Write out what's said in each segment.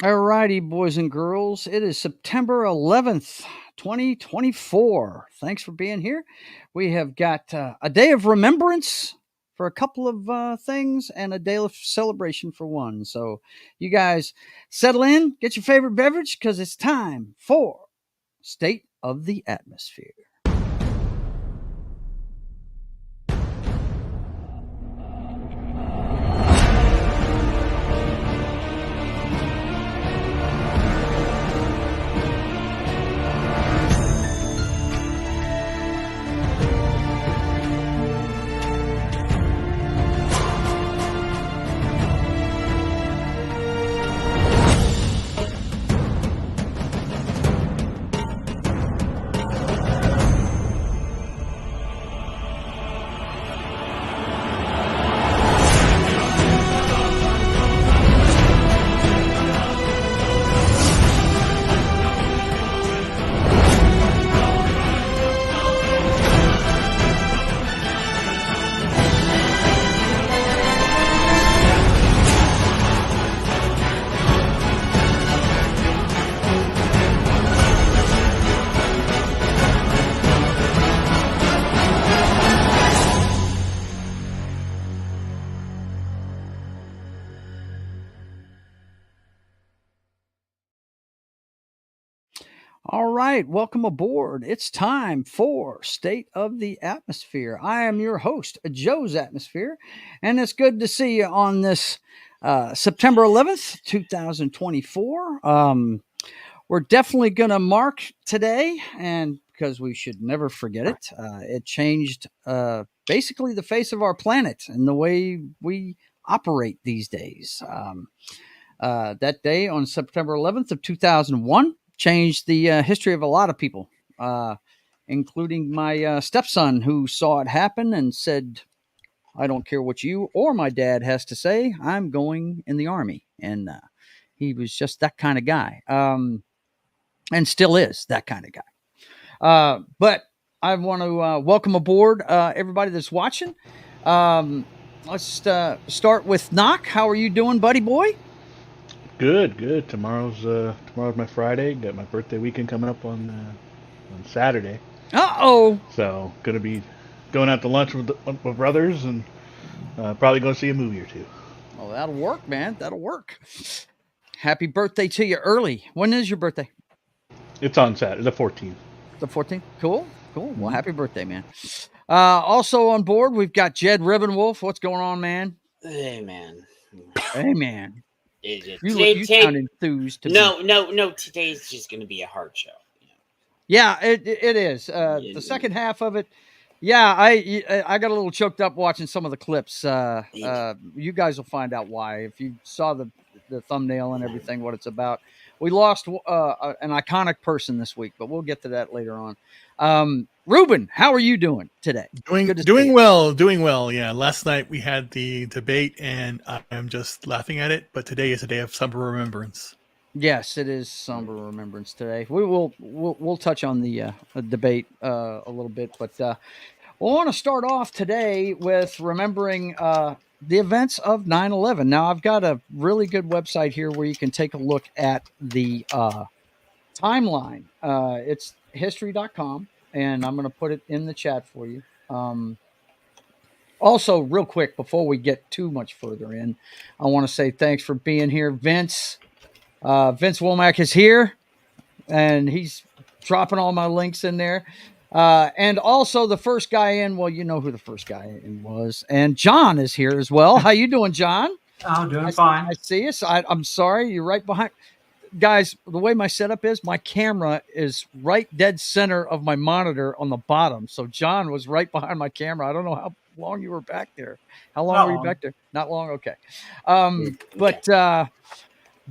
All righty, boys and girls. It is September 11th, 2024. Thanks for being here. We have got a day of remembrance for a couple of things and a day of celebration for one. So, you guys settle in, get your favorite beverage because it's time for State of the Atmosphere. All right, welcome aboard. It's time for State of the Atmosphere. I am your host, Joe's Atmosphere, and it's good to see you on this September 11th, 2024. We're definitely going to mark today, and because we should never forget it, it changed basically the face of our planet and the way we operate these days. That day on September 11th of 2001 changed the history of a lot of people, including my stepson, who saw it happen and said, I don't care what you or my dad has to say. I'm going in the Army. And he was just that kind of guy, and still is that kind of guy. But I want to welcome aboard everybody that's watching. Let's start with Knock. How are you doing, buddy boy? Good, good. Tomorrow's my Friday. Got my birthday weekend coming up on Saturday, Uh-oh. so gonna be going out to lunch with brothers and probably going to see a movie or two. Oh, that'll work, man. That'll work. Happy birthday to you early. When is your birthday? It's on Saturday, the 14th. The 14th? Cool. Cool. Well, Mhm. happy birthday, man. Also on board, we've got Jed Ribbonwolf. What's going on, man? Hey man, Hey, man. today, You sound enthused to me. no. Today's just gonna be a hard show. Yeah, it is. The second half of it, yeah, I got a little choked up watching some of the clips. You guys will find out why if you saw the thumbnail and everything, what it's about. We lost an iconic person this week, but we'll get to that later on. Ruben, how are you doing today? Doing well. Yeah, last night we had the debate, and I am just laughing at it. But today is a day of somber remembrance. Yes, it is somber remembrance today. We'll touch on the debate a little bit, but we want to start off today with remembering the events of 9/11. Now, I've got a really good website here where you can take a look at the timeline. It's history.com, and I'm going to put it in the chat for you. Also, real quick, before we get too much further in, I want to say thanks for being here, Vince. Vince Womack is here, and he's dropping all my links in there. And also the first guy in, well, you know who the first guy in was. And John is here as well. How you doing, John? I'm doing fine. I see you. So I'm sorry, you're right behind. Guys, the way my setup is, my camera is right dead center of my monitor on the bottom. So John was right behind my camera. I don't know how long you were back there. How long were you back there? Not long? Okay. But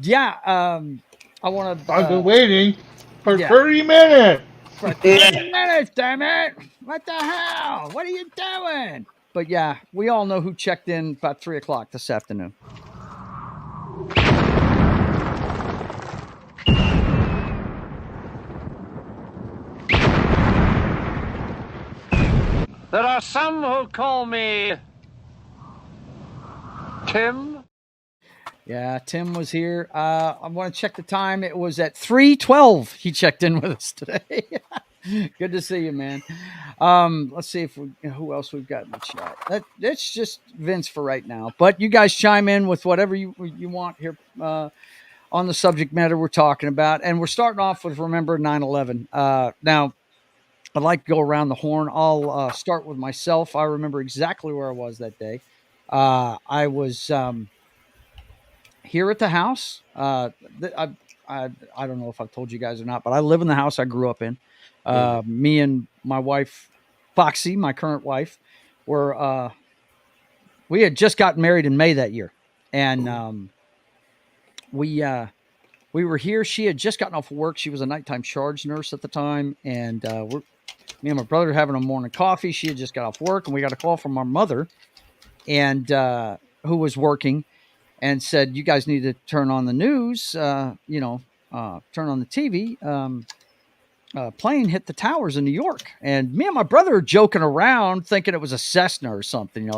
yeah, I want to... I've been waiting for 30 minutes. For 30 minutes, damn it. What the hell? What are you doing? But yeah, we all know who checked in about 3 o'clock this afternoon. There are some who call me Tim. Yeah, Tim was here. I want to check the time. It was at 3:12. He checked in with us today. Good to see you, man. Let's see if who else we've got in the chat. That's just Vince for right now. But you guys chime in with whatever you want here on the subject matter we're talking about. And we're starting off with Remember 9/11. Now, I'd like to go around the horn. I'll start with myself. I remember exactly where I was that day. I was here at the house. I don't know if I've told you guys or not, but I live in the house I grew up in. Me and my wife, Foxy, my current wife, were we had just gotten married in May that year, and we were here. She had just gotten off of work. She was a nighttime charge nurse at the time, and me and my brother were having a morning coffee. She had just got off work, and we got a call from our mother, and who was working, and said, "You guys need to turn on the news. Turn on the TV. Plane hit the towers in New York." And me and my brother are joking around, thinking it was a Cessna or something.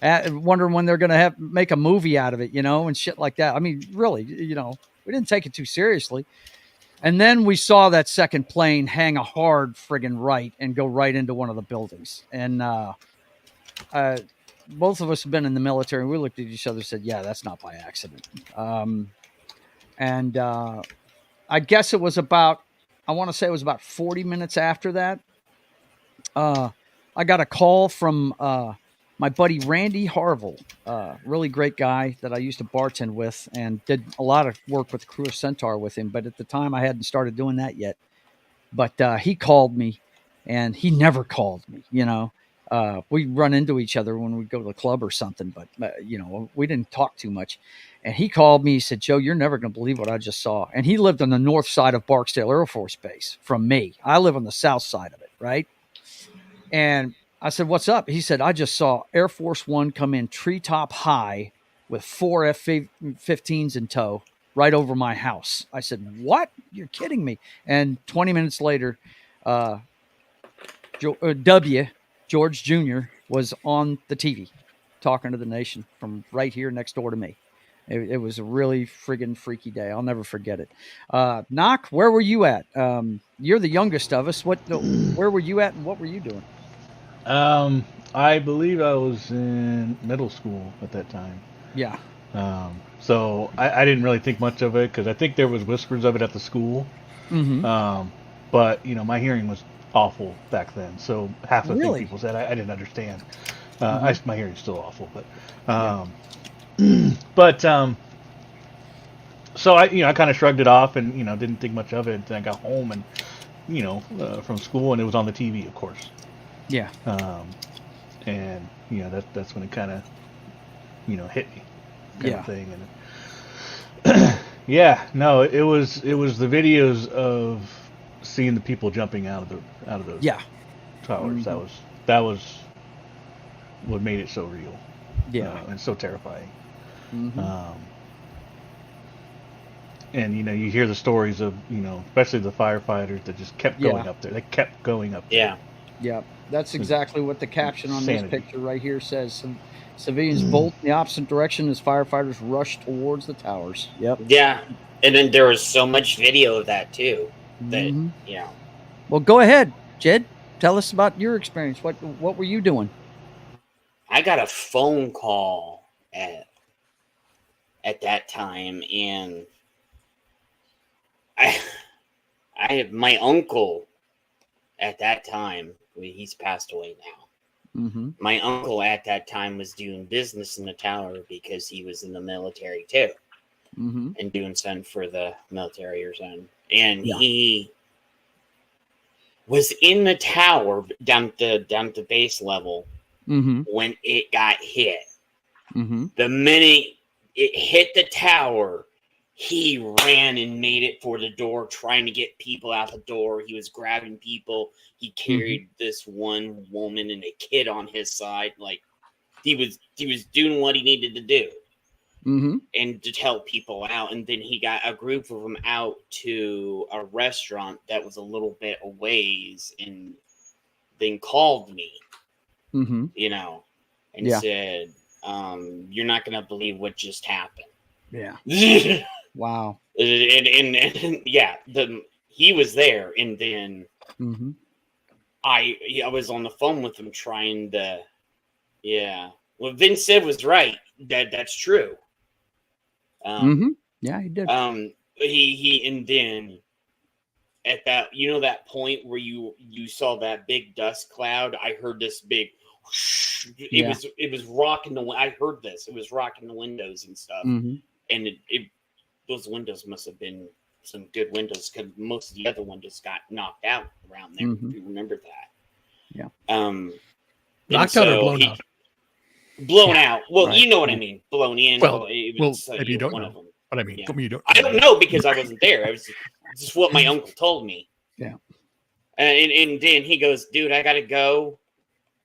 Wondering when they're going to make a movie out of it, and shit like that. I mean, really, we didn't take it too seriously. And then we saw that second plane hang a hard friggin' right and go right into one of the buildings. And both of us have been in the military, and we looked at each other and said, "Yeah, that's not by accident." I guess it was about, I want to say it was about 40 minutes after that. I got a call from my buddy Randy Harville, really great guy that I used to bartend with and did a lot of work with Crew of Centaur with him. But at the time I hadn't started doing that yet. But he called me, and he never called me, we run into each other when we go to the club or something, but we didn't talk too much. And he called me. He said, "Joe, you're never going to believe what I just saw." And he lived on the north side of Barksdale Air Force Base from me. I live on the south side of it, right? And I said, "What's up?" He said, "I just saw Air Force One come in treetop high with 4 F-15s in tow right over my house." I said, "What? You're kidding me." And 20 minutes later, George Jr. was on the TV talking to the nation from right here next door to me. It was a really friggin' freaky day. I'll never forget it. Knock, where were you at? You're the youngest of us. Where were you at, and what were you doing? I believe I was in middle school at that time. Yeah. So I didn't really think much of it because I think there was whispers of it at the school. Mm-hmm. But my hearing was awful back then, so half the things Really? people said I didn't understand. My hearing's still awful, but so I kind of shrugged it off and didn't think much of it. And I got home and from school, and it was on the TV, of course. Yeah. And that's when it kind of hit me, kind of thing. And it was the videos of seeing the people jumping out of those towers. Mm-hmm. That was what made it so real. And so terrifying. Mm-hmm. And you hear the stories of especially the firefighters that just kept going up there. They kept going up there. Yeah, that's exactly what the caption on Insanity. this picture right here says. Civilians bolt in the opposite direction as firefighters rush towards the towers. Yep. Yeah, and then there was so much video of that too. That Well, go ahead, Jed. Tell us about your experience. What were you doing? I got a phone call at that time, and I have my uncle at that time. He's passed away now. Mm-hmm. My uncle at that time was doing business in the tower because he was in the military too, and doing something for the military or something. And he was in the tower down at the base level when it got hit. The minute it hit the tower, he ran and made it for the door, trying to get people out the door. He was grabbing people. He carried this one woman and a kid on his side. Like he was doing what he needed to do, and to help people out. And then he got a group of them out to a restaurant that was a little bit a ways, and then called me, and said, "You're not going to believe what just happened." Yeah. Wow. And yeah, he was there, and then I was on the phone with him trying to. Yeah. What Vince said was right. That's true. Yeah, he did. He and then at that, that point where you saw that big dust cloud, I heard this big whoosh, it was rocking I heard this. It was rocking the windows and stuff. And those windows must have been some good windows, because most of the other windows got knocked out around there. If you remember that. Yeah. Knocked out or blown out? Blown out. Well, you know what I mean. Blown in. Well, maybe you don't one know. of them. But I mean, I don't know, because I wasn't there. It's just what my uncle told me. Yeah. And then he goes, dude, I gotta go.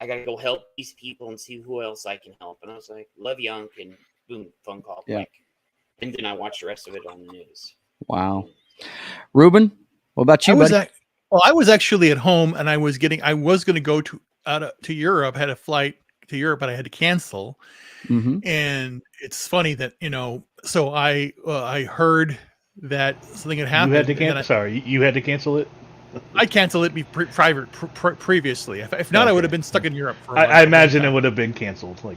I gotta go help these people and see who else I can help. And I was like, love you, Unc. And boom, phone call. Yeah. Quick. And then I watched the rest of it on the news. Wow. Ruben, what about you, buddy? I was actually at home, and I was going to go to Europe. I had a flight to Europe, but I had to cancel. And it's funny that, so I heard that something had happened. You had to cancel. You had to cancel it. I canceled it previously. If not, I would have been stuck in Europe. I imagine it would have been canceled. No,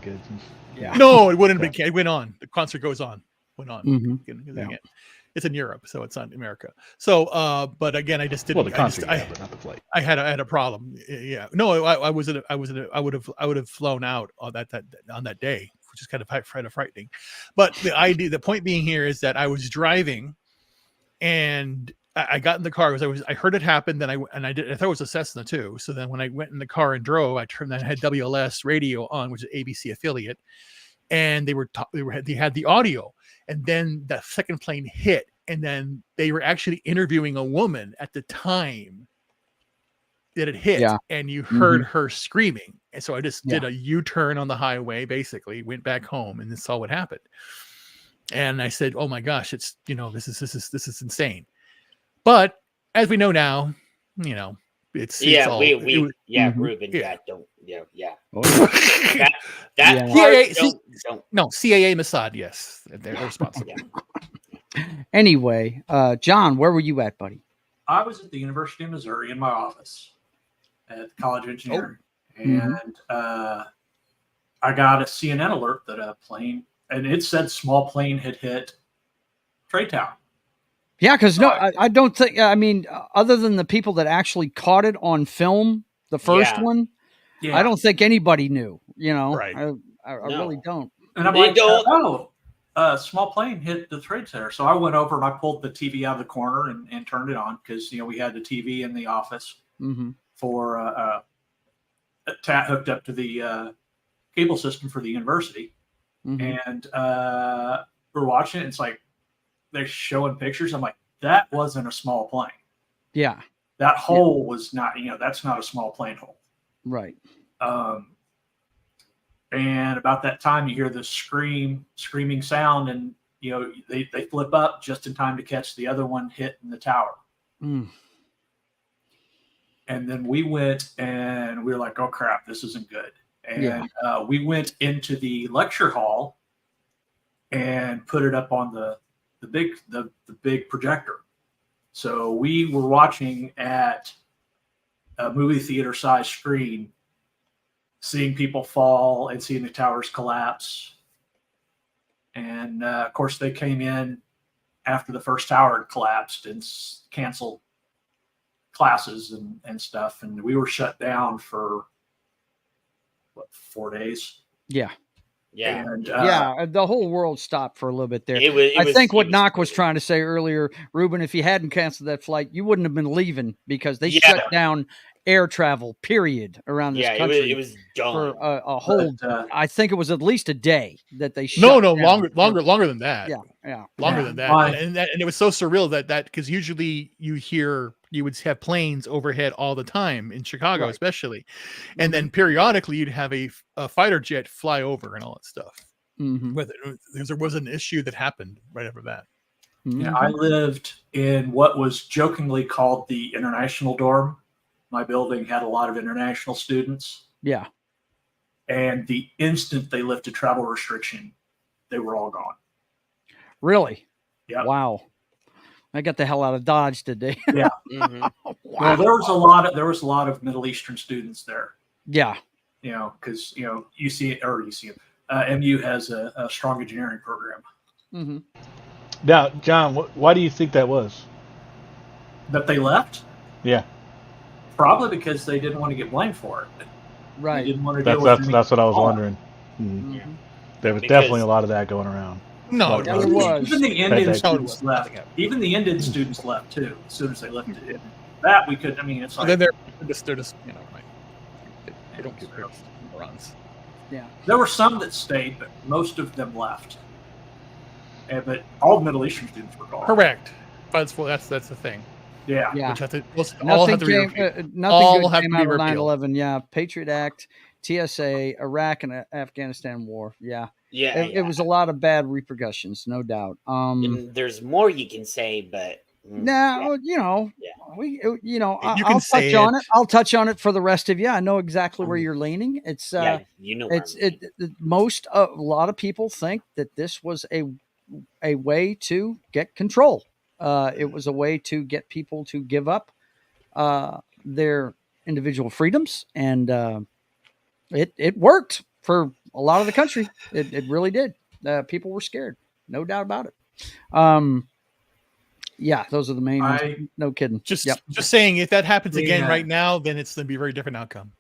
it wouldn't have been. It went on. The concert goes on. Went on. It's in Europe, so it's not in America. So, but again, I just didn't. Well, the concert, but not the flight. I had a problem. Yeah, no, I would have flown out on that day, which is kind of frightening. But the point being here is that I was driving, and I got in the car. I heard it happen. Then I thought it was a Cessna too. So then when I went in the car and drove, I had WLS radio on, which is ABC affiliate, and they had the audio. And then the second plane hit, and then they were actually interviewing a woman at the time that it hit, and you heard her screaming. And so I just did a U-turn on the highway, basically went back home, and then saw what happened. And I said, "Oh my gosh, it's this is insane." But as we know now, it's all, Ruben, don't. CAA Mossad, yes, they're responsible. Anyway, John, where were you at, buddy? I was at the University of Missouri in my office at College of Engineering, and I got a CNN alert that a plane, and it said small plane had hit Trade Tower. Yeah, because I don't think. I mean, other than the people that actually caught it on film, the first one. Yeah. I don't think anybody knew, Right. I really don't. And I'm small plane hit the trade center. So I went over and I pulled the TV out of the corner and turned it on, because, we had the TV in the office for hooked up to the cable system for the university. And we're watching it. It's like, they're showing pictures. I'm like, that wasn't a small plane. Yeah. That hole was not, that's not a small plane hole. Right. And about that time, you hear the screaming sound, and they flip up just in time to catch the other one hit in the tower. And then we went, and we were like, "Oh crap, this isn't good." And we went into the lecture hall and put it up on the big projector. So we were watching at a movie theater size screen, seeing people fall and seeing the towers collapse. And of course, they came in after the first tower had collapsed and canceled classes and stuff. And we were shut down for 4 days? Yeah. Yeah. And, the whole world stopped for a little bit there. I think what Knock was trying to say earlier, Ruben, if you hadn't canceled that flight, you wouldn't have been leaving, because they shut down air travel, period, around this country. It was done for a whole. I think it was at least a day that they shut. No, longer than that. Yeah, longer than that. And it was so surreal that because usually you would have planes overhead all the time in Chicago, especially, and then periodically you'd have a fighter jet fly over and all that stuff. There was an issue that happened right after that. Yeah, I lived in what was jokingly called the International Dorm. My building had a lot of international students. Yeah. And the instant they lifted travel restriction, they were all gone. Really? Yeah. Wow. I got the hell out of Dodge today. Yeah. Mhm. Wow. Well, there was a lot of Middle Eastern students there. Yeah. You know, because MU has a strong engineering program. Mm-hmm. Now, John, why do you think that was? That they left? Yeah. Probably because they didn't want to get blamed for it. Right. They didn't want to deal with any That's what I was harm. wondering. Mm. Mhm. There was Because- definitely a lot of that going around. No, Yeah, there was. Even the Indian That- students left. Even the Indian students left too. As soon as they left it, that we could. I mean, it's So like they're just you know, like, they don't get rid of morons. Yeah. there were some that stayed, but most of them left. But all the Middle Eastern students were gone. Correct. But that's the thing. Yeah. Yeah. Which have to, all Nothing have to be came. repealed. Nothing All good have came to be out of repealed. 9/11. Yeah. Patriot Act, TSA, Iraq, and Afghanistan war. Yeah. Yeah, It was a lot of bad repercussions, no doubt. And there's more you can say, but Now, Yeah. You can I'll say touch on it. it. I'll touch on it for the rest of you. I know exactly where you're leaning. It's yeah, you know, where it's I'm leaning. a lot of people think that this was a way to get control. It was a way to get people to give up their individual freedoms, and it worked for a lot of the country. It really did. People were scared, no doubt about it. Yeah, those are the main ones. No kidding. Just Yep. saying, if that happens again Yeah. right now, then it's going to be a very different outcome.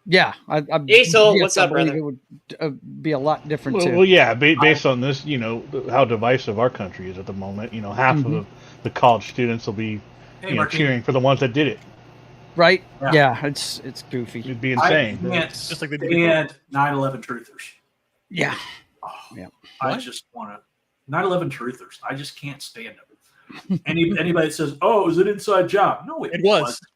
Yeah, Hey, Sol, what's I up, believe brother? It would be a lot different too. Well, yeah, based on this, how divisive our country is at the moment. Half Mhm. of the college students will be, Hey, Martin. cheering for the ones that did it. Right? Yeah. Yeah, it's goofy. It'd be I insane. can't Just like they did stand 9/11 truthers. Yeah. Oh, Yeah. I What? just want to 9/11 truthers. I just can't stand them. Anybody that says, "Oh, it was an inside job," no, It was. wasn't.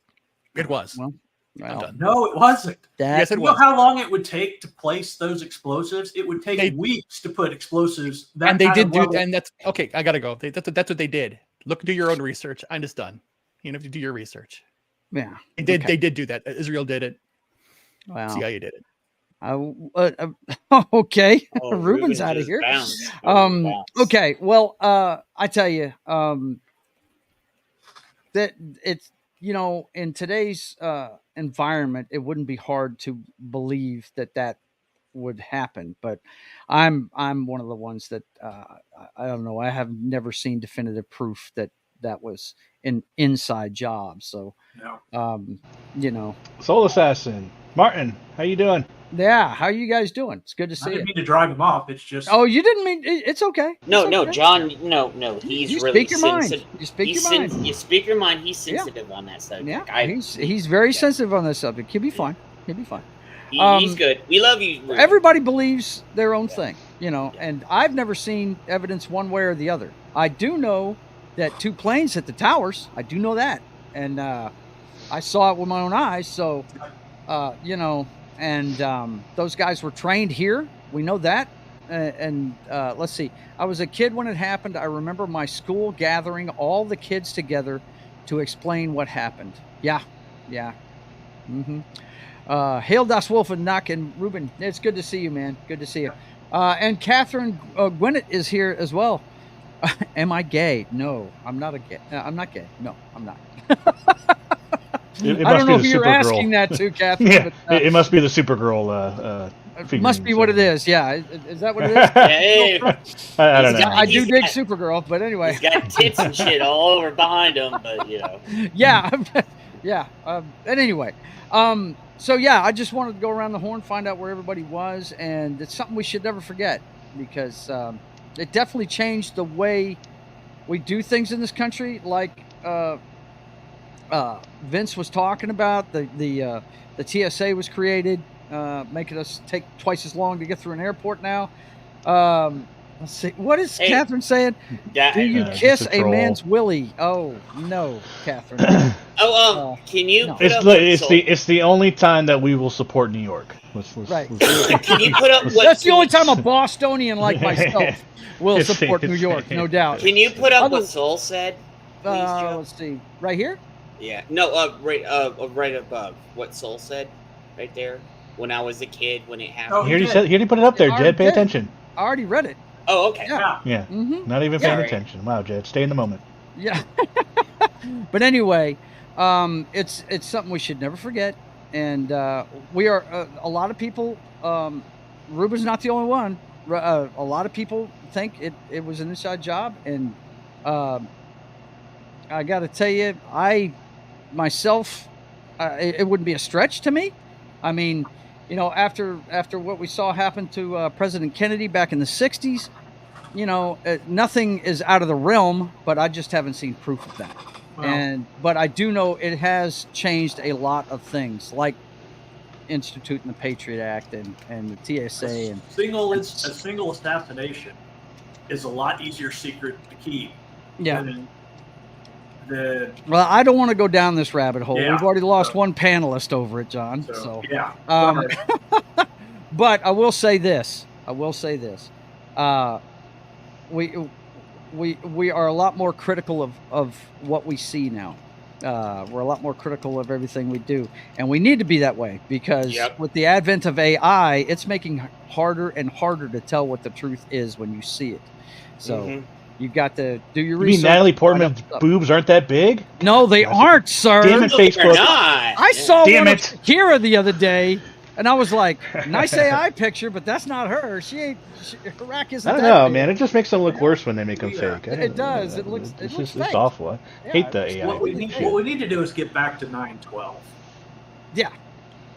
It was. Well, I'm well, done. No, it wasn't. that Yes, it You know was. how long it would take to place those explosives? It would take They- weeks to put explosives. That And they kind did of do, level. and that's okay. I gotta go. That's what they did. Look, do your own research. I'm just done. You have to do your research. yeah. They did. Okay. They did do that. Israel did it. Wow. CIA did it. Okay. Oh, Ruben's Ruben out of just here. bounced. Ruben bounced. Okay. Well, I tell you, that it's, in today's environment, it wouldn't be hard to believe that would happen. But I'm one of the ones that I don't know. I have never seen definitive proof that was an inside job. So, No. Soul Assassin, Martin, how you doing? Yeah. How you guys doing? It's good to I see didn't you. mean to drive him off. It's just Oh, you didn't mean it's okay. No, It's no, okay. John. No. He's You really speak your mind. sensitive. You speak your mind. You speak your mind. He's Yeah. sensitive on that subject. Yeah, he's very sensitive on this subject. He'll be fine. He'll be fine. He's good. We love you. Ruben. Everybody believes their own thing, and I've never seen evidence one way or the other. I do know that 2 planes hit the towers. I do know that, and I saw it with my own eyes. So, and those guys were trained here. We know that. And let's see. I was a kid when it happened. I remember my school gathering all the kids together to explain what happened. Yeah. Mm-hmm. Hail das Wolf and Knock and Ruben. It's good to see you, man. Good to see you. And Catherine Gwinnett is here as well. Am I gay? No, I'm not gay. I'm not gay. No, I'm not. It I must don't be know the if you're Supergirl. asking that too, Catherine. Yeah, but, it must be the Supergirl. it must be what it is. Yeah, is that what it is? Hey, I don't know. I do He's dig got- Supergirl, but anyway. he's got tits and shit all over behind him, but Yeah, yeah. And anyway, so yeah, I just wanted to go around the horn, find out where everybody was, and it's something we should never forget because it definitely changed the way we do things in this country. Like Vince was talking about, the TSA was created, making us take twice as long to get through an airport now. Let's see. What is Hey. Catherine saying? Do you Yeah, kiss it's a a troll. man's willy? Oh no, Catherine. Can you No. put up? It's the only time that we will support New York. Right. Can you put up what? That's the only time a Bostonian like myself will support New York, no doubt. Can you put up Other- what Soul said? Please, Joe? Let's see. Right here? Yeah. No. Right above what Soul said, right there. When I was a kid, when it happened. Oh, He already put it up there, I Jed. Pay did. attention. I already read it. Oh, okay. Yeah. Mm-hmm. Not even paying Sorry. attention. Wow, Jed, stay in the moment. Yeah. But anyway, it's something we should never forget. And we are a lot of people. Ruben's not the only one. A lot of people think it was an inside job, and I got to tell you, myself, it wouldn't be a stretch to me. I mean, you know, after what we saw happen to President Kennedy back in the '60s, you know, nothing is out of the realm, but I just haven't seen proof of that. Well, But I do know it has changed a lot of things, like instituting the Patriot Act and the TSA and a single assassination is a lot easier secret to keep. yeah. Well, I don't want to go down this rabbit hole. Yeah, We've already lost so- one panelist over it, John. So yeah. but I will say this. We are a lot more critical of what we see now. We're a lot more critical of everything we do, and we need to be that way because with the advent of AI, it's making harder and harder to tell what the truth is when you see it. So you got to do your research. You mean Natalie Portman's boobs aren't that big? No, they aren't, sir. Damn it, Facebook. I saw Damn one it. of Kira the other day, and I was like, nice AI picture, but that's not her. Her rack isn't I don't that know, big. man. It just makes them look worse when they make them fake. It does. It looks It's fake. awful. I hate the AI. What we need to do is get back to 9/12. Yeah.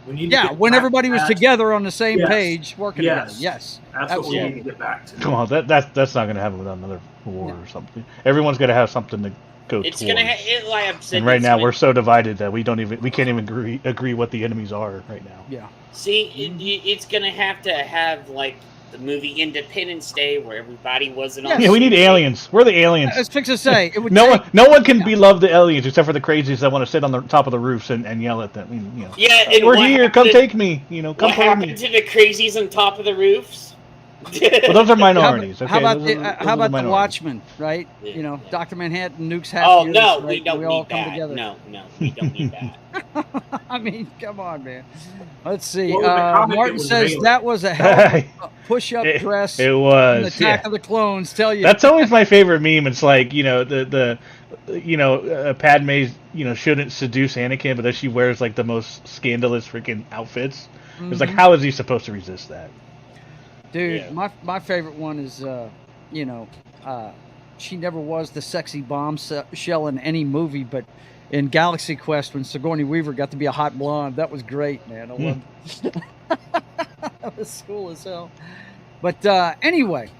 We need to Yeah, get when back everybody to was that. together on the same Yes. page, working Yes. together. Yes. That's what we absolutely. need to get back to. Come on, that's not going to happen without another war or something. Everyone's going to have something to go It's towards. gonna. Like I've said, And right it's now gonna- we're so divided that we can't even agree what the enemies are right now. Yeah. See, it's gonna have to have like the movie Independence Day where everybody wasn't on. Yeah, we need aliens. We're the aliens. I was fixing to say it would No one can be loved the aliens except for the crazies that want to sit on the top of the roofs and yell at them. You know, Yeah, and we're what here. Come happened- take me. You know, come What for happened me. to the crazies on top of the roofs? Well, those are minorities. How about okay? how about the minorities. Watchmen, right? Yeah, You know, yeah. Dr. Manhattan nukes half Oh the no, Earth, we right? don't We all need come that. together. No, we don't need that. I mean, come on, man. Let's see. Well, in the comic, it Martin was says Baylor. that was a hell of a push-up dress. It in was. Attack Yeah. of the Clones. Tell you. That's always my favorite meme. It's like, you know, Padme, shouldn't seduce Anakin, but then she wears like the most scandalous freaking outfits. It's like, how is he supposed to resist that? Dude, Yeah. my favorite one is, she never was the sexy bombshell in any movie, but in Galaxy Quest, when Sigourney Weaver got to be a hot blonde, that was great, man. I loved it. That was cool as hell. But anyway,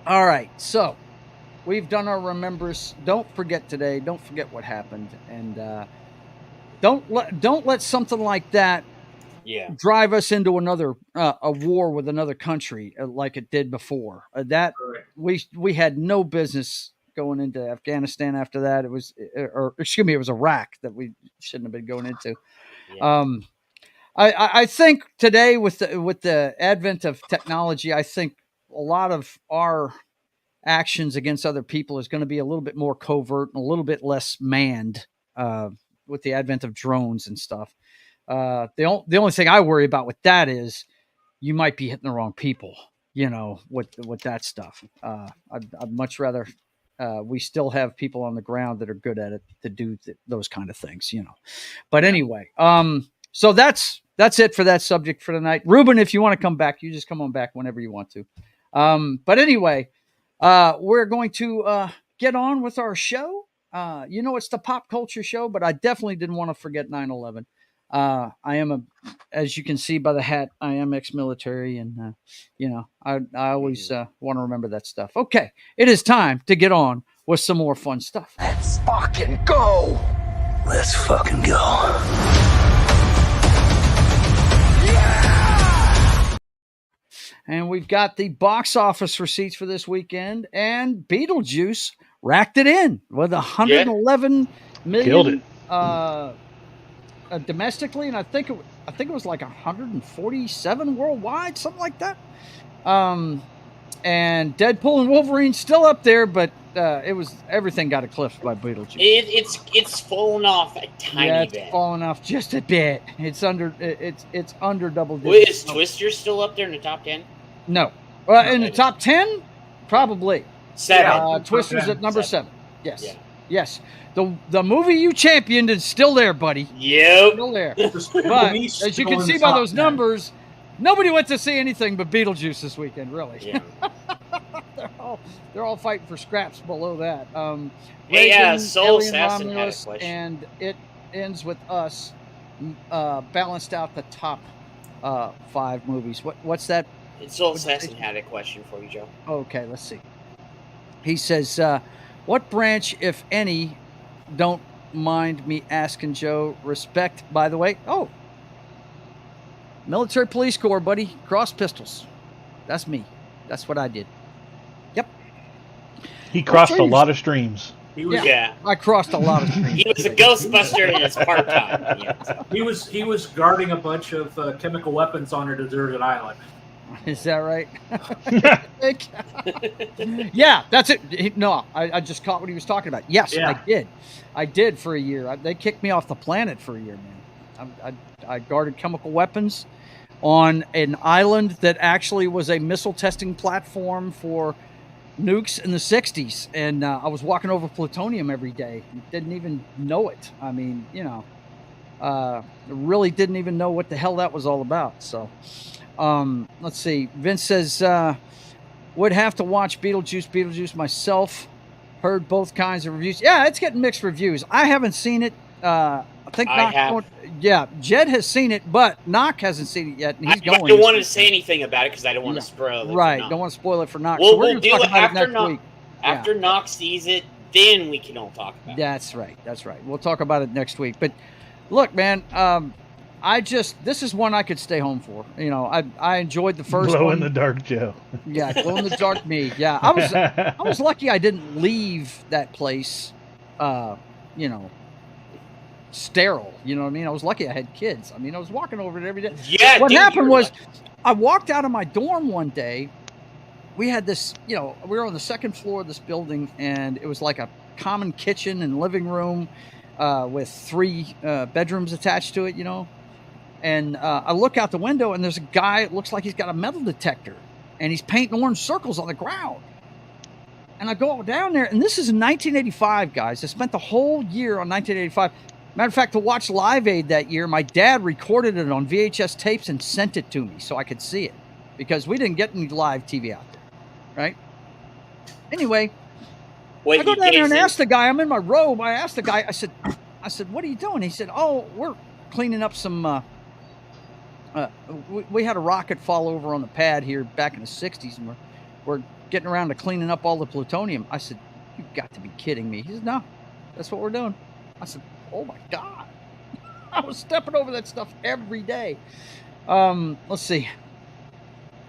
all right, so we've done our remembers. Don't forget today. Don't forget what happened, and don't let something like that drive us into another a war with another country like it did before. That we had no business going into Afghanistan after that. It was, or excuse me, it was Iraq that we shouldn't have been going into. Yeah. I think today with the advent of technology, I think a lot of our actions against other people is going to be a little bit more covert and a little bit less manned with the advent of drones and stuff. The only thing I worry about with that is you might be hitting the wrong people, with that stuff. I'd much rather we still have people on the ground that are good at it to do those kind of things, But anyway, so that's it for that subject for tonight. Ruben, if you want to come back, you just come on back whenever you want to. But anyway, we're going to get on with our show. It's the pop culture show, but I definitely didn't want to forget 9/11. I am as you can see by the hat, I am ex-military, and I always want to remember that stuff. Okay, it is time to get on with some more fun stuff. Let's fucking go. Let's fucking go. And we've got the box office receipts for this weekend, and Beetlejuice racked it in with 111 million. Killed it. Domestically, and I think it was like 147 worldwide, something like that. And Deadpool and Wolverine still up there, but everything got eclipsed by Beetlejuice. It's fallen off a tiny bit. It's fallen off just a bit. It's under double digits. Wait, is Twister still up there in the top 10? No, In the top 10, probably. 7. Twister's at number 7. Yes. Yeah. Yes. The movie you championed is still there, buddy. Yep. Still there. But as you can see by those numbers, nobody went to see anything but Beetlejuice this weekend, really. Yeah. they're all fighting for scraps below that. Soul Assassin had a question. And It Ends With Us balanced out the top 5 movies. What's that? Soul Assassin had a question for you, Joe. Okay, let's see. He says, what branch, if any, don't mind me asking, Joe, respect, by the way? Oh, Military Police Corps, buddy. Cross pistols. That's me. That's what I did. Yep. He crossed a lot of streams. I crossed a lot of streams. He was a Ghostbuster in his part-time. Yeah. He was guarding a bunch of chemical weapons on a deserted island. Is that right? Yeah, that's it. I just caught what he was talking about. Yes, yeah. I did. I did for a year. They kicked me off the planet for a year, man. I guarded chemical weapons on an island that actually was a missile testing platform for nukes in the 60s. And I was walking over plutonium every day. Didn't even know it. I mean, really didn't even know what the hell that was all about. So... let's see. Vince says, would have to watch Beetlejuice myself. Heard both kinds of reviews. Yeah, it's getting mixed reviews. I haven't seen it. I think I have. Jed has seen it, but Knock hasn't seen it yet. And he's I don't want to say anything about it because I don't want to spoil it. Right, don't want to spoil it for Knock. Well, so we'll do it after Knock. Week. After Knock sees it, then we can all talk about it. That's right. We'll talk about it next week. But look, man, this is one I could stay home for. I enjoyed the first one. Glow in the dark Joe. Yeah, glow in the dark me. Yeah, I was lucky I didn't leave that place, sterile. You know what I mean? I was lucky I had kids. I mean, I was walking over it every day. Yeah. What happened was, I walked out of my dorm one day. We had this, we were on the second floor of this building, and it was like a common kitchen and living room with 3 bedrooms attached to it, And I look out the window, and there's a guy, it looks like he's got a metal detector, and he's painting orange circles on the ground. And I go down there, and this is in 1985, guys. I spent the whole year on 1985. Matter of fact, to watch Live Aid that year, my dad recorded it on VHS tapes and sent it to me so I could see it, because we didn't get any live TV out there, right? Anyway, I go down there and ask the guy, I'm in my robe, I asked the guy, I said, what are you doing? He said, we're cleaning up some... we had a rocket fall over on the pad here back in the 60s, and we're getting around to cleaning up all the plutonium. I said, you've got to be kidding me. He said, no, that's what we're doing. I said, oh my God. I was stepping over that stuff every day. Let's see.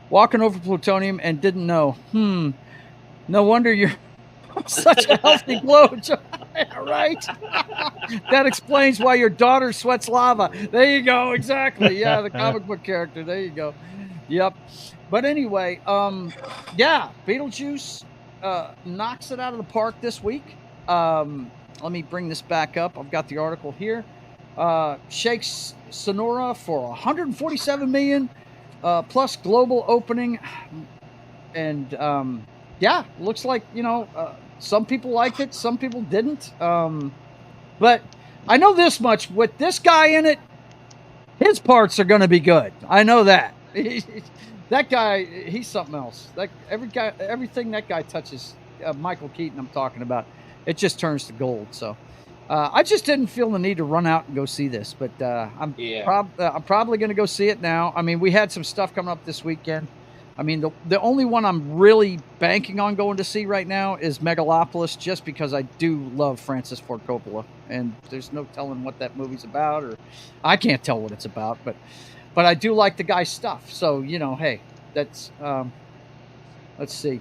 Walking over plutonium and didn't know. No wonder you're such a healthy glow, right? That explains why your daughter sweats lava. There you go. Exactly. Yeah, the comic book character. There you go. Yep. But anyway, Beetlejuice knocks it out of the park this week. Let me bring this back up. I've got the article here. Shakes Sonora for $147 million plus global opening. And looks like, some people liked it, some people didn't. But I know this much: with this guy in it, his parts are going to be good. I know that. That guy, he's something else. Everything that guy touches, Michael Keaton, I'm talking about, it just turns to gold. So I just didn't feel the need to run out and go see this, but I'm probably going to go see it now. I mean, we had some stuff coming up this weekend. I mean, the only one I'm really banking on going to see right now is Megalopolis, just because I do love Francis Ford Coppola, and there's no telling what that movie's about, or I can't tell what it's about, but I do like the guy's stuff. So, hey, that's let's see,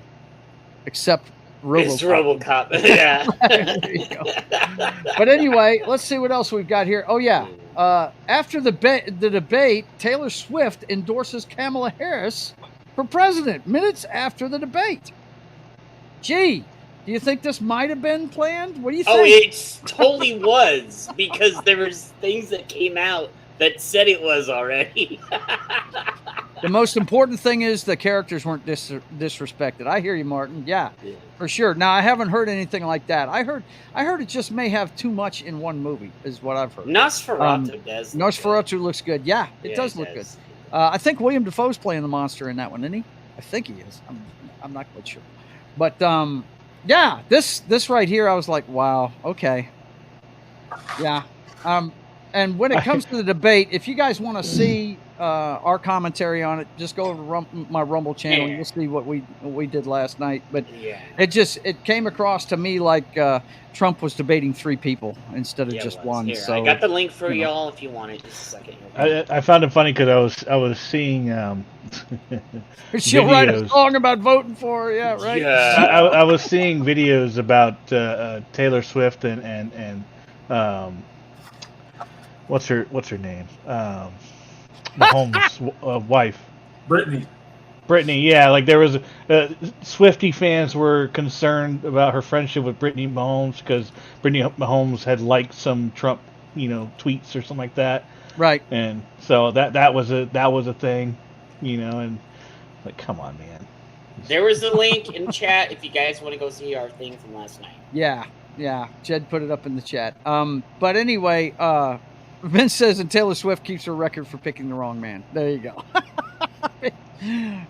except RoboCop. It's RoboCop. Yeah. There you go. But anyway, let's see what else we've got here. Oh yeah, after the debate, Taylor Swift endorses Kamala Harris for president minutes after the debate. Gee, do you think this might have been planned? What do you think? Oh, it totally was, because there was things that came out that said it was already. The most important thing is the characters weren't disrespected. I hear you, Martin. Yeah, for sure. Now I haven't heard anything like that. I heard it just may have too much in one movie, is what I've heard. Nosferatu does. Nosferatu looks good. Yeah, it does look good. I think William Dafoe's playing the monster in that one, isn't he? I think he is. I'm not quite sure. But yeah, this right here, I was like, wow, okay. Yeah. And when it comes to the debate, if you guys want to see our commentary on it, just go over to my Rumble channel. You'll see what we did last night. But it came across to me like Trump was debating 3 people instead of just one. Here, so I got the link for y'all if you want it. Just a second. I found it funny because I was seeing she'll write a song about voting for her. Yeah, right. Yeah. I was seeing videos about Taylor Swift and what's her name? Mahomes' wife, Brittany. Yeah, like there was Swiftie fans were concerned about her friendship with Brittany Mahomes because Brittany Mahomes had liked some Trump, tweets or something like that. Right. And so that was a thing, and like, come on, man. There was a link in chat if you guys want to go see our thing from last night. Yeah. Jed put it up in the chat. But anyway, Vince says, and Taylor Swift keeps her record for picking the wrong man. There you go.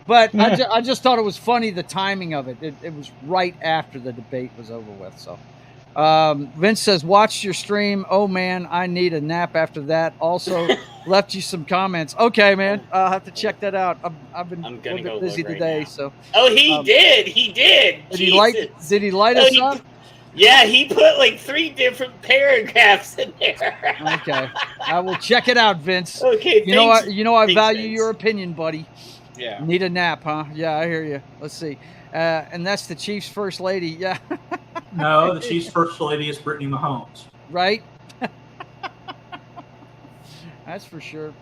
But I just thought it was funny, the timing of it. It was right after the debate was over with. So Vince says, watch your stream. Oh, man, I need a nap after that. Also left you some comments. Okay, man. I'll have to check that out. I've been a little bit busy today. So. Oh, he did. Did he light us up? Yeah, he put like 3 different paragraphs in there. Okay, I will check it out, Vince. Okay, you know I value Vince. Your opinion, buddy. Yeah. Need a nap, huh? Yeah, I hear you. Let's see. And that's the Chiefs' first lady. Yeah. No, the Chiefs' first lady is Brittany Mahomes. Right. That's for sure.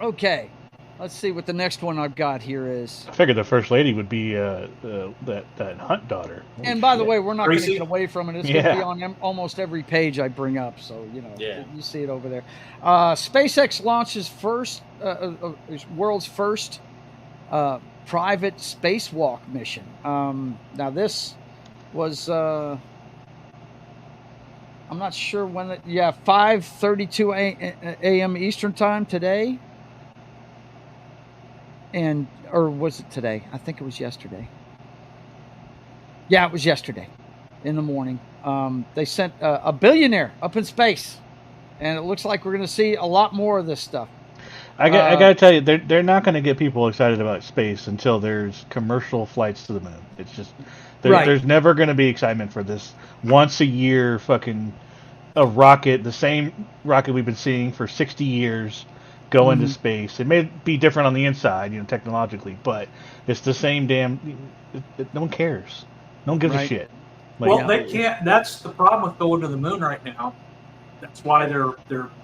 Okay. Let's see what the next one I've got here is. I figured the first lady would be that Hunt daughter. And by the way, we're not going to get away from it. It's going to be on almost every page I bring up. So, you see it over there. SpaceX launches world's first private spacewalk mission. Now, this was, I'm not sure when, 5:32 a.m. Eastern time today. Or was it today? I think it was yesterday. Yeah, it was yesterday in the morning. They sent a billionaire up in space, and it looks like we're going to see a lot more of this stuff. I got to tell you, they're not going to get people excited about space until there's commercial flights to the moon. It's just there's never going to be excitement for this once a year fucking a rocket, the same rocket we've been seeing for 60 years. Go into space. It may be different on the inside, technologically, but it's the same damn. No one cares. No one gives a shit. Like, they can't. That's the problem with going to the moon right now. That's why they're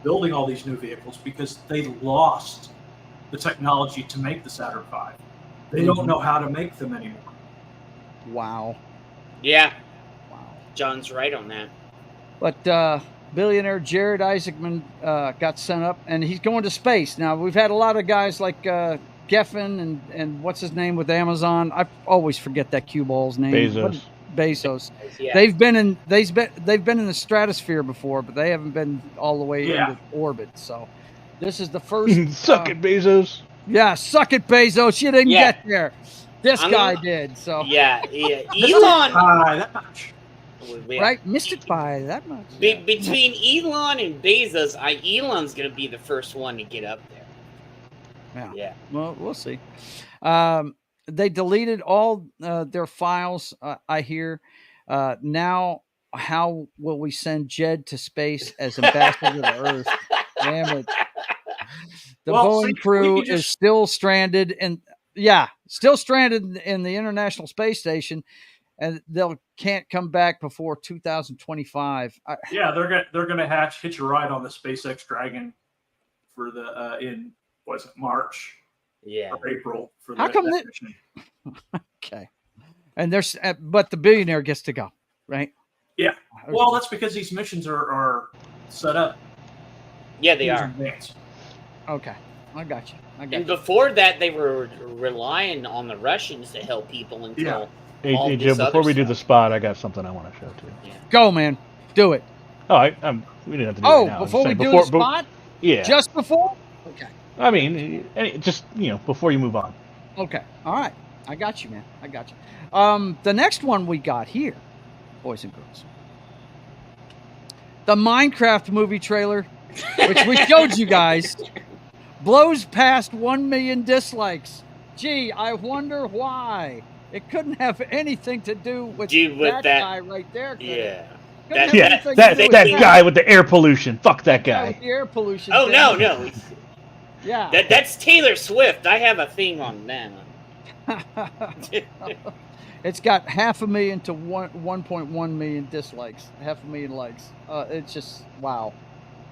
building all these new vehicles, because they lost the technology to make the Saturn V. They don't know how to make them anymore. Wow. Yeah. Wow. John's right on that. But billionaire Jared Isaacman got sent up, and he's going to space. Now, we've had a lot of guys like Geffen and what's his name with Amazon. I always forget that cue ball's name. Bezos. Yeah. They've been in the stratosphere before, but they haven't been all the way into orbit. So this is the first. Suck it, Bezos. Yeah, suck it, Bezos. You didn't get there. This guy did. So Elon. That much. Right, missed it by that much. Between Elon and Bezos, Elon's going to be the first one to get up there. Yeah. Well, we'll see. They deleted all their files, I hear. Now, how will we send Jed to space as ambassador to Earth? Damn it. The Boeing crew is still stranded in the International Space Station. And can't come back before 2025. They're gonna hitch a ride on the SpaceX Dragon for the in March? Or April for how come that mission. Okay, and but the billionaire gets to go, right? Yeah. Well, that's because these missions are set up. Yeah, they are. Okay, I got you. And before that, they were relying on the Russians to help people until. Hey, Joe, before we do the spot, I got something I want to show too. Yeah. Go, man. Do it. Oh, we didn't have to do it right now. Before we do the spot? Yeah. Just before? Okay. I mean, just, before you move on. Okay. All right. I got you, man. I got you. The next one we got here, boys and girls. The Minecraft movie trailer, which we showed you guys, blows past 1 million dislikes. Gee, I wonder why. It couldn't have anything to do with that guy right there. Yeah. That guy with the air pollution. Fuck that guy. With the air pollution. Oh, no. Yeah. That's Taylor Swift. I have a theme on that. It's got 500,000 to 1.1 million dislikes. 500,000 likes. It's just, wow.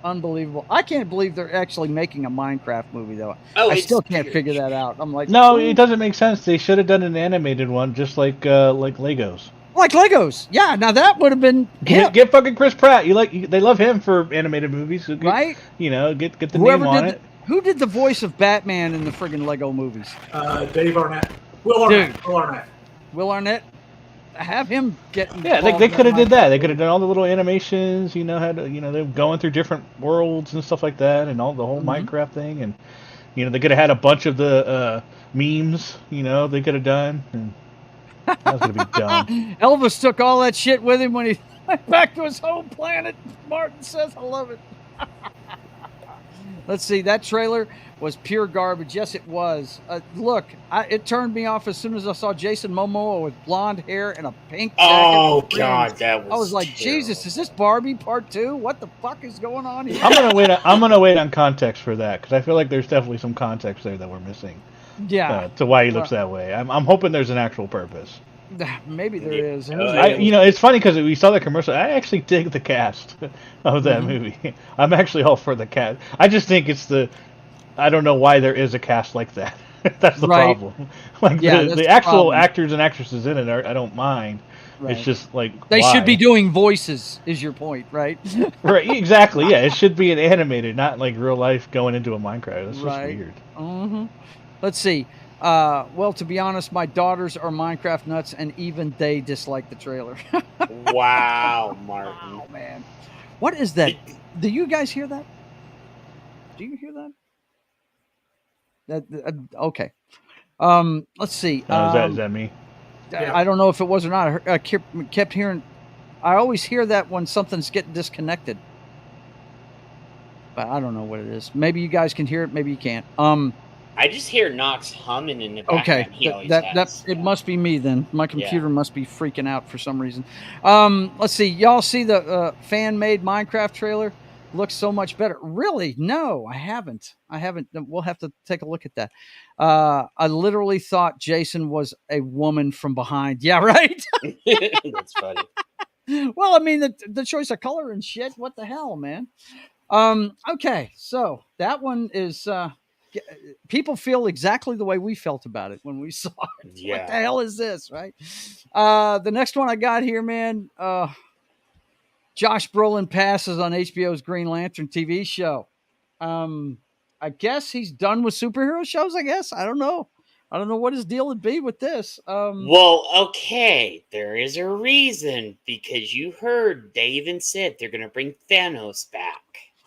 Unbelievable. I can't believe they're actually making a Minecraft movie, though. I still can't figure that out. I'm like, no, it doesn't make sense. They should have done an animated one, just like Legos. Like Legos, yeah. Now that would have been get fucking Chris Pratt. They love him for animated movies, so right? Get the name on it. Who did the voice of Batman in the friggin' Lego movies? Dave Arnett. Will Arnett. Will Arnett. Have him get. Yeah, they could have did that. They could have done all the little animations. They're going through different worlds and stuff like that, and all the whole Minecraft thing, and they could have had a bunch of the memes. They could have done. And that was gonna be dumb. Elvis took all that shit with him when he went back to his home planet. Martin says, "I love it." Let's see. That trailer was pure garbage. Yes, it was. Look, it turned me off as soon as I saw Jason Momoa with blonde hair and a pink jacket. Oh, God, that was I was like, terrible. Jesus, is this Barbie Part 2? What the fuck is going on here? I'm gonna wait on context for that, because I feel like there's definitely some context there that we're missing. Yeah. To why he looks that way. I'm hoping there's an actual purpose. Maybe there is. It's funny because we saw the commercial. I actually dig the cast of that movie. I'm actually all for the cast. I just think I don't know why there is a cast like that. That's the problem. Like the actual actors and actresses in it, I don't mind. Right. It's just like they should be doing voices. Is your point, right? Right. Exactly. Yeah. It should be an animated, not like real life going into a Minecraft. That's just weird. Mm-hmm. Let's see. Well, to be honest, my daughters are Minecraft nuts, and even they dislike the trailer. Wow, Martin. Oh, man. What is that? Do you guys hear that? Do you hear that? Okay. Let's see. Is that me? I don't know if it was or not. I kept hearing. I always hear that when something's getting disconnected. But I don't know what it is. Maybe you guys can hear it. Maybe you can't. I just hear Knox humming in the background. Okay, it must be me then. My computer must be freaking out for some reason. Let's see. Y'all see the fan-made Minecraft trailer? Looks so much better. Really? No, I haven't. We'll have to take a look at that. I literally thought Jason was a woman from behind. Yeah, right? That's funny. Well, I mean, the choice of color and shit. What the hell, man? Okay, so that one is... people feel exactly the way we felt about it when we saw it. Yeah. What the hell is this, right? The next one I got here, man, Josh Brolin passes on HBO's Green Lantern TV show. I guess he's done with superhero shows, I guess. I don't know what his deal would be with this. Well, okay, there is a reason, because you heard Dave and said they're going to bring Thanos back.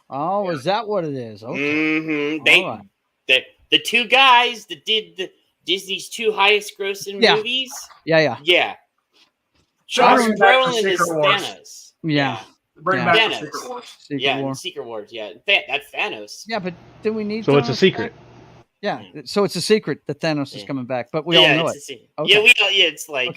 Oh, is that what it is? Okay. Mm-hmm. All right. The two guys that did Disney's two highest grossing movies. Yeah. Josh Brolin is Thanos. Yeah. Bring back Thanos. Secret Wars. Secret Wars. Yeah, that's Thanos. Yeah, but do we need? So Thanos it's a secret. Back? Yeah, so it's a secret that Thanos is coming back, but we all know it. Okay. Yeah, it's like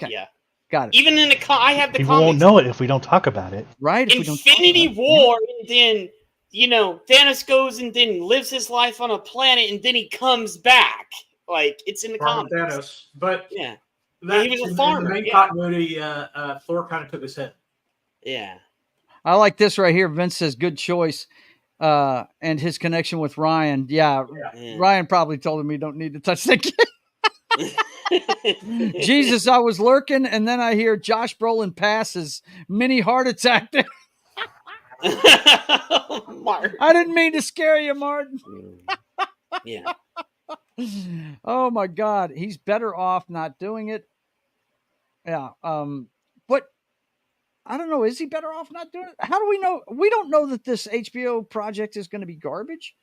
got it. Even in I have the people comics. Won't know it if we don't talk about it. Right? Infinity War, and then. Thanos goes and then lives his life on a planet, and then he comes back. Like, it's in the comics. Thanos, but he was a farmer. In the main continuity, Thor kind of took his head. Yeah. I like this right here. Vince says, good choice. And his connection with Ryan. Yeah. Ryan probably told him he don't need to touch that kid. Jesus, I was lurking, and then I hear Josh Brolin passes. Mini heart attack. Martin. I didn't mean to scare you, Martin. Yeah. Oh my God, he's better off not doing it. Yeah. But I don't know. Is he better off not doing it? How do we know? We don't know that this HBO project is going to be garbage.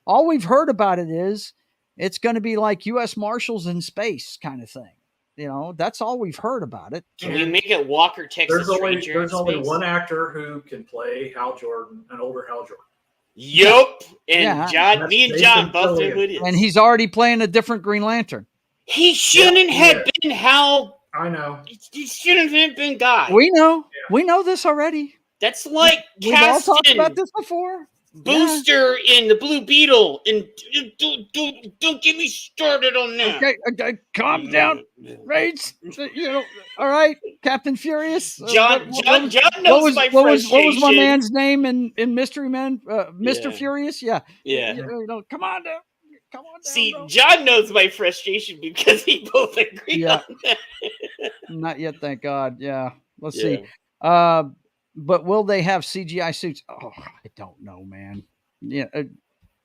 All we've heard about it is it's going to be like U.S. Marshals in space kind of thing. You know, that's all we've heard about it. Can we make it Walker, Texas Ranger? There's only one actor who can play Hal Jordan, an older Hal Jordan. Yup. And Yeah. John, me and John both know who it is. And he's already playing a different Green Lantern. He shouldn't have been Hal. I know. He shouldn't have been Guy. We know. Yeah. We know this already. That's like we've all talked about this before. Booster in the Blue Beetle, and don't get me started on that. Okay, calm down, Rage. You know, all right, Captain Furious. John knows my frustration. What was my man's name in Mystery Man? Mr. Furious. Yeah. You know, come on down. See, bro. John knows my frustration because we both agree on that. Not yet, thank God. Yeah. Let's see. But will they have CGI suits? Oh, I don't know, man. Yeah, it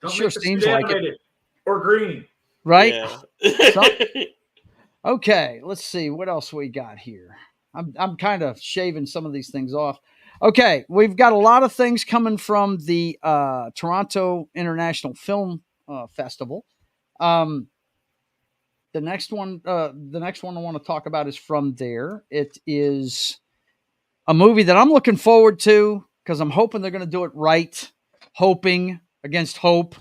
sure seems like it. Or green. Right? Yeah. Okay, let's see what else we got here. I'm kind of shaving some of these things off. Okay, we've got a lot of things coming from the Toronto International Film Festival. The next one I want to talk about is from there. It is a movie that I'm looking forward to because I'm hoping they're going to do it right. Hoping against hope.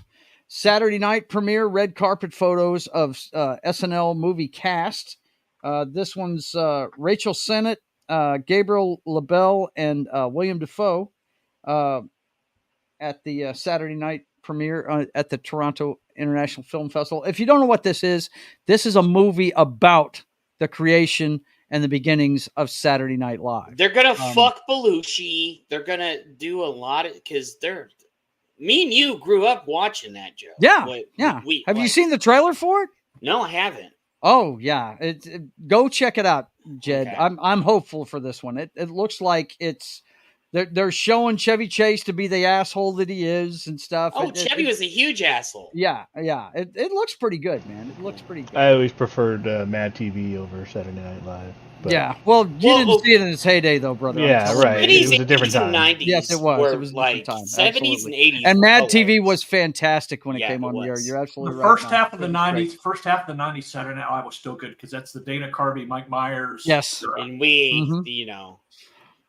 Saturday night premiere, red carpet photos of SNL movie cast. This one's Rachel Sennett, Gabriel LaBelle, and William Dafoe at the Saturday night premiere at the Toronto International Film Festival. If you don't know what this is a movie about the creation and the beginnings of Saturday Night Live. They're gonna fuck Belushi. They're gonna do a lot of because me and you grew up watching that, Joe. Yeah, Have you seen the trailer for it? No, I haven't. Oh yeah, go check it out, Jed. Okay. I'm hopeful for this one. It looks like they're showing Chevy Chase to be the asshole that he is and stuff. Oh, Chevy was a huge asshole. Yeah. It looks pretty good, man. It looks pretty good. I always preferred Mad TV over Saturday Night Live. But... Yeah, well, you didn't see it in its heyday, though, brother. Yeah, right. It was a different time. 90s yes, it was. It was a like different time. time. 70s Absolutely. and 80s. And Mad TV was fantastic when it came on the air. You're absolutely right. First half of the 90s, Saturday Night Live was still good because that's the Dana Carvey, Mike Myers. Yes. And we,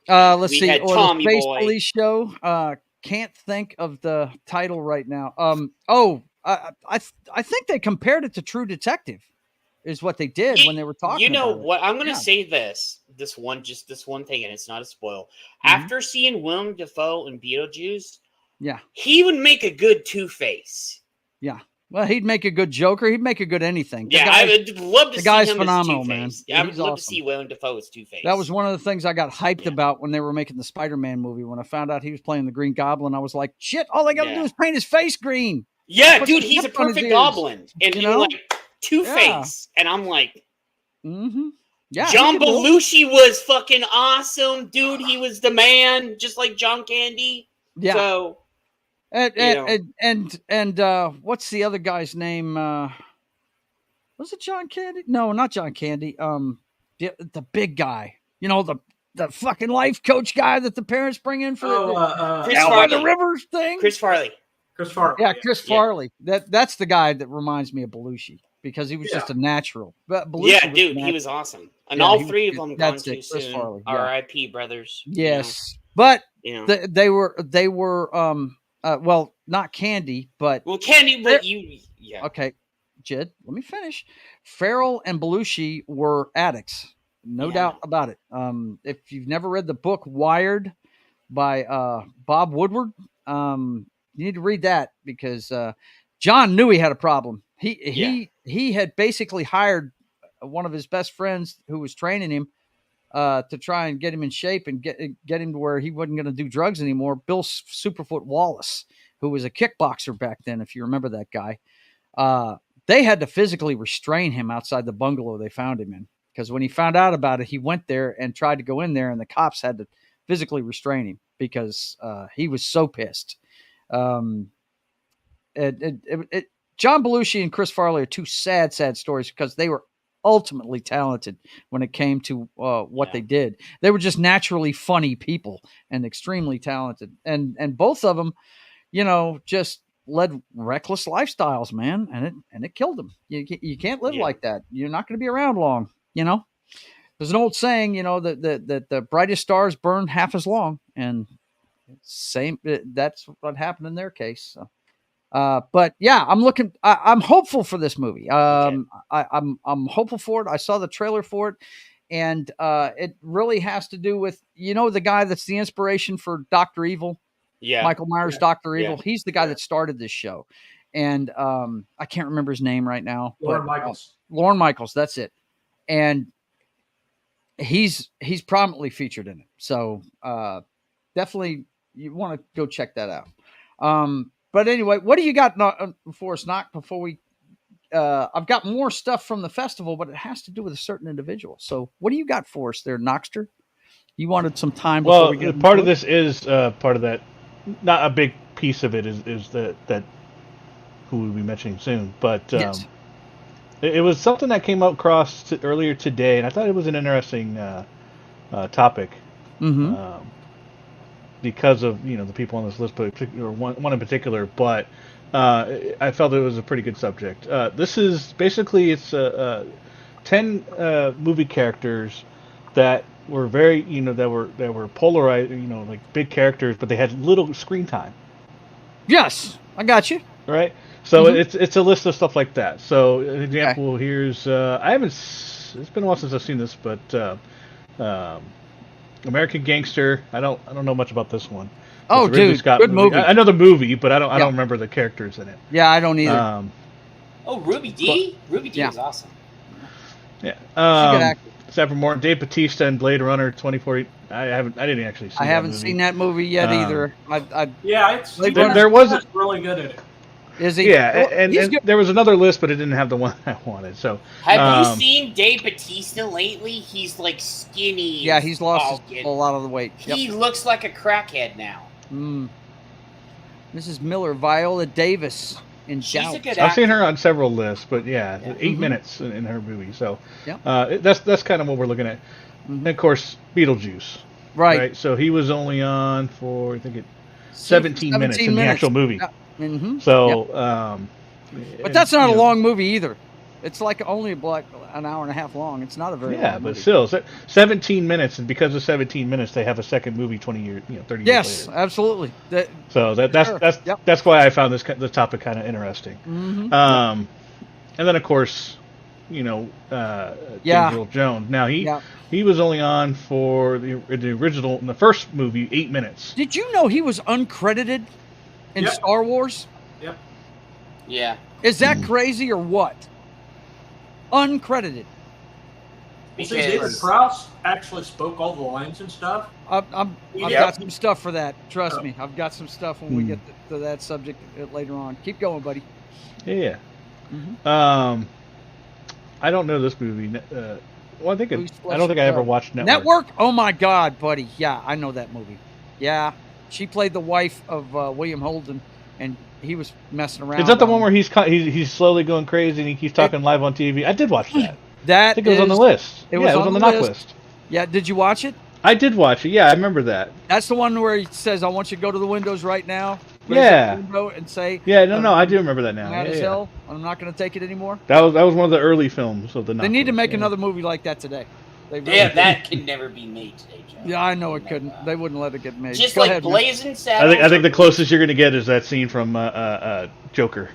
let's see. Had or Tommy the Space Boy. Police show. Can't think of the title right now. I think they compared it to True Detective. Is what they did when they were talking. You know about what? it. I'm going to say this one thing, and it's not a spoil. After seeing Willem Dafoe in Beetlejuice, he would make a good Two-Face. Yeah. Well, he'd make a good Joker. He'd make a good anything. I would love to see him phenomenal, as man. Two-Face. Yeah, I would love awesome. to see Willem Dafoe as Two-Face. That was one of the things I got hyped about when they were making the Spider-Man movie. When I found out he was playing the Green Goblin, I was like, shit, all they got to do is paint his face green. Yeah, dude, he's a perfect goblin. And you're like, Two-Face. And I'm like... Yeah, John Belushi was fucking awesome, dude. He was the man, just like John Candy. Yeah. So, and what's the other guy's name? Was it John Candy? No, not John Candy. The big guy. You know, the fucking life coach guy that the parents bring in for Chris Farley. the Rivers thing. Chris Farley. Yeah, Chris Farley. That's the guy that reminds me of Belushi. Because he was just a natural. But Belushi he was awesome. And all three of them gone too soon. R.I.P. brothers. Yes. But they were well, not Candy, but Candy, but Okay, Jed, let me finish. Farrell and Belushi were addicts. No doubt about it. If you've never read the book Wired by Bob Woodward, you need to read that because John knew he had a problem. He had basically hired one of his best friends who was training him to try and get him in shape and get him to where he wasn't going to do drugs anymore. Bill Superfoot Wallace, who was a kickboxer back then, if you remember that guy. They had to physically restrain him outside the bungalow they found him in because when he found out about it, he went there and tried to go in there, and the cops had to physically restrain him because he was so pissed. John Belushi and Chris Farley are two sad stories because they were ultimately talented when it came to what they did. They were just naturally funny people and extremely talented. And both of them, just led reckless lifestyles, man. And it killed them. You can't live like that. You're not going to be around long, There's an old saying, that the brightest stars burn half as long, and that's what happened in their case. So. But yeah, I'm hopeful for this movie. I'm hopeful for it. I saw the trailer for it, and it really has to do with, the guy that's the inspiration for Dr. Evil. Yeah. Michael Myers, Dr. Evil. Yeah. He's the guy that started this show. And I can't remember his name right now. Lorne Michaels. Lorne Michaels, that's it. And he's prominently featured in it. So definitely you want to go check that out. But anyway, what do you got for us, Knock, before we I've got more stuff from the festival, but it has to do with a certain individual. So what do you got for us there, Knockster? You wanted some time before we get part of this is part of that. Not a big piece of it is that who we'll be mentioning soon, but yes. It was something that came up across earlier today, and I thought it was an interesting topic. Mm-hmm. Because of the people on this list, but one in particular, but I felt it was a pretty good subject. This is basically it's 10 movie characters that were very that were polarized, like big characters, but they had little screen time. Yes, I got you. Right, so it's a list of stuff like that. So an example here's it's been a while since I've seen this, but. American Gangster. I don't know much about this one. Oh, dude, good movie. I know the movie, but I don't remember the characters in it. Yeah, I don't either. Ruby D. Ruby D is awesome. Yeah. Except for more Dave Bautista and Blade Runner 2040. I didn't actually see. I haven't seen that movie yet either. There was really good at it. Is he? Yeah, and there was another list, but it didn't have the one I wanted. So, have you seen Dave Bautista lately? He's like skinny. Yeah, he's lost a lot of the weight. He looks like a crackhead now. Mrs. Miller, Viola Davis in Doubt. I've seen her on several lists, but 8 minutes in her movie. So, that's kind of what we're looking at. And of course, Beetlejuice. Right. So he was only on for 17 minutes in the actual movie. Mm-hmm. So, but that's not a long movie either. It's like only an hour and a half long. It's not a very long movie. But still, 17 minutes, and because of 17 minutes, they have a second movie 30 years later. Yes, absolutely. That's why I found the topic kind of interesting. Mm-hmm. And then of course, James Earl Jones. Now he was only on for the original in the first movie 8 minutes. Did you know he was uncredited in Star Wars? Yep. Yeah. Is that crazy or what? Uncredited. Because David Prowse actually spoke all the lines and stuff. I've got some stuff for that. Trust me. I've got some stuff when we get to that subject later on. Keep going, buddy. Yeah. Mm-hmm. I don't know this movie. I don't think I ever watched Network. Network? Oh my God, buddy. Yeah, I know that movie. Yeah. She played the wife of William Holden, and he was messing around. Is that the one where he's slowly going crazy and he keeps talking live on TV? I did watch that. I think it was on the list. It was on the knock list. Yeah, did you watch it? I did watch it. Yeah, I remember that. That's the one where he says, "I want you to go to the windows right now." And say. Yeah, no, I do remember that now. Mad as hell. I'm not going to take it anymore. That was one of the early films of the. They need to make another movie like that today. That can never be made today, Joe. Yeah, I know it couldn't. They wouldn't let it get made. Just Go ahead, Blazing Saddles. I think the closest you're going to get is that scene from Joker.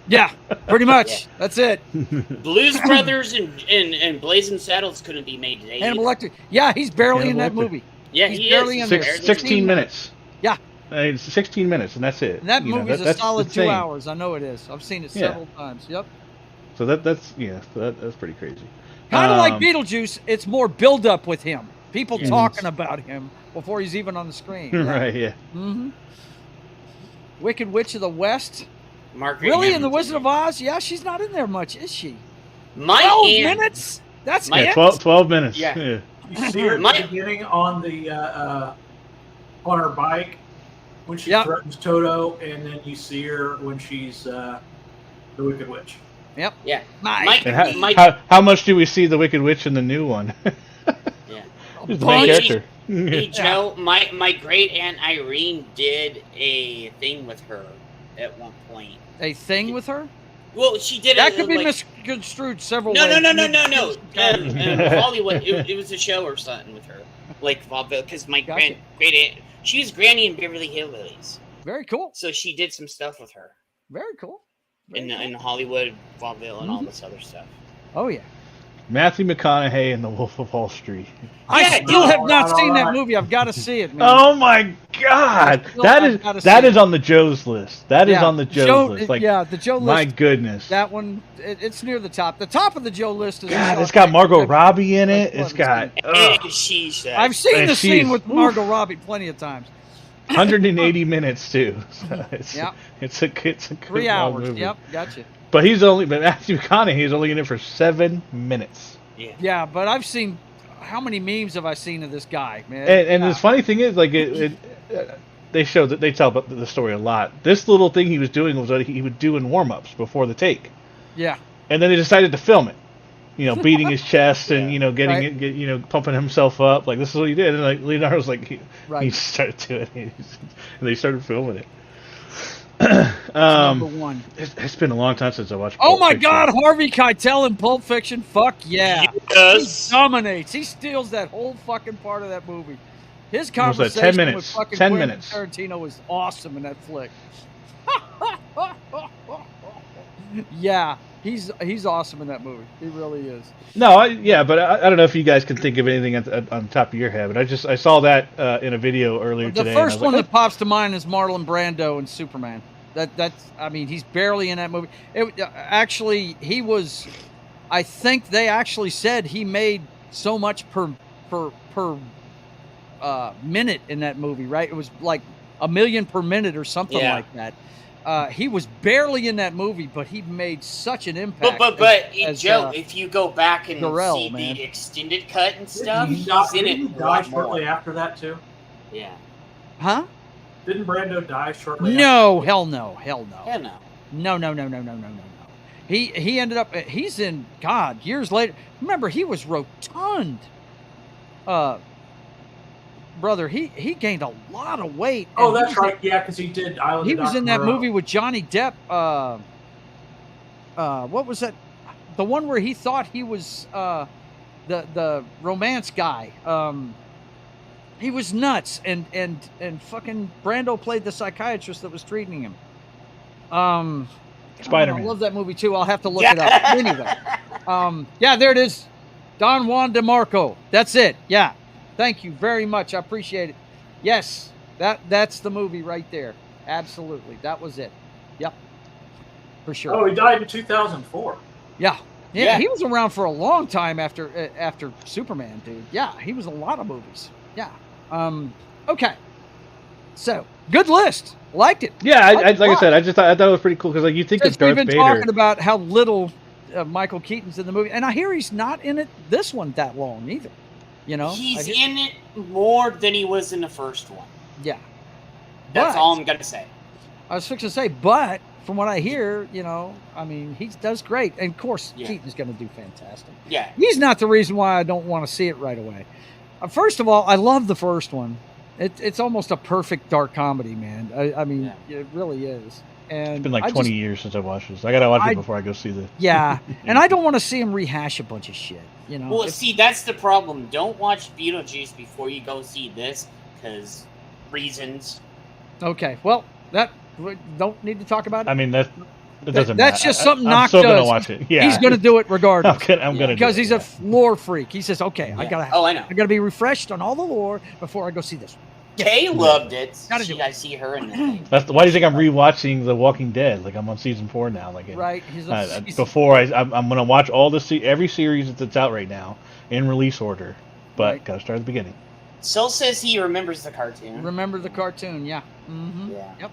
Yeah, pretty much. That's it. Blues Brothers and Blazing Saddles couldn't be made today. Hannibal Lecter. Yeah, he's barely in that movie. Yeah, he's barely in there. 16 minutes. Yeah. It's 16 minutes, and that's it. And that movie's a solid 2 hours. I know it is. I've seen it several times. Yep. So that's pretty crazy. Kind of like Beetlejuice, it's more build-up with him. People talking about him before he's even on the screen. Right, yeah. Mm-hmm. Wicked Witch of the West. Margaret really, Hamilton. in The Wizard of Oz? Yeah, she's not in there much, is she? 12 minutes? That's 12 minutes. Yeah. You see her at the beginning on her bike when she threatens Toto, and then you see her when she's The Wicked Witch. Yep. Yeah. Mike. And how much do we see the Wicked Witch in the new one? Yeah. Who's the main character? Hey, Joe, my great aunt Irene did a thing with her at one point. A thing with her? Well, she did that it. could be like, misconstrued several no, ways. No. Hollywood. It was a show or something with her, like vaudeville. Because my great aunt, she was Granny in Beverly Hillbillies. Very cool. So she did some stuff with her. Very cool. In Hollywood vaudeville and all this other stuff. Oh yeah. Matthew McConaughey in The Wolf of Wall Street. I still have not seen that movie. I've got to see it, man. Oh my God, that is on the Joe's list. That is on the Joe's list. Like, the Joe list. My goodness, that one. It's near the top. The top of the Joe list is. God, it's got Margot Robbie in it. It's got. I've seen the scene with Margot Robbie plenty of times. 180 minutes too. So it's a 3 hours. movie. Yep, gotcha. But Matthew McConaughey is only in it for 7 minutes. Yeah. Yeah, but I've seen how many memes have I seen of this guy, man? And the funny thing is, like they show that they tell about the story a lot. This little thing he was doing was what he would do in warm-ups before the take. Yeah. And then they decided to film it. Beating his chest and getting it, pumping himself up. Like, this is what he did. And like Leonardo's like he started doing it, and they started filming it. Number one. It's been a long time since I watched. Oh my God, Harvey Keitel in Pulp Fiction. Fuck yeah. Yes. He dominates. He steals that whole fucking part of that movie. His conversation 10 minutes. with fucking 10 Quentin minutes. Tarantino was awesome in that flick. Yeah, he's awesome in that movie. He really is. No, but I don't know if you guys can think of anything on top of your head, but I saw that in a video earlier today. The first one that pops to mind is Marlon Brando in Superman. He's barely in that movie. He was. I think they actually said he made so much per minute in that movie, right? It was like $1 million per minute or something like that. He was barely in that movie, but he made such an impact. But Joe, if you go back and see the extended cut and stuff, he's in it. Didn't he die shortly after that too? Yeah. Huh? Didn't Brando die shortly? No, hell no. Hell no. No. He ended up. He's in years later. Remember, he was rotund. Brother, he gained a lot of weight. Oh, that's right. Yeah, because he did Island. He was in that movie with Johnny Depp. What was that? The one where he thought he was the romance guy. He was nuts, and fucking Brando played the psychiatrist that was treating him. Spider-Man. I love that movie too. I'll have to look it up. Anyway, there it is. Don Juan DeMarco. That's it. Yeah. Thank you very much. I appreciate it. Yes, that's the movie right there. Absolutely. That was it. Yep. For sure. Oh, he died in 2004. Yeah. He was around for a long time after Superman, dude. Yeah, he was in a lot of movies. Yeah. Okay. So, good list. Liked it. Yeah, I said, I thought it was pretty cool because you think of Darth Vader. We've been talking about how little Michael Keaton's in the movie, and I hear he's not in it this one that long either. He's in it more than he was in the first one. Yeah. That's all I'm gonna say. I was fixing to say, but from what I hear, he does great. And of course, Keaton's gonna do fantastic. Yeah. He's not the reason why I don't want to see it right away. First of all, I love the first one. It's almost a perfect dark comedy, man. It really is. And it's been like 20 years since I watched this. I gotta watch it before I go see the. Yeah, and I don't want to see him rehash a bunch of shit. Well, see, that's the problem. Don't watch Beetlejuice before you go see this, because reasons. Okay, well, we don't need to talk about it. I mean, it doesn't matter. That's just something Knock does. I'm still does. gonna watch it. Yeah, he's gonna do it regardless. I'm gonna because do it, he's a lore freak. He says, "Okay, I gotta. Oh, I know. I gotta be refreshed on all the lore before I go see this one." Kay loved it. I see her in the thing. Why do you think I'm rewatching The Walking Dead? Like I'm on season 4 now. Like right. Before I'm gonna watch every series that's out right now in release order, but gotta start at the beginning. Sol says he remembers the cartoon. Remember the cartoon? Yeah. Mm-hmm. Yeah. Yep.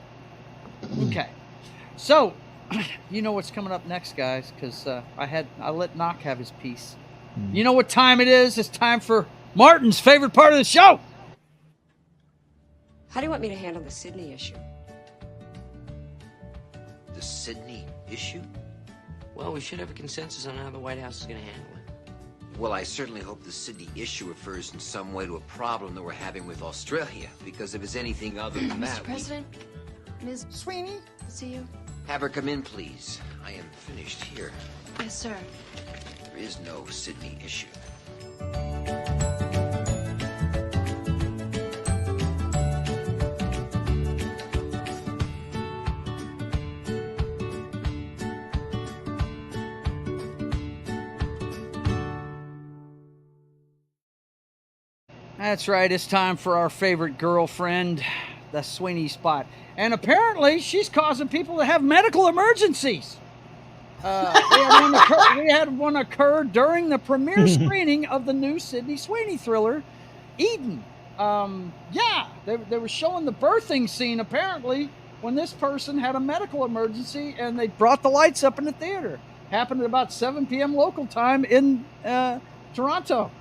Okay. So, you know what's coming up next, guys? Because I let Knock have his piece. You know what time it is? It's time for Martin's favorite part of the show. How do you want me to handle the Sydney issue? The Sydney issue? Well, we should have a consensus on how the White House is going to handle it. Well, I certainly hope the Sydney issue refers in some way to a problem that we're having with Australia, because if it's anything other than that, Mr. President, Ms. Sweeney? To see you. Have her come in, please. I am finished here. Yes, sir. There is no Sydney issue. That's right. It's time for our favorite girlfriend, the Sweeney Spot. And apparently she's causing people to have medical emergencies. We had one occur during the premiere screening of the new Sydney Sweeney thriller, Eden. They were showing the birthing scene, apparently, when this person had a medical emergency, and they brought the lights up in the theater. Happened at about 7 p.m. local time in Toronto.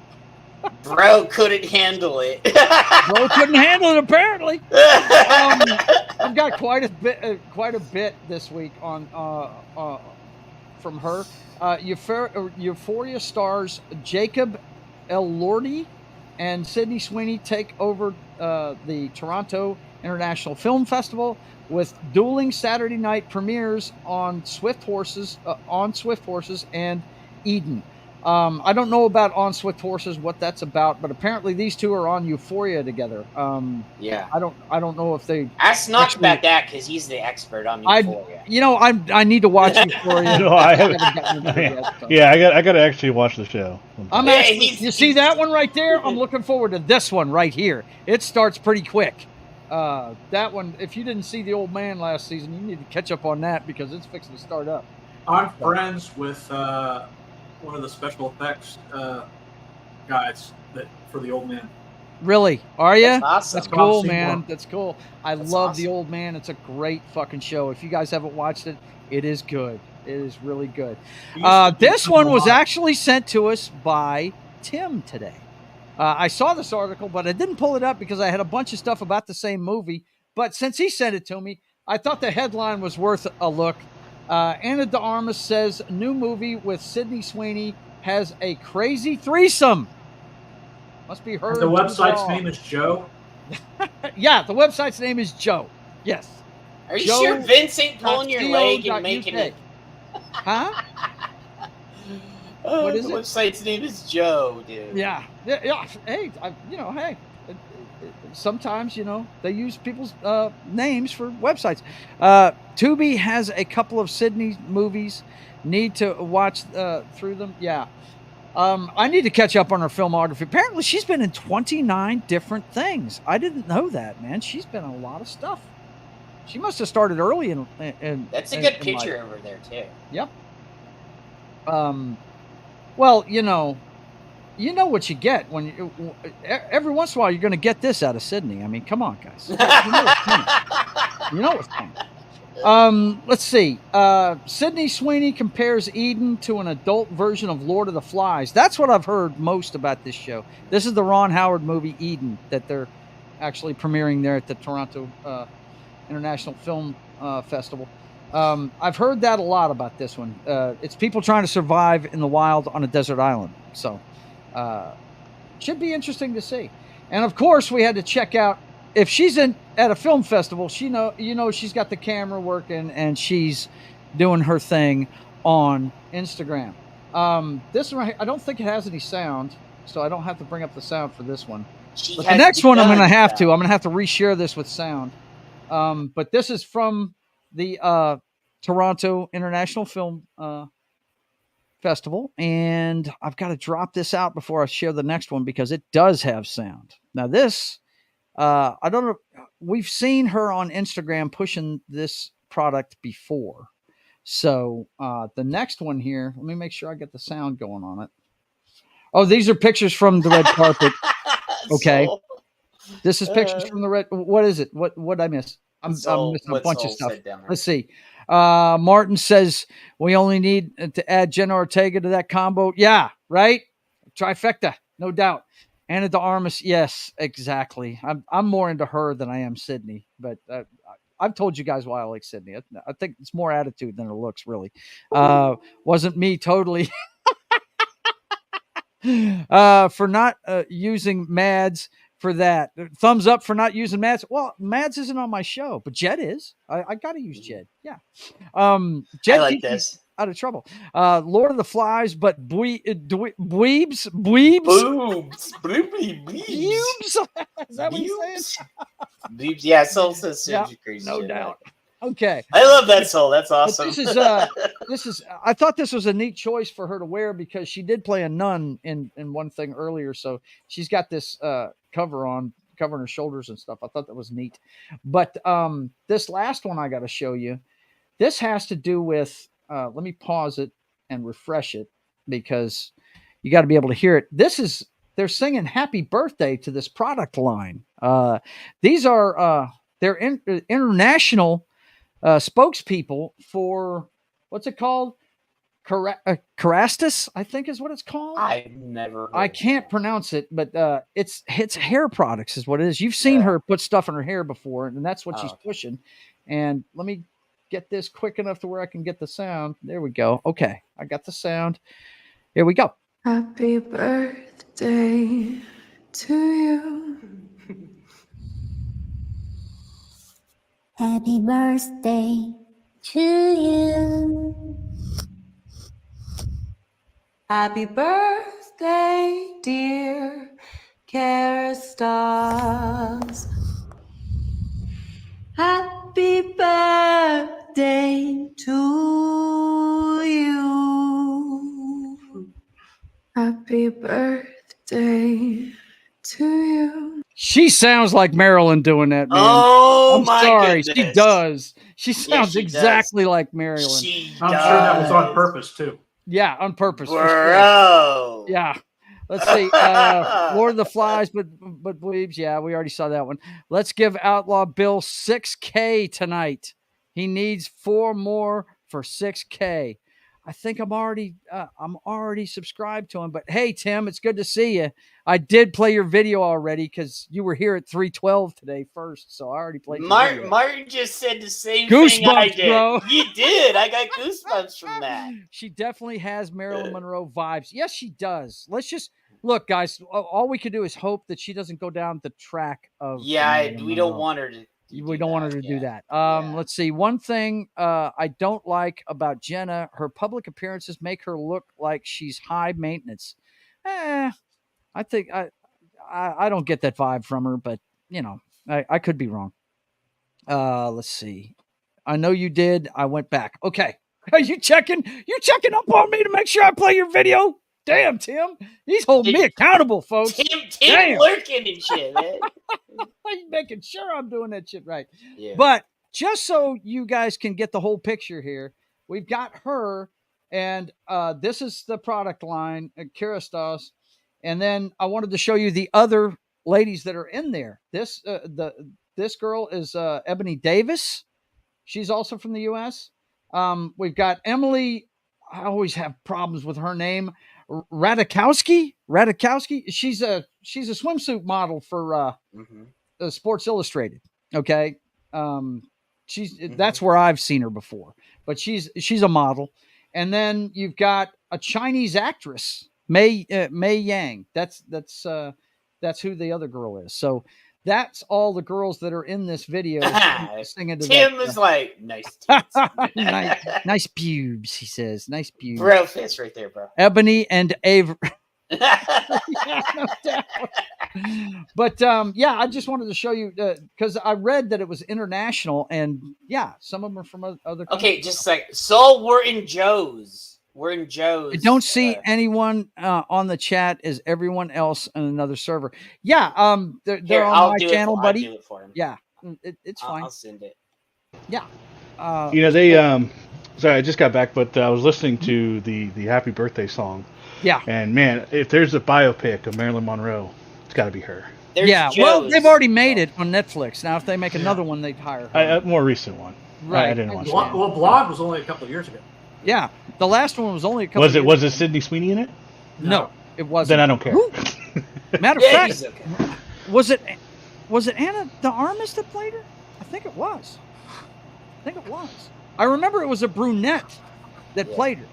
Bro couldn't handle it. Bro couldn't handle it, apparently. I've got quite a bit this week on from her. Euphoria stars Jacob Elordi and Sydney Sweeney take over the Toronto International Film Festival with dueling Saturday night premieres on Swift Horses and Eden. I don't know about On Swift Horses, what that's about, but apparently these two are on Euphoria together. Yeah. I don't know if they ask Knox about that, because he's the expert on Euphoria. I need to watch Euphoria. No, I haven't. Yeah, I got to actually watch the show. You see that one right there? I'm looking forward to this one right here. It starts pretty quick. That one, if you didn't see The Old Man last season, you need to catch up on that, because it's fixing to start up. I'm friends with one of the special effects guys for The Old Man. Really? Are you? That's awesome. That's cool, man. That's cool. That's love awesome. The Old Man. It's a great fucking show. If you guys haven't watched it, it is good. It is really good. This one was actually sent to us by Tim today. I saw this article, but I didn't pull it up because I had a bunch of stuff about the same movie. But since he sent it to me, I thought the headline was worth a look. Ana de Armas says new movie with Sydney Sweeney has a crazy threesome. Must be her. The website's name is Joe. Yeah, the website's name is Joe. Yes. Are you sure Vince ain't pulling your leg and making it? Huh? What is the it? Website's name is Joe, dude. Yeah. Hey, hey. Sometimes, they use people's names for websites. Tubi has a couple of Sydney movies. Need to watch through them. Yeah. I need to catch up on her filmography. Apparently, she's been in 29 different things. I didn't know that, man. She's been in a lot of stuff. She must have started early in That's a good picture over there, too. Yep. Well, you know what you get when every once in a while you're going to get this out of Sydney. I mean, come on, guys. You know what's coming. Let's see. Sydney Sweeney compares Eden to an adult version of Lord of the Flies. That's what I've heard most about this show. This is the Ron Howard movie Eden that they're actually premiering there at the Toronto International Film Festival. I've heard that a lot about this one. It's people trying to survive in the wild on a desert island. So should be interesting to see. And of course, we had to check out if she's at a film festival. She's got the camera working and she's doing her thing on Instagram. This one, I don't think it has any sound, so I don't have to bring up the sound for this one. But the next one, I'm going to have to reshare this with sound. But this is from the Toronto International Film Festival, and I've got to drop this out before I share the next one because it does have sound. Now this, I don't know, we've seen her on Instagram pushing this product before. So the next one here, let me make sure I get the sound going on it. Oh, these are pictures from the red carpet. Okay. This is pictures from the red. What is it? What did I miss? I'm missing a bunch of stuff. Let's see. Martin says we only need to add Jenna Ortega to that combo. Yeah, right. Trifecta, no doubt. Ana de Armas, yes, exactly. I'm more into her than I am Sydney, but I've told you guys why I like Sydney. I think it's more attitude than her looks, really. Wasn't me totally for not using Mads for that. Thumbs up for not using Mads. Well, Mads isn't on my show, but Jed is. I got to use Jed. Yeah. Jed I like this. Out of trouble. Lord of the Flies, but dweebs. Boobs. Is that what you're saying? Boobs. Yeah, Soul says Yeah, crazy. no shit. doubt. Okay. I love that Soul. That's awesome. But this is I thought this was a neat choice for her to wear because she did play a nun in one thing earlier. So she's got this cover on, covering her shoulders and stuff. I thought that was neat. But this last one I got to show you, this has to do with let me pause it and refresh it because you got to be able to hear it. They're singing happy birthday to this product line. These are they're international spokespeople for, what's it called? Kerastus, I think is what it's called. I can't pronounce it, but it's hair products is what it is. You've seen her put stuff in her hair before, and that's what she's pushing. And let me get this quick enough to where I can get the sound. There we go. Okay, I got the sound. Here we go. Happy birthday to you. Happy birthday to you. Happy birthday, dear Kerastas. Happy birthday to you. Happy birthday to you. She sounds like Marilyn doing that, man. Oh, I'm my sorry. goodness. She does. She sounds she exactly does. like Marilyn. I'm sure that was on purpose too. Yeah, on purpose. for sure. Bro. Yeah. Let's see. Lord of the Flies, but Bleebs. Yeah, we already saw that one. Let's give Outlaw Bill $6K tonight. He needs 4 more for $6K. I think I'm already subscribed to him. But hey, Tim, it's good to see you. I did play your video already because you were here at 3:12 today first, so I already played. Martin just said the same thing I did. Bro. You did. I got goosebumps from that. She definitely has Marilyn Monroe vibes. Yes, she does. Let's just look, guys. All we can do is hope that she doesn't go down the track of. We don't want her to. We don't want her to do that. Let's see. One thing I don't like about Jenna, her public appearances make her look like she's high maintenance. I think I don't get that vibe from her, but I could be wrong. Let's see. I know you did. I went back. Okay. Are you checking? You checking up on me to make sure I play your video? Damn, Tim. He's holding me accountable, folks. Tim lurking and shit, man. He's making sure I'm doing that shit right. Yeah. But just so you guys can get the whole picture here, we've got her, and this is the product line, Kerastas. And then I wanted to show you the other ladies that are in there. This girl is Ebony Davis. She's also from the U.S. We've got Emily. I always have problems with her name. Radikowski. She's a swimsuit model for Sports Illustrated. Okay. That's where I've seen her before, but she's a model. And then you've got a Chinese actress, Mei Yang. That's who the other girl is. So that's all the girls that are in this video singing to Tim is like, nice nice pubes, he says. Nice pubes. Bro, fits right there, bro. Ebony and Avery. Yeah, no doubt. But I just wanted to show you because I read that it was international, and some of them are from other countries. Okay, just a second. So we're in Joe's. I don't see anyone on the chat as everyone else on another server. They're on my channel, buddy. I'll do it for him. Yeah, it's fine. I'll send it. Yeah. They sorry, I just got back, but I was listening to the Happy Birthday song. Yeah. And man, if there's a biopic of Marilyn Monroe, it's got to be her. Well, they've already made it on Netflix. Now, if they make another one, they'd hire her. A more recent one. Right. I didn't watch that. Well, Blonde was only a couple of years ago. Yeah, the last one was only a couple of years ago. Was it Sydney Sweeney in it? No, it wasn't. Then I don't care. Matter of fact, was it Anna de Armas that played her? I think it was. think it was. I remember it was a brunette that played her.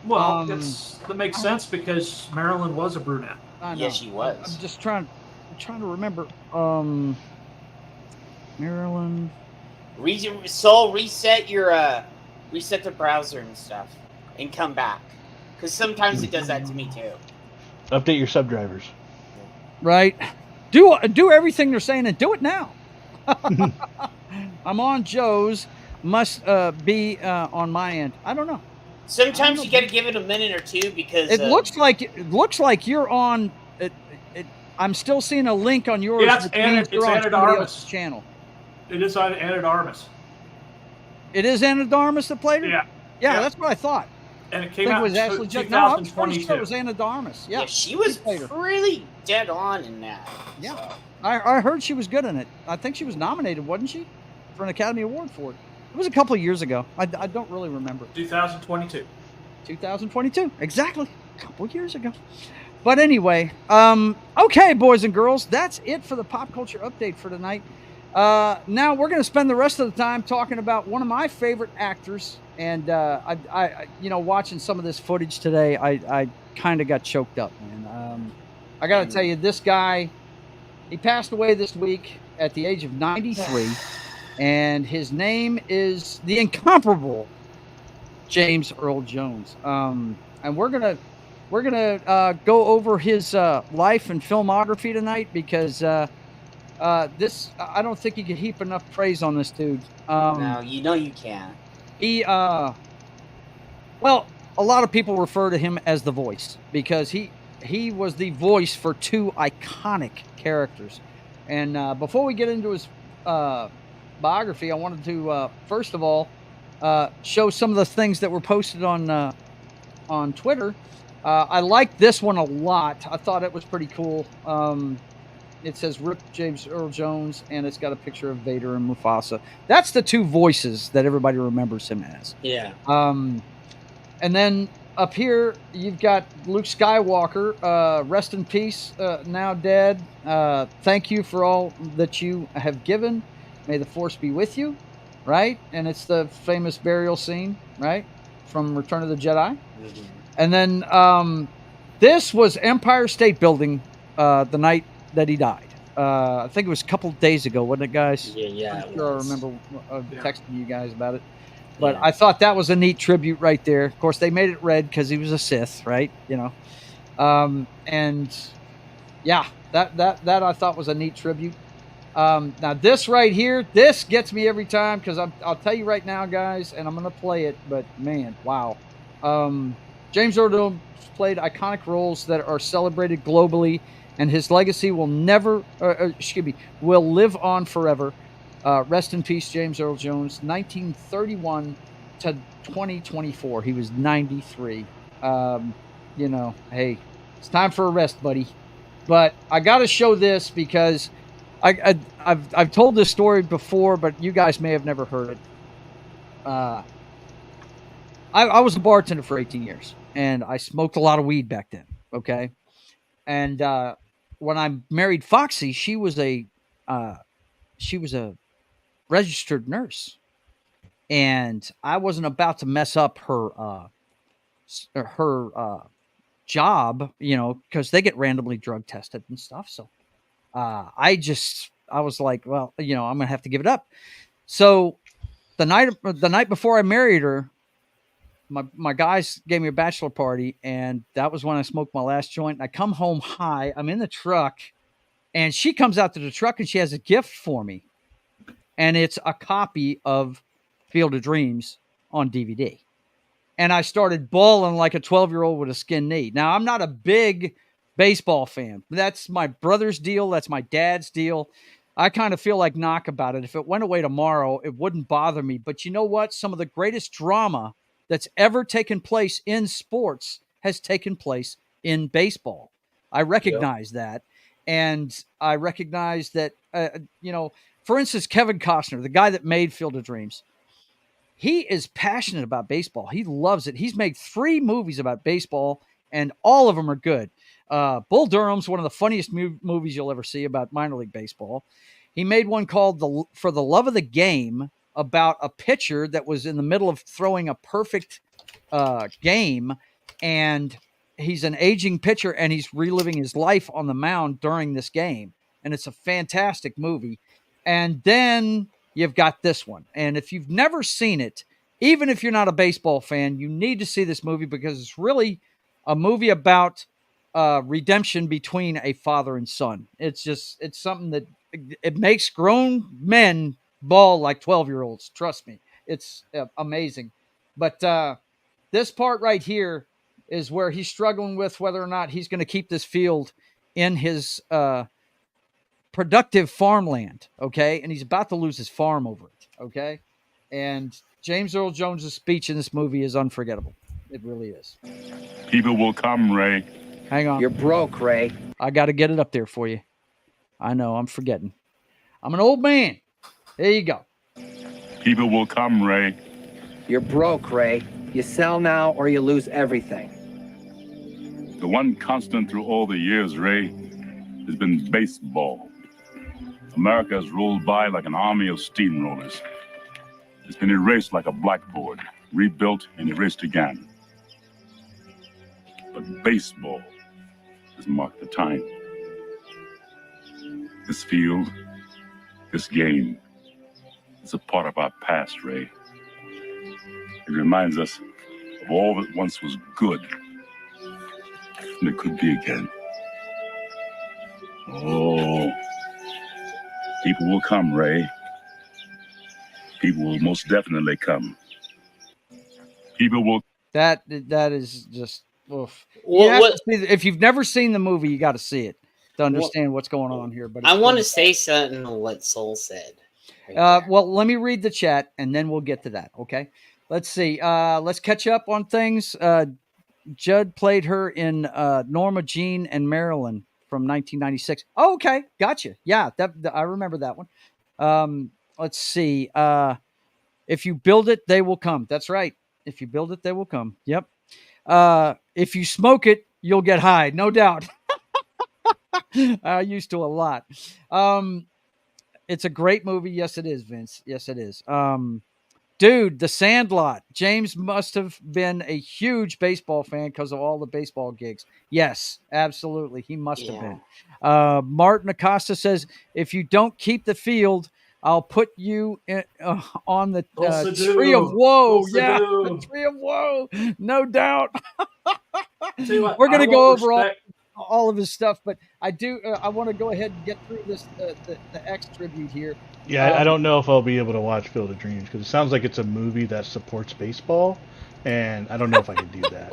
Well, that makes sense because Marilyn was a brunette. I know. Yes, she was. I'm just trying to remember. Marilyn. Reset the browser and stuff, and come back, because sometimes it does that to me too. Update your subdrivers. Right. Do everything they're saying and do it now. I'm on Joe's. Must be on my end. I don't know. Sometimes you got to give it a minute or two because it looks like you're on. I'm still seeing a link on yours. Yeah, it's Anna Darmus channel. It is on Anna Darmus. It is Anna Darmus that played her? Yeah, that's what I thought. And it came out in 2022. No, I was pretty sure it was Anna Darmus. Yeah, she was really dead on in that. Yeah, so. I heard she was good in it. I think she was nominated, wasn't she, for an Academy Award for it? It was a couple of years ago. I don't really remember. 2022. 2022, exactly. A couple of years ago. But anyway, okay, boys and girls, that's it for the pop culture update for tonight. Now we're going to spend the rest of the time talking about one of my favorite actors. And I watching some of this footage today, I kind of got choked up, man. I got to tell you, this guy, he passed away this week at the age of 93, and his name is the incomparable James Earl Jones. And we're gonna go over his life and filmography tonight because this, I don't think you could heap enough praise on this dude. No, you can't. He, well, a lot of people refer to him as the voice because he was the voice for two iconic characters. And before we get into his biography, I wanted to first of all show some of the things that were posted on Twitter. I liked this one a lot. I thought it was pretty cool. It says "Rip James Earl Jones," and it's got a picture of Vader and Mufasa. That's the two voices that everybody remembers him as. Yeah. And then up here, you've got Luke Skywalker. Rest in peace, now dead. Thank you for all that you have given. May the Force be with you. Right? And it's the famous burial scene, right? From Return of the Jedi. Mm-hmm. And then this was Empire State Building the night that he died. I think it was a couple of days ago, wasn't it, guys? Yeah. I'm sure I remember texting you guys about it. But I thought that was a neat tribute right there. Of course, they made it red because he was a Sith, right? And yeah, that I thought was a neat tribute. Now this right here, this gets me every time because I'll tell you right now, guys, and I'm going to play it, but man, wow. James Earl Jones played iconic roles that are celebrated globally, and his legacy will will live on forever. Rest in peace, James Earl Jones, 1931 to 2024. He was 93. Hey, it's time for a rest, buddy. But I got to show this because I've told this story before, but you guys may have never heard it. I was a bartender for 18 years, and I smoked a lot of weed back then. Okay, and when I married Foxy, she was a registered nurse, and I wasn't about to mess up her job, because they get randomly drug tested and stuff. So I was like, well, I'm gonna have to give it up. So the night before I married her, my guys gave me a bachelor party, and that was when I smoked my last joint. I come home high. I'm in the truck, and she comes out to the truck, and she has a gift for me, and it's a copy of Field of Dreams on DVD. And I started bawling like a 12-year-old with a skinned knee. Now, I'm not a big baseball fan. That's my brother's deal. That's my dad's deal. I kind of feel like knock about it. If it went away tomorrow, it wouldn't bother me. But you know what? Some of the greatest drama that's ever taken place in sports has taken place in baseball. I recognize that. And I recognize that, for instance, Kevin Costner, the guy that made Field of Dreams, he is passionate about baseball. He loves it. He's made 3 movies about baseball, and all of them are good. Bull Durham's one of the funniest movies you'll ever see about minor league baseball. He made one called For the Love of the Game, about a pitcher that was in the middle of throwing a perfect game, and he's an aging pitcher, and he's reliving his life on the mound during this game. And it's a fantastic movie. And then you've got this one. And if you've never seen it, even if you're not a baseball fan, you need to see this movie because it's really a movie about redemption between a father and son. It's something that it makes grown men bawl like 12-year-olds. Trust me. It's amazing. But this part right here is where he's struggling with whether or not he's going to keep this field in his productive farmland, okay? And he's about to lose his farm over it, okay? And James Earl Jones' speech in this movie is unforgettable. It really is. People will come, Ray. Hang on. You're broke, Ray. I got to get it up there for you. I know, I'm forgetting. I'm an old man. There you go. People will come, Ray. You're broke, Ray. You sell now or you lose everything. The one constant through all the years, Ray, has been baseball. America has rolled by like an army of steamrollers. It's been erased like a blackboard, rebuilt and erased again. But baseball has marked the time. This field, this game, is a part of our past, Ray. It reminds us of all that once was good, and it could be again. Oh, people will come, Ray. People will most definitely come. People will. That is just. Oof. If you've never seen the movie, you got to see it to understand what's going on here. But I want to say something on what Soul said. Well, let me read the chat, and then we'll get to that. Okay. Let's see. Let's catch up on things. Judd played her in Norma Jean and Marilyn from 1996. Oh, okay. Gotcha. Yeah, I remember that one. Let's see. If you build it, they will come. That's right. If you build it, they will come. Yep. If you smoke it, you'll get high. No doubt. I used to a lot. It's a great movie. Yes, it is, Vince. Yes, it is. Dude, The Sandlot. James must have been a huge baseball fan because of all the baseball gigs. Yes, absolutely. He must have been. Martin Acosta says, if you don't keep the field, I'll put you on the tree of woe. Yeah, the tree of woe. No doubt. We're going to go over all of his stuff, but I want to go ahead and get through this the X tribute here. Yeah, I don't know if I'll be able to watch Field of Dreams because it sounds like it's a movie that supports baseball, and I don't know if I can do that.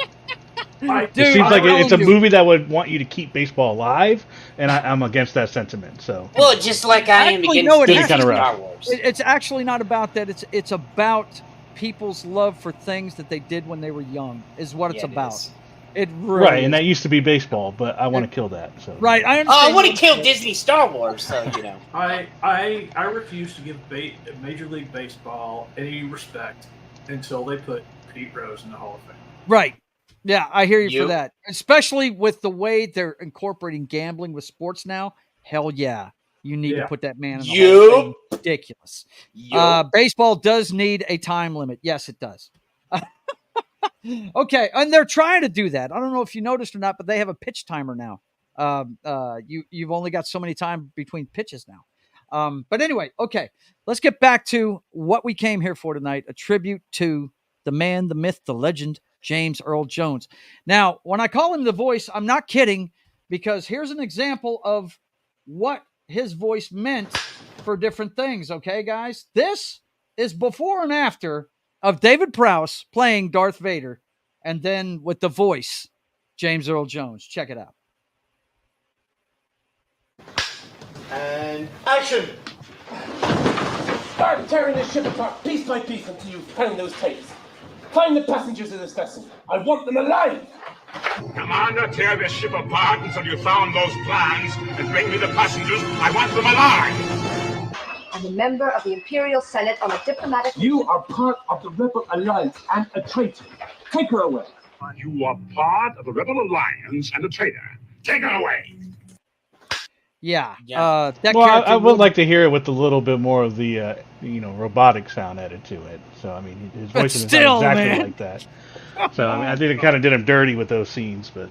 It seems like it's a movie that would want you to keep baseball alive, and I'm against that sentiment. So, well, just like I am against Star Wars. It's actually not about that. It's about people's love for things that they did when they were young. Is what it's about. It really right, and that used to be baseball, but I want to kill that. So right, I understand. Oh, I want to kill Disney Star Wars. So you know, I refuse to give Major League Baseball any respect until they put Pete Rose in the Hall of Fame. Right. Yeah, I hear you for that. Especially with the way they're incorporating gambling with sports now. Hell yeah. You need to put that man in the Hall of Fame. Ridiculous. Baseball does need a time limit. Yes, it does. Okay, and they're trying to do that. I don't know if you noticed or not, but they have a pitch timer now. You've only got so many time between pitches now. But anyway, okay, let's get back to what we came here for tonight, a tribute to the man, the myth, the legend, James Earl Jones. Now, when I call him the voice, I'm not kidding, because here's an example of what his voice meant for different things, okay, guys? This is before and after of David Prowse playing Darth Vader, and then with the voice, James Earl Jones. Check it out. And action! Start tearing this ship apart piece by piece until you find those tapes. Find the passengers of this vessel. I want them alive! Commander, tear this ship apart until you found those plans and bring me the passengers. I want them alive! I'm a member of the Imperial Senate on a diplomatic... You are part of the Rebel Alliance and a traitor. Take her away. You are part of the Rebel Alliance and a traitor. Take her away. Yeah. Yeah. That Well, I character would like to hear it with a little bit more of the robotic sound added to it. So I mean, his voice is not exactly man. like that. So I mean, I think it kind of did him dirty with those scenes, but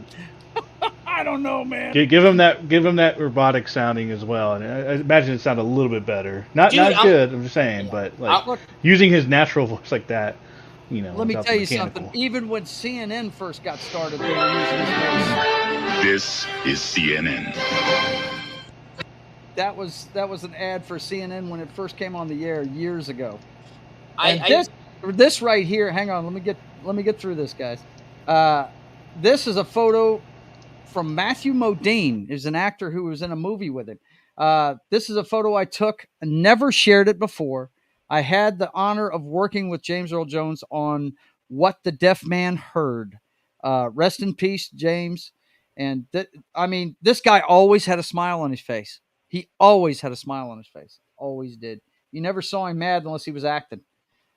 I don't know, man. give him that robotic sounding as well, and I imagine it sounded a little bit better. Not good. I'm just saying, but like using his natural voice like that. Let me tell you something. Even when CNN first got started, they were using his voice. This is CNN. That was an ad for CNN when it first came on the air years ago. This right here. Hang on. Let me get through this, guys. This is a photo from Matthew Modine. Is an actor who was in a movie with him. This is a photo I took. Never shared it before. I had the honor of working with James Earl Jones on What the Deaf Man Heard. Rest in peace, James. And this guy always had a smile on his face. He always had a smile on his face. Always did. You never saw him mad unless he was acting.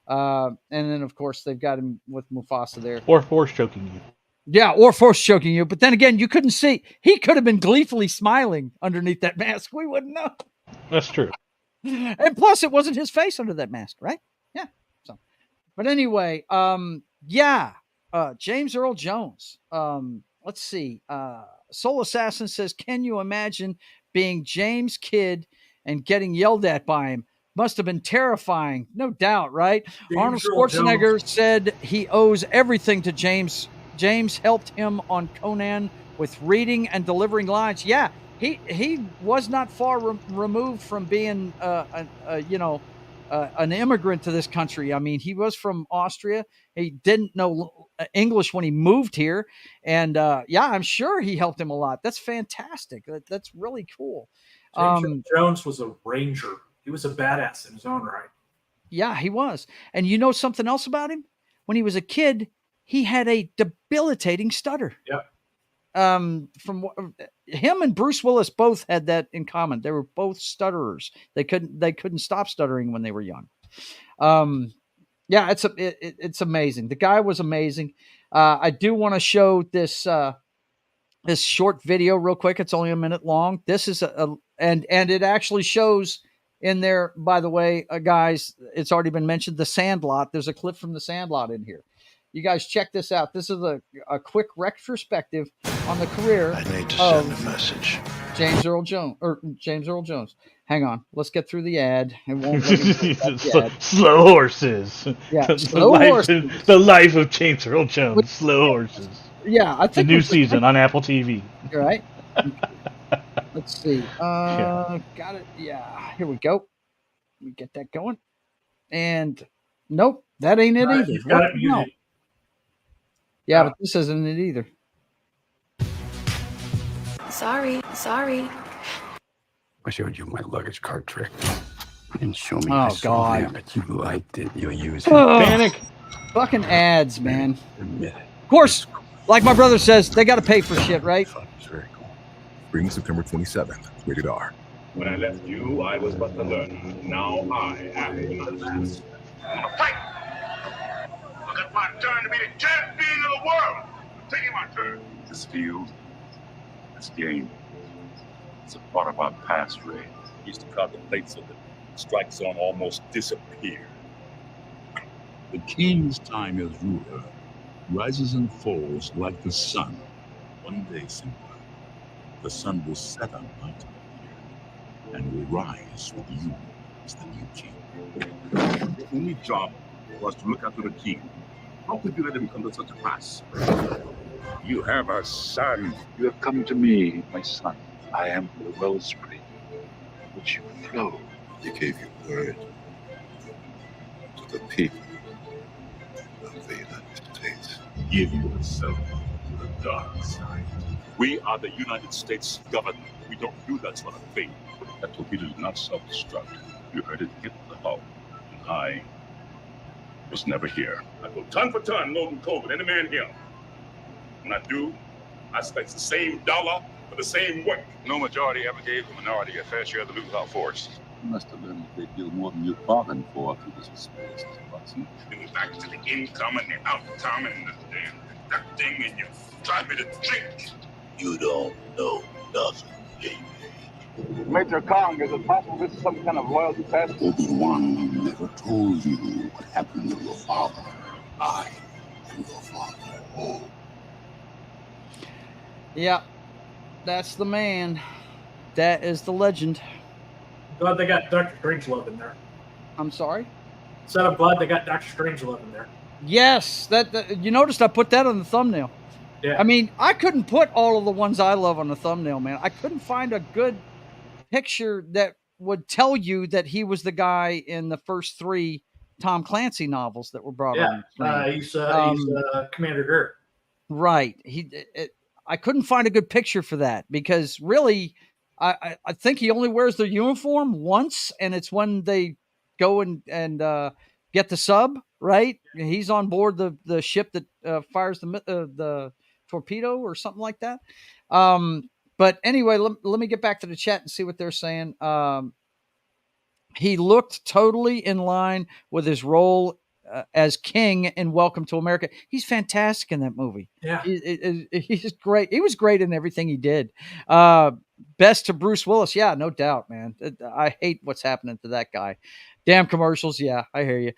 And then, of course, they've got him with Mufasa there. Or force choking you. Yeah, or force choking you. But then again, you couldn't see. He could have been gleefully smiling underneath that mask. We wouldn't know. That's true. And plus, it wasn't his face under that mask, right? Yeah. So, but anyway, James Earl Jones. Let's see. Soul Assassin says, "Can you imagine being James' kid and getting yelled at by him? Must have been terrifying, no doubt, right?" Arnold Schwarzenegger said he owes everything to James. James helped him on Conan with reading and delivering lines. Yeah. He was not far removed from being an immigrant to this country. I mean, he was from Austria. He didn't know English when he moved here, and I'm sure he helped him a lot. That's fantastic. That's really cool. James Jones was a ranger. He was a badass in his own right. Yeah, he was. And you know something else about him? When he was a kid, he had a debilitating stutter. Yep. From him and Bruce Willis both had that in common. They were both stutterers. They couldn't stop stuttering when they were young. It's amazing. The guy was amazing. I do want to show this short video real quick. It's only a minute long. This is and it actually shows in there, by the way, guys, it's already been mentioned, The Sandlot. There's a clip from The Sandlot in here. You guys check this out. This is a quick retrospective on the career of James Earl Jones. Hang on. Let's get through the ad. It won't let me Slow horses. Yeah, the life of James Earl Jones. Slow horses. Yeah, I think the new season on Apple TV. You're right. Let's see. Got it. Yeah, here we go. Let me get that going. And nope, that ain't it either. You've got it muted. Yeah, but this isn't it either. Sorry. I showed you my luggage card trick. And show me Oh, God. that you liked it. You'll use it. Panic. Fucking ads, man. Of course, like my brother says, they got to pay for shit, right? It's very cool. Spring September 27th. Rated R. When I left you, I was but the learner. Now I am the master. I'm gonna fight! I got my turn to be the champion of the world! I'm taking my turn. This field, this game, it's a part of our past, Ray. We used to contemplate so that strike zone almost disappeared. The king's time as ruler rises and falls like the sun. One day, Simba, the sun will set on my time here and will rise with you as the new king. The only job was to look after the king. How could you let him come to such a pass? You have a son. You have come to me, my son. I am the wellspring in which you flow. You gave your word to the people of the United States. Give yourself to the dark side. We are the United States government. We don't do that sort of thing. That torpedo did not self-destruct. You heard it hit the hull. And I was never here. I go ton for ton, loading coal with any man here. When I do, I expect the same dollar for the same work. No majority ever gave the minority a fair share of the loot without force. You must have learned a great deal more than you bargained for through this experience, Mr. Watson. Getting back to the income and the outcome and the damn deducting, and you try me to drink. You don't know nothing, baby. Major Kong, is it possible this is some kind of loyalty test? Obi-Wan never told you what happened to your father. I am your father. Yeah, that's the man. That is the legend. Glad they got Dr. Strangelove in there. I'm sorry? Said I'm glad they got Dr. Strangelove in there. Yes, that you noticed I put that on the thumbnail. Yeah. I mean, I couldn't put all of the ones I love on the thumbnail, man. I couldn't find a good picture that would tell you that he was the guy in the first 3 Tom Clancy novels that were brought on. He's Commander Gert. Right. I couldn't find a good picture for that because really, I think he only wears the uniform once, and it's when they go and get the sub. Right. He's on board the ship that fires the torpedo or something like that. But anyway, let me get back to the chat and see what they're saying. He looked totally in line with his role as King in Welcome to America. He's fantastic in that movie. Yeah. He's great. He was great in everything he did. Best to Bruce Willis. Yeah, no doubt, man. I hate what's happening to that guy. Damn commercials. Yeah, I hear you.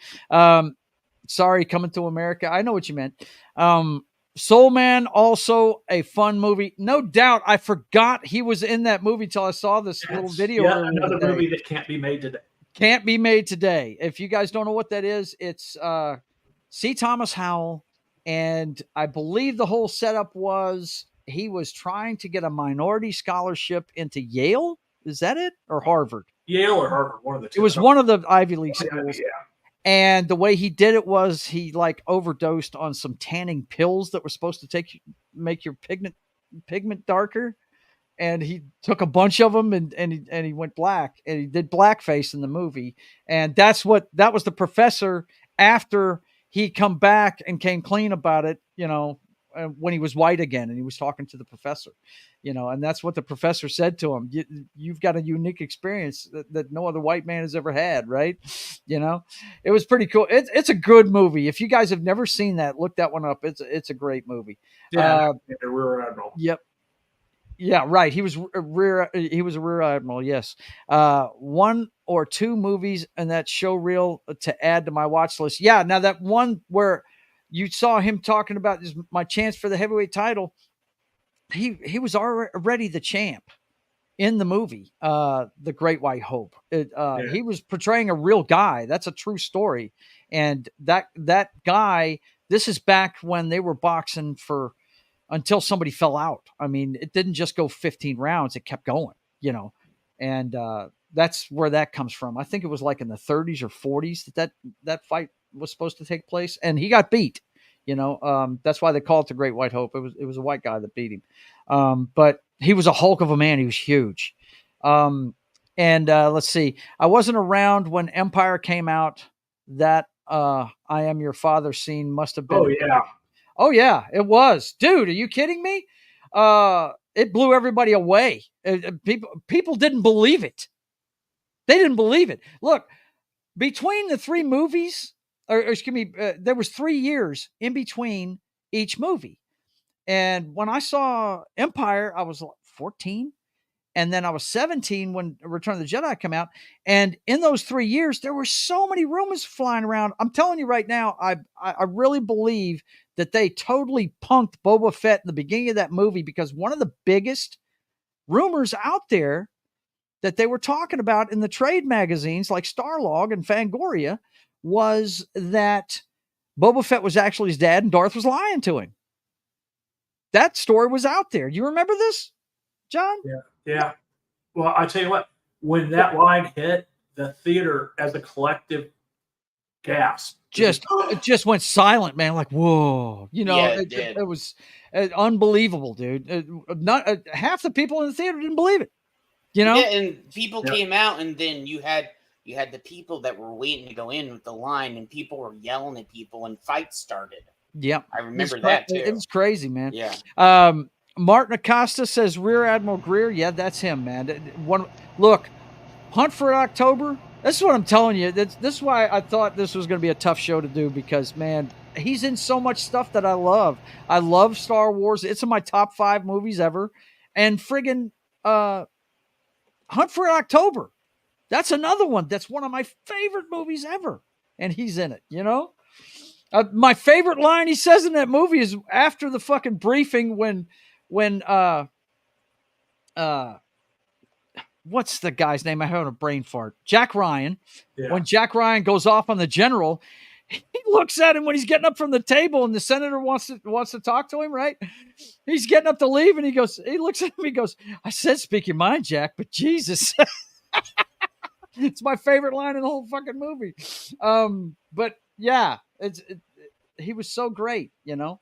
Sorry, Coming to America. I know what you meant. Soul Man, also a fun movie. No doubt. I forgot he was in that movie till I saw this little video. Yeah, another movie that can't be made today. Can't be made today. If you guys don't know what that is, it's C. Thomas Howell. And I believe the whole setup was he was trying to get a minority scholarship into Yale. Is that it? Or Harvard? Yale or Harvard, one of the two. It was one of the Ivy League schools. Yeah. And the way he did it was he like overdosed on some tanning pills that were supposed to make your pigment darker. And he took a bunch of them and he went black, and he did blackface in the movie. And that was the professor after he come back and came clean about it, when he was white again, and he was talking to the professor, and that's what the professor said to him. You've got a unique experience that no other white man has ever had. Right. It was pretty cool. It's a good movie. If you guys have never seen that, look that one up. It's a great movie. Yeah. The Rear Admiral. Yep. Yeah, right. He was a rear admiral. Yes. 1 or 2 movies in that show reel to add to my watch list. Yeah. Now that one where you saw him talking about my chance for the heavyweight title, he was already the champ in the movie, The Great White Hope. He was portraying a real guy. That's a true story. And that guy, this is back when they were boxing until somebody fell out. I mean, it didn't just go 15 rounds. It kept going, and that's where that comes from. I think it was like in the 30s or 40s that fight was supposed to take place, and he got beat, that's why they call it the Great White Hope. It was a white guy that beat him. But he was a hulk of a man. He was huge. Let's see. I wasn't around when Empire came out. That I Am Your Father scene must have been. Oh yeah. Oh yeah, it was. Dude, are you kidding me? It blew everybody away. People didn't believe it. They didn't believe it. Look, between the 3 movies, or excuse me, there was 3 years in between each movie. And when I saw Empire, I was 14. And then I was 17 when Return of the Jedi came out. And in those 3 years, there were so many rumors flying around. I'm telling you right now, I really believe that they totally punked Boba Fett in the beginning of that movie, because one of the biggest rumors out there that they were talking about in the trade magazines like Starlog and Fangoria was that Boba Fett was actually his dad and Darth was lying to him. That story was out there. You remember this, John? Yeah. Well, I tell you what, when that line hit, the theater as a collective gasped. It just went silent, man. Like, whoa, it was unbelievable, dude. Not half the people in the theater didn't believe it. Yeah, and people came out, and then you had the people that were waiting to go in with the line, and people were yelling at people, and fights started. Yep, I remember that too. It was crazy, man. Yeah. Martin Acosta says Rear Admiral Greer. Yeah, that's him, man. Look, Hunt for October. This is what I'm telling you. This is why I thought this was going to be a tough show to do, because, man, he's in so much stuff that I love. I love Star Wars. It's in my top 5 movies ever. And friggin' Hunt for October. That's another one. That's one of my favorite movies ever. And he's in it, you know? My favorite line he says in that movie is after the fucking briefing when what's the guy's name? I had a brain fart. Jack Ryan. Yeah. When Jack Ryan goes off on the general, he looks at him when he's getting up from the table and the senator wants to talk to him, right? He's getting up to leave and he looks at him, he goes, I said speak your mind, Jack, but Jesus. It's my favorite line in the whole fucking movie. But yeah, he was so great, you know?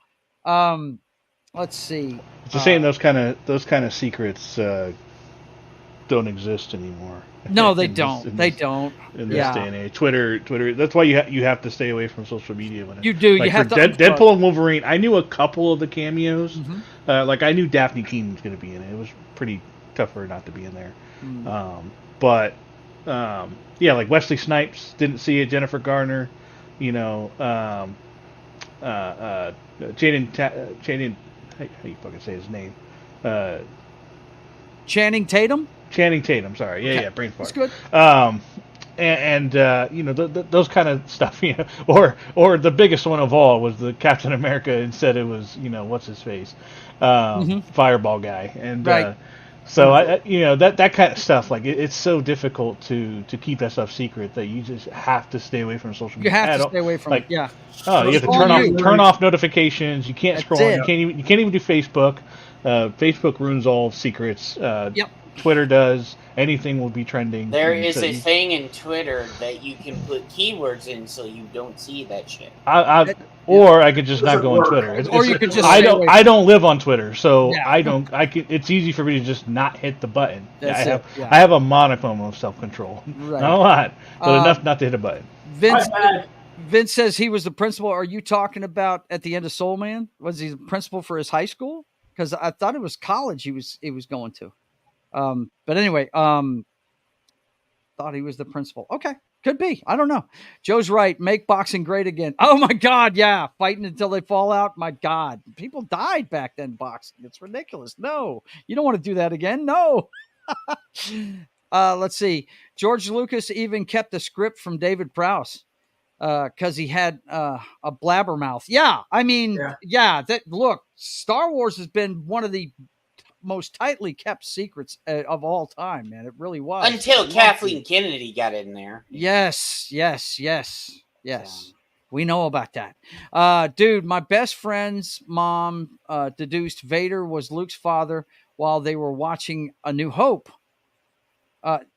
Let's see. It's a shame those kind of secrets don't exist anymore. No, they don't. They don't. In this day and age, Twitter. That's why you have to stay away from social media. You do. Like you have to. Deadpool and Wolverine. I knew a couple of the cameos. Mm-hmm. Like I knew Daphne Keene was going to be in it. It was pretty tough for her not to be in there. But yeah, like Wesley Snipes didn't see it. Jennifer Garner, you know, Channing. How you fucking say his name? Channing Tatum. Channing Tatum, sorry. Yeah, okay. Yeah, brain fart. That's good. And you know, those kind of stuff, you know, or the biggest one of all was the Captain America and said it was, you know, what's his face? Fireball guy. And right. So I you know, that kind of stuff, like it's so difficult to keep that stuff secret that you just have to stay away from social media. You have to stay away from like, it. Yeah. Oh, you have to turn off notifications. You can't scroll. You can't even do Facebook. Facebook ruins all secrets. Yep. Twitter does. Anything will be trending. There is a thing in Twitter that you can put keywords in so you don't see that shit. Or I could just not go on Twitter. Or you could just. I don't live on Twitter, so yeah. I can. It's easy for me to just not hit the button. I have a modicum of self-control. Right. Not a lot, but enough not to hit a button. Vince says he was the principal. Are you talking about at the end of Soul Man? Was he the principal for his high school? Because I thought it was college he was going to. But anyway, thought he was the principal. Okay. Could be. I don't know. Joe's right. Make boxing great again. Oh my God. Yeah. Fighting until they fall out. My God. People died back then boxing. It's ridiculous. No, you don't want to do that again. No. Let's see. George Lucas even kept the script from David Prowse, cause he had, a blabbermouth. Yeah. I mean, look, Star Wars has been one of the most tightly kept secrets of all time, man. It really was. Until Kathleen Kennedy got in there. Yes. We know about that. Dude, my best friend's mom deduced Vader was Luke's father while they were watching A New Hope.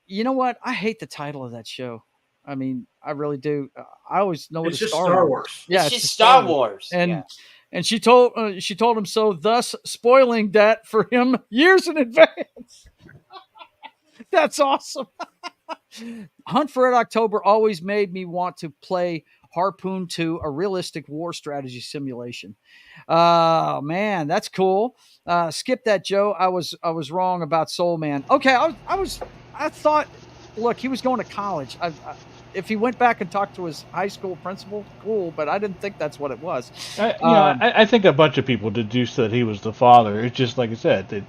You know what? I hate the title of that show. I mean, I really do. I always know it's just Star Wars. Yeah, it's just Star Wars. And she told him so, thus spoiling that for him years in advance. That's awesome. Hunt for Red October always made me want to play Harpoon 2, a realistic war strategy simulation. Oh man, that's cool. Skip that, Joe. I was wrong about Soul Man. Okay, I thought, look, he was going to college. If he went back and talked to his high school principal, cool, but I didn't think that's what it was. I think a bunch of people deduced that he was the father. It's just, like I said, that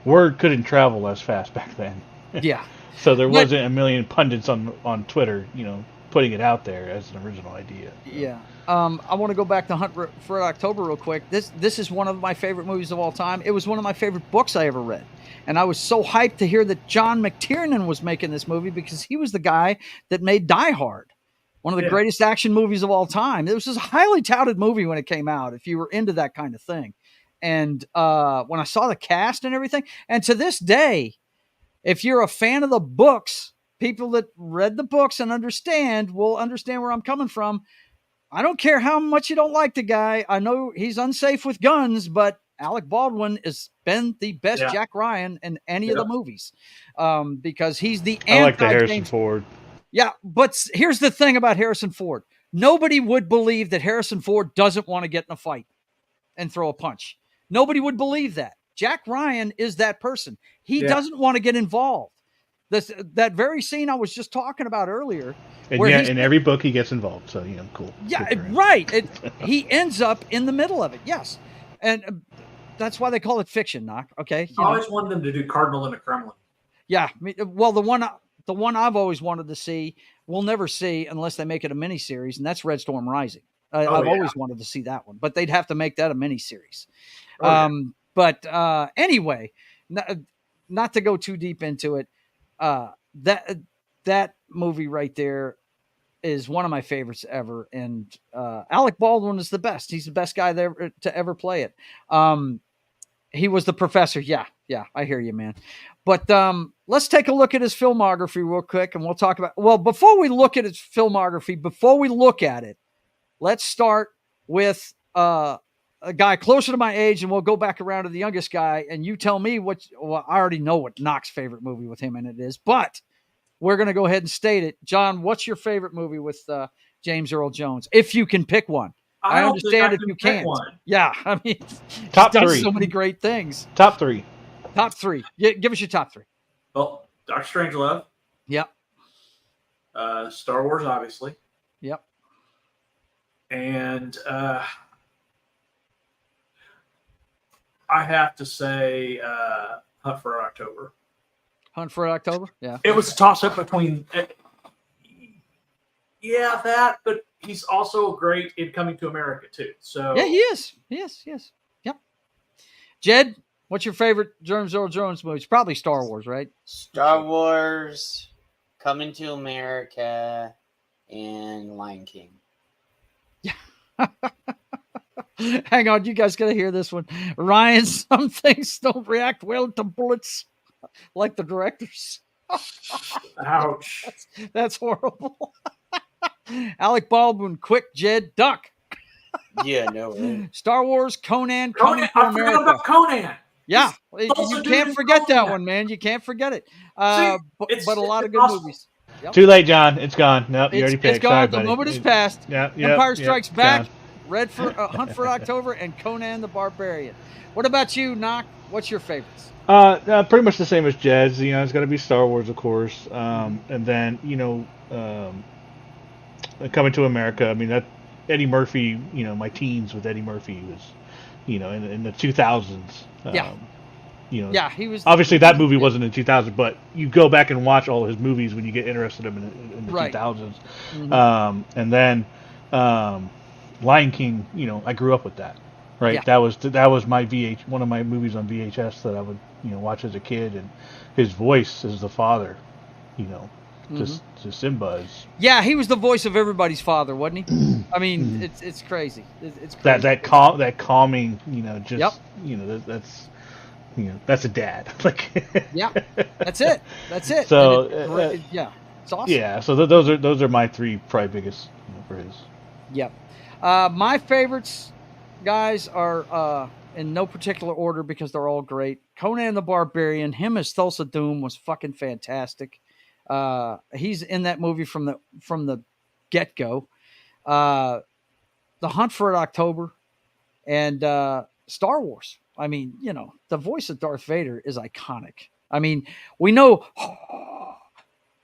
word couldn't travel as fast back then. Yeah. So there wasn't a million pundits on Twitter, you know, putting it out there as an original idea. So. Yeah. I want to go back to Hunt for October real quick. This is one of my favorite movies of all time. It was one of my favorite books I ever read. And I was so hyped to hear that John McTiernan was making this movie because he was the guy that made Die Hard, one of the greatest action movies of all time. It was just a highly touted movie when it came out, if you were into that kind of thing. And when I saw the cast and everything, and to this day, if you're a fan of the books, people that read the books and will understand where I'm coming from. I don't care how much you don't like the guy. I know he's unsafe with guns, but Alec Baldwin has been the best Jack Ryan in any of the movies, because he's the I like the Harrison Ford. Yeah, but here's the thing about Harrison Ford. Nobody would believe that Harrison Ford doesn't want to get in a fight and throw a punch. Nobody would believe that. Jack Ryan is that person. He doesn't want to get involved. That very scene I was just talking about earlier. And in every book he gets involved, so cool. Yeah, right. He ends up in the middle of it. Yes, and that's why they call it fiction. Knock. Okay. I always wanted them to do Cardinal in the Kremlin. Yeah. Well, the one I've always wanted to see, we'll never see unless they make it a miniseries, and that's Red Storm Rising. I've always wanted to see that one, but they'd have to make that a miniseries. But anyway, not to go too deep into it, that movie right there is one of my favorites ever, and Alec Baldwin is the best. He's the best guy there to ever play it. He was the professor. Yeah, I hear you, man. But let's take a look at his filmography real quick, and we'll talk about. Well, before we look at his filmography, before we look at it, let's start with a guy closer to my age, and we'll go back around to the youngest guy, and you tell me what. Well, I already know what Knox's favorite movie with him in it is, but we're going to go ahead and state it. John, what's your favorite movie with James Earl Jones? If you can pick one. I understand if you can't. One. Yeah, I mean, top he's three. Done so many great things. Top three. Top three. Give us your top three. Well, Dr. Strangelove. Yep. Star Wars, obviously. Yep. And I have to say Hunt for October. Hunt for October? Yeah. It was a toss-up between... Yeah, that, but he's also great in Coming to America, too. So yeah, he is. Yes. Yep. Jed, what's your favorite James Earl Jones movie? It's probably Star Wars, right? Star Wars, Coming to America, and Lion King. Hang on, you guys got to hear this one. Ryan, some things don't react well to bullets like the directors. Ouch. That's horrible. Alec Baldwin, quick, Jed, duck. Yeah, no way. Star Wars, Conan, Coming to I America. forgot about Conan. Yeah, you can't forget that one, man. You can't forget it. But a lot of good movies. Yep. Too late, John. It's gone. Nope, you already picked. It's gone. The moment is past. Yeah. Empire Strikes Back, Hunt for October, and Conan the Barbarian. What about you, Knock? What's your favorites? Pretty much the same as Jed's. It's got to be Star Wars, of course, and then Coming to America. I mean, that Eddie Murphy. My teens with Eddie Murphy was, in the 2000s. Yeah, he was. Obviously, that movie wasn't in 2000, but you go back and watch all his movies when you get interested in the 2000s. Mm-hmm. And then Lion King. I grew up with that. Right, yeah. That was my one of my movies on VHS that I would watch as a kid, and his voice as the father, just Simba is. Yeah, he was the voice of everybody's father, wasn't he? I mean, it's crazy. It's crazy. That calming, just that's a dad. Yeah, that's it. So it's awesome. Yeah, so those are my three probably biggest for his. Yep, my favorites. Guys are in no particular order because they're all great. Conan the Barbarian, him as Thulsa Doom was fucking fantastic. He's in that movie from the get-go. The Hunt for October and Star Wars. I mean, the voice of Darth Vader is iconic. I mean, we know,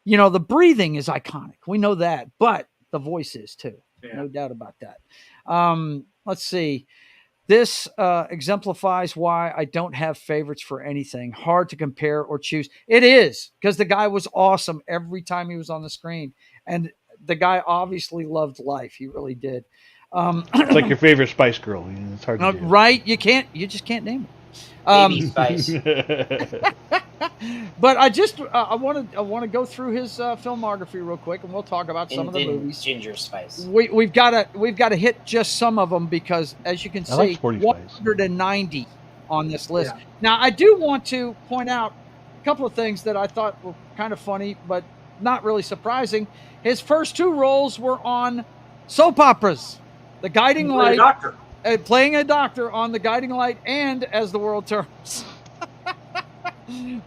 the breathing is iconic. We know that, but the voice is too. Yeah. No doubt about that. Let's see. This exemplifies why I don't have favorites for anything. Hard to compare or choose. It is, because the guy was awesome every time he was on the screen. And the guy obviously loved life. He really did. It's like your favorite Spice Girl. It's hard to do. Right? You just can't name it. Baby Spice. But I want to go through his filmography real quick, and we'll talk about some of the movies. Ginger Spice. We've got to hit just some of them because, as you can see, 190 on this list. Yeah. Now, I do want to point out a couple of things that I thought were kind of funny, but not really surprising. His first two roles were on soap operas, The Guiding Light. Playing a doctor on The Guiding Light and As the World Turns.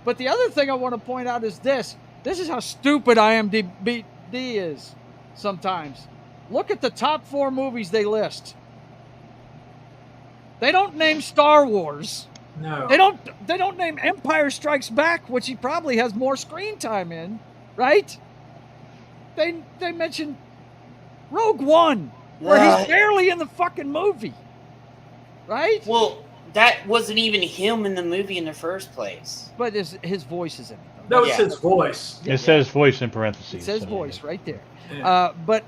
But the other thing I want to point out is this. This is how stupid IMDb is sometimes. Look at the top 4 movies they list. They don't name Star Wars. No. They don't name Empire Strikes Back, which he probably has more screen time in, right? They mention Rogue One, where he's barely in the fucking movie. Right? Well, that wasn't even him in the movie in the first place. But his voice is in it, No, it says voice. It says voice in parentheses. It says so, voice right there. Yeah. But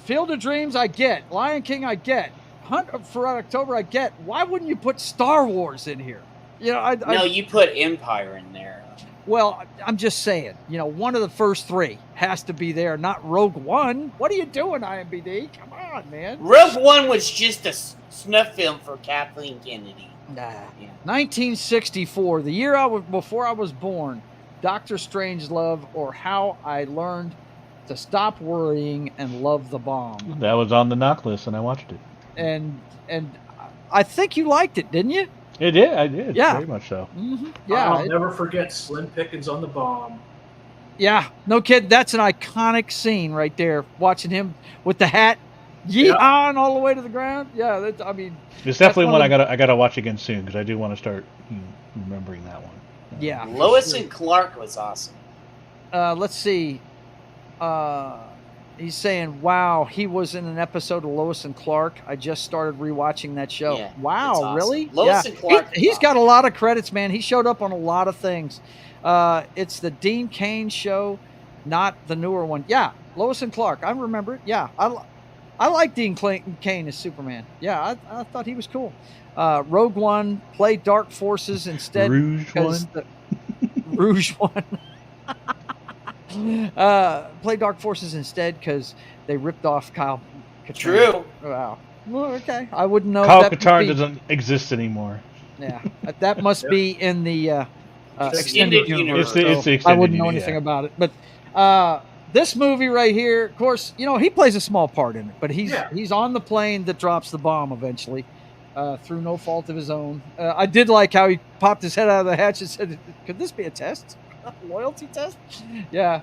Field of Dreams, I get. Lion King, I get. Hunt for October, I get. Why wouldn't you put Star Wars in here? You know, No, you put Empire in there. Well, I'm just saying, you know, one of the first three has to be there, not Rogue One. What are you doing, IMBD? Come on, man. Rogue One was just a snuff film for Kathleen Kennedy. Nah. Yeah. 1964, the year before I was born. Doctor Strangelove, or How I Learned to Stop Worrying and Love the Bomb. That was on the knock list, and I watched it. And I think you liked it, didn't you? It did. I did. Yeah. Very much so. Mm-hmm. Yeah. I'll never forget Slim Pickens on the bomb. Yeah. No kid. That's an iconic scene right there. Watching him with the hat, on all the way to the ground. Yeah. I mean, it's definitely one I gotta watch again soon because I do want to start remembering that one. Yeah. Lois and Clark was awesome. Let's see. He's saying, wow, he was in an episode of Lois and Clark. I just started rewatching that show. Yeah, wow, awesome. really? Lois and Clark. He's got a lot of credits, man. He showed up on a lot of things. It's the Dean Cain show, not the newer one. Yeah, Lois and Clark. I remember it. Yeah, I like Dean Cain as Superman. Yeah, I thought he was cool. Rogue One, play Dark Forces instead. Rouge One? Rouge One. Play Dark Forces instead because they ripped off Kyle Katarn. True. Wow. Well, okay. I wouldn't know. Kyle Katarn doesn't exist anymore. Yeah, that must be in the extended universe. It's the extended I wouldn't know anything about it. But this movie right here, of course, you know, he plays a small part in it, but he's on the plane that drops the bomb eventually. Through no fault of his own. I did like how he popped his head out of the hatch and said, could this be a test? Loyalty test? Yeah,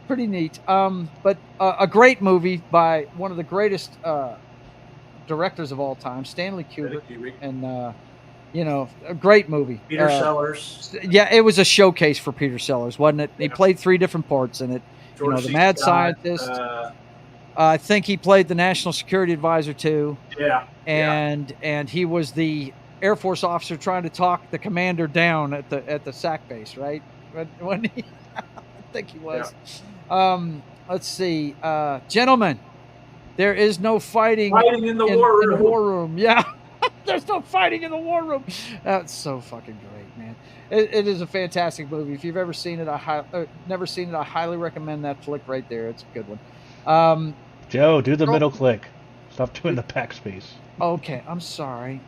pretty neat. But a great movie by one of the greatest directors of all time, Stanley Kubrick. And, you know, a great movie. Peter Sellers. Yeah, it was a showcase for Peter Sellers, wasn't it? He played 3 different parts in it. George you know, the C. mad Scott, scientist. I think he played the National Security Advisor too. Yeah. And he was the Air Force officer trying to talk the commander down at the SAC base, right? When he, I think he was. Yeah. Let's see, gentlemen. There is no fighting in the war room. In the war room. Yeah, there's no fighting in the war room. That's so fucking great, man. It is a fantastic movie. If you've ever seen it, never seen it, I highly recommend that flick right there. It's a good one. Joe, do the middle click. Stop doing the backspace. Okay, I'm sorry.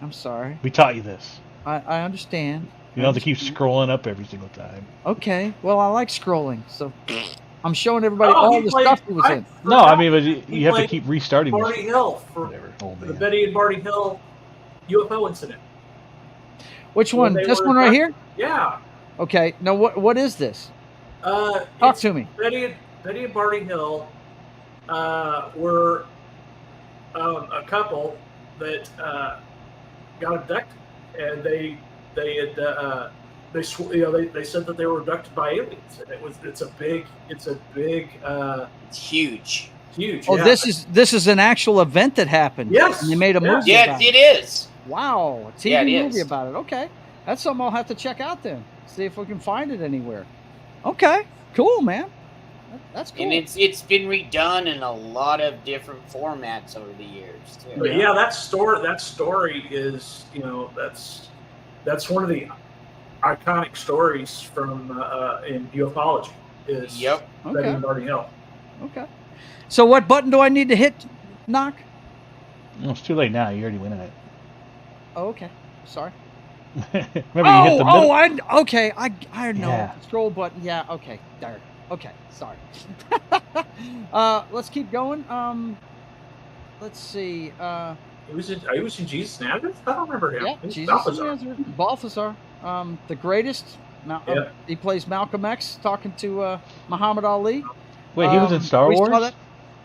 We taught you this. I understand. You don't have to keep scrolling up every single time. Okay, well, I like scrolling, so I'm showing everybody all the stuff he was in. No, I mean, but you have to keep restarting. Marty Hill for the Betty and Barty Hill UFO incident. Which one? This one right here? Yeah. Okay. Now, what is this? Talk to me. Betty and Barty Hill were a couple that got abducted, and they said that they were abducted by aliens, and it's huge. Oh, yeah. This is an actual event that happened. Yes, and you made a movie. Yeah, about it is. Wow, a TV movie about it. Okay, that's something I'll have to check out then. See if we can find it anywhere. Okay, cool, man. That's cool. And it's been redone in a lot of different formats over the years too. But yeah, that story is, you know, that's one of the iconic stories from in ufology is Betty and Barty Hill. Okay. So what button do I need to hit, Knock? No, it's too late now. You already went in it. Oh, okay. Sorry. Remember, you hit the middle. I know. Yeah. Scroll button. Yeah. Okay. There. Okay. Sorry. Let's keep going. Let's see. He was in Jesus Nazareth? I don't remember him. Yeah, Jesus Nazareth. Balthazar. The greatest. He plays Malcolm X talking to Muhammad Ali. Wait, he was in Star Wars?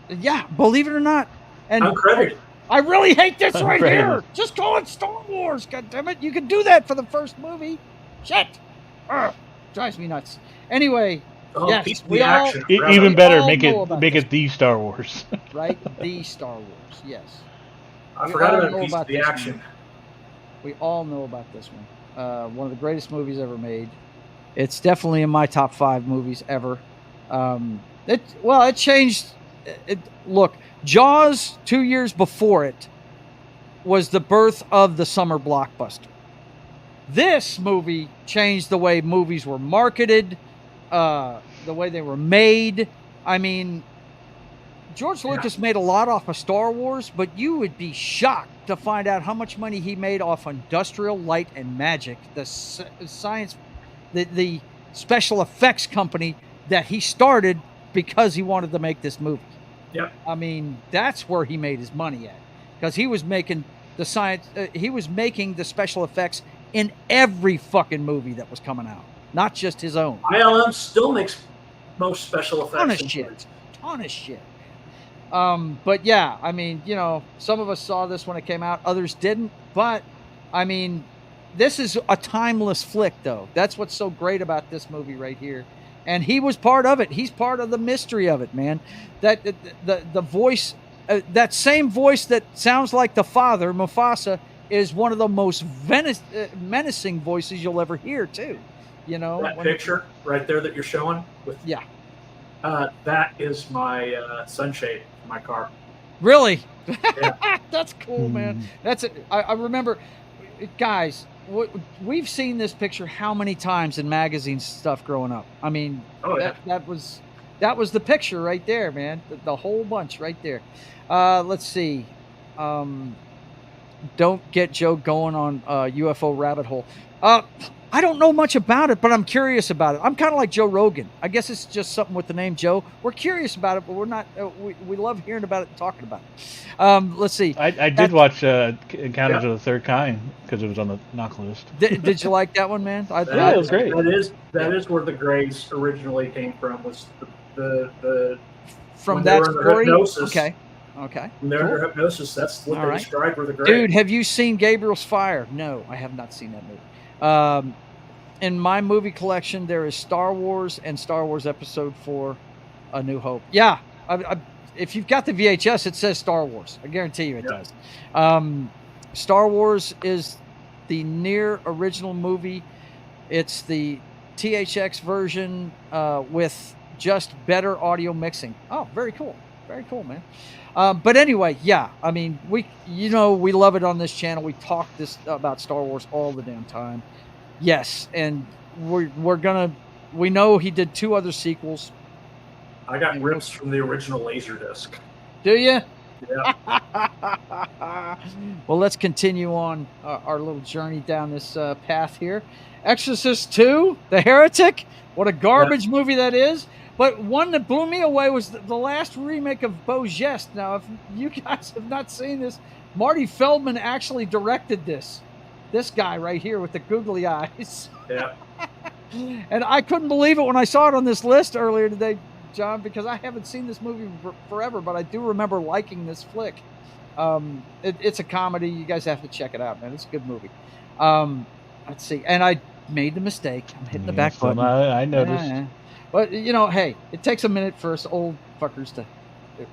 Yeah, believe it or not. And uncredited. I really hate this right here. Just call it Star Wars, goddammit. You can do that for the first movie. Shit. Drives me nuts. Anyway, yes, we all, even better, make it the Star Wars. Right? The Star Wars, yes. I forgot about the action. We all know about this one. One of the greatest movies ever made. It's definitely in my top 5 movies ever. It changed. Look, Jaws 2 years before it was the birth of the summer blockbuster. This movie changed the way movies were marketed, the way they were made. I mean, George Lucas made a lot off of Star Wars, but you would be shocked to find out how much money he made off Industrial Light and Magic, the science, the special effects company that he started because he wanted to make this movie. Yep. I mean, that's where he made his money at, because he was making the science, he was making the special effects in every fucking movie that was coming out, not just his own. ILM still makes most special effects. Ton of shit. But yeah, I mean, you know, some of us saw this when it came out, others didn't. But I mean, this is a timeless flick, though. That's what's so great about this movie right here. And he was part of it. He's part of the mystery of it, man. That the voice, that same voice that sounds like the father, Mufasa, is one of the most menacing voices you'll ever hear, too. You know, that picture right there that you're showing with that is my sunshade for my car. Really? Yeah. That's cool, man. That's it. I remember, guys. We've seen this picture how many times in magazines stuff growing up. I mean, that was the picture right there, man. The whole bunch right there. Let's see. Don't get Joe going on UFO rabbit hole. I don't know much about it, but I'm curious about it. I'm kind of like Joe Rogan. I guess it's just something with the name Joe. We're curious about it, but we're not. We love hearing about it and talking about it. Let's see. I did watch Encounters of the Third Kind because it was on the knock list. Did you like that one, man? Yeah, it was great. That is where the Greys originally came from. Was the from that story? Hypnosis. Okay. When they're under hypnosis, that's what they described were the Greys. Dude, have you seen Gabriel's Fire? No, I have not seen that movie. In my movie collection, there is Star Wars and Star Wars Episode 4, A New Hope. Yeah, if you've got the VHS, it says Star Wars. I guarantee you it does. Star Wars is the near original movie. It's the THX version with just better audio mixing. Oh, very cool. Very cool, man. But anyway, yeah, I mean, we love it on this channel. We talk about Star Wars all the damn time. Yes, and we know he did 2 other sequels. I got rips from the original Laserdisc. Do you? Yeah. Well, let's continue on our little journey down this path here. Exorcist 2, The Heretic. What a garbage movie that is. But one that blew me away was the last remake of Beau Geste. Now, if you guys have not seen this, Marty Feldman actually directed this. This guy right here with the googly eyes. Yeah. And I couldn't believe it when I saw it on this list earlier today, John, because I haven't seen this movie forever, but I do remember liking this flick. It's a comedy. You guys have to check it out, man. It's a good movie. Let's see. And I made the mistake. I'm hitting the back button. I noticed. Yeah. But, you know, hey, it takes a minute for us old fuckers to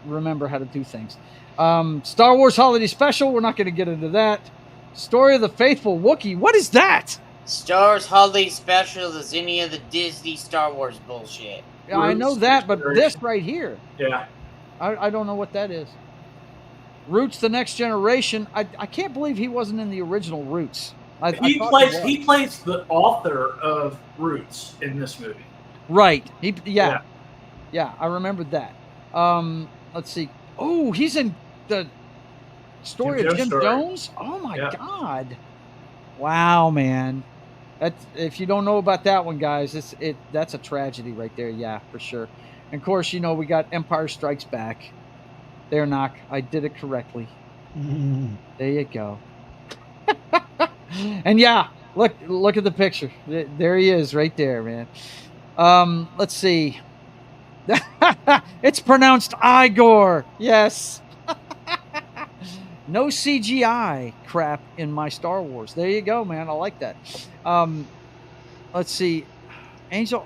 remember how to do things. Star Wars Holiday Special. We're not going to get into that. Story of the Faithful Wookiee. What is that? Star Wars Holiday Special is any of the Disney Star Wars bullshit. Yeah, I know that, but this right here. Yeah. I don't know what that is. Roots: The Next Generation. I can't believe he wasn't in the original Roots. He plays the author of Roots in this movie. Right. Yeah, I remembered that. Let's see. Oh, he's in the story of Jim Jones? Oh my God. Wow, man. If you don't know about that one, guys, that's a tragedy right there. Yeah, for sure. And of course, you know, we got Empire Strikes Back. There, Knock. I did it correctly. There you go. And yeah, look at the picture. There he is right there, man. Let's see. It's pronounced Igor. Yes. No CGI crap in my Star Wars. There you go, man. I like that. Let's see. Angel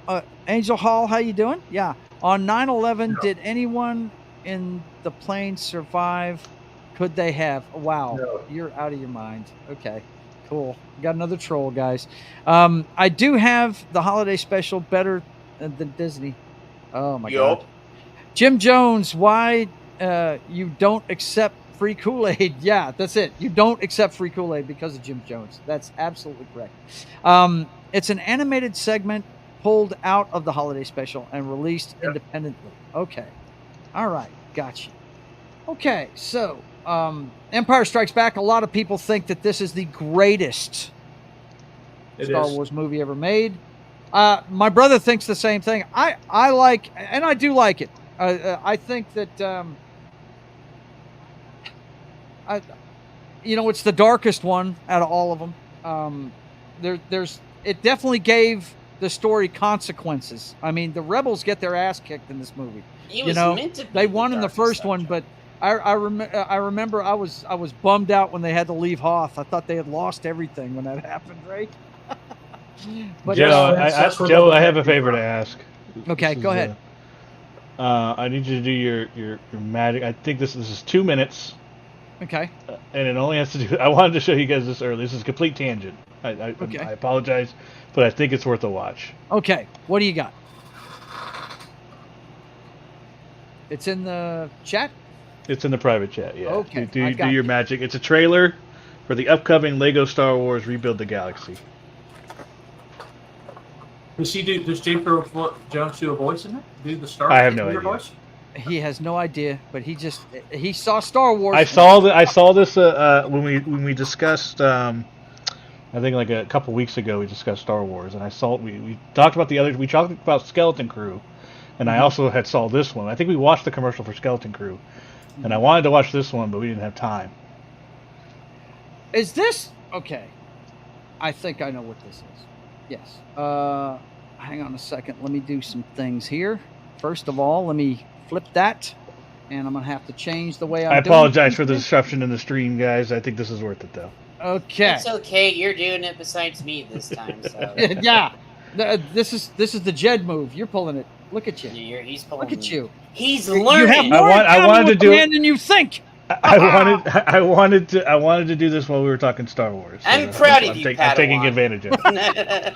Hall, how you doing? Yeah. On 9/11, did anyone in the plane survive? Could they have? Wow. No. You're out of your mind. Okay. Cool. Got another troll, guys. I do have the holiday special better than Disney. Oh my God. Jim Jones, why you don't accept free Kool-Aid? Yeah, that's it. You don't accept free Kool-Aid because of Jim Jones. That's absolutely correct. It's an animated segment pulled out of the holiday special and released independently. Okay. All right. Gotcha. Okay. So, Empire Strikes Back. A lot of people think that this is the greatest Star Wars movie ever made. My brother thinks the same thing. I like, and I do like it. I think that, it's the darkest one out of all of them. It definitely gave the story consequences. I mean, the rebels get their ass kicked in this movie. They won in the first one, but I remember I was bummed out when they had to leave Hoth. I thought they had lost everything when that happened, right? But Joe, I have a favor to ask. Okay, go ahead. I need you to do your magic. I think this is 2 minutes. Okay. And it only has to do. I wanted to show you guys this early. This is a complete tangent. I apologize, but I think it's worth a watch. Okay, what do you got? It's in the chat? It's in the private chat, yeah. Okay. Do your magic. It's a trailer for the upcoming Lego Star Wars Rebuild the Galaxy. Does James Earl Jones do a voice in it? Do the Star? I have no idea. Voice? He has no idea, but he saw Star Wars. I saw this when we discussed. I think like a couple weeks ago we discussed Star Wars, and we talked about the others. We talked about Skeleton Crew, and I also had saw this one. I think we watched the commercial for Skeleton Crew, and I wanted to watch this one, but we didn't have time. Is this okay? I think I know what this is. Yes. Hang on a second. Let me do some things here. First of all, let me flip that, and I'm gonna have to change the way I apologize for the disruption in the stream, guys. I think this is worth it, though. Okay. It's okay. You're doing it besides me this time. So yeah. This is the Jed move. You're pulling it. Look at you. He's pulling. Look at you. He's learning. You have more I wanted to do it than you think. I wanted to do this while we were talking Star Wars. So I'm proud of you, Padawan. I'm taking advantage of it.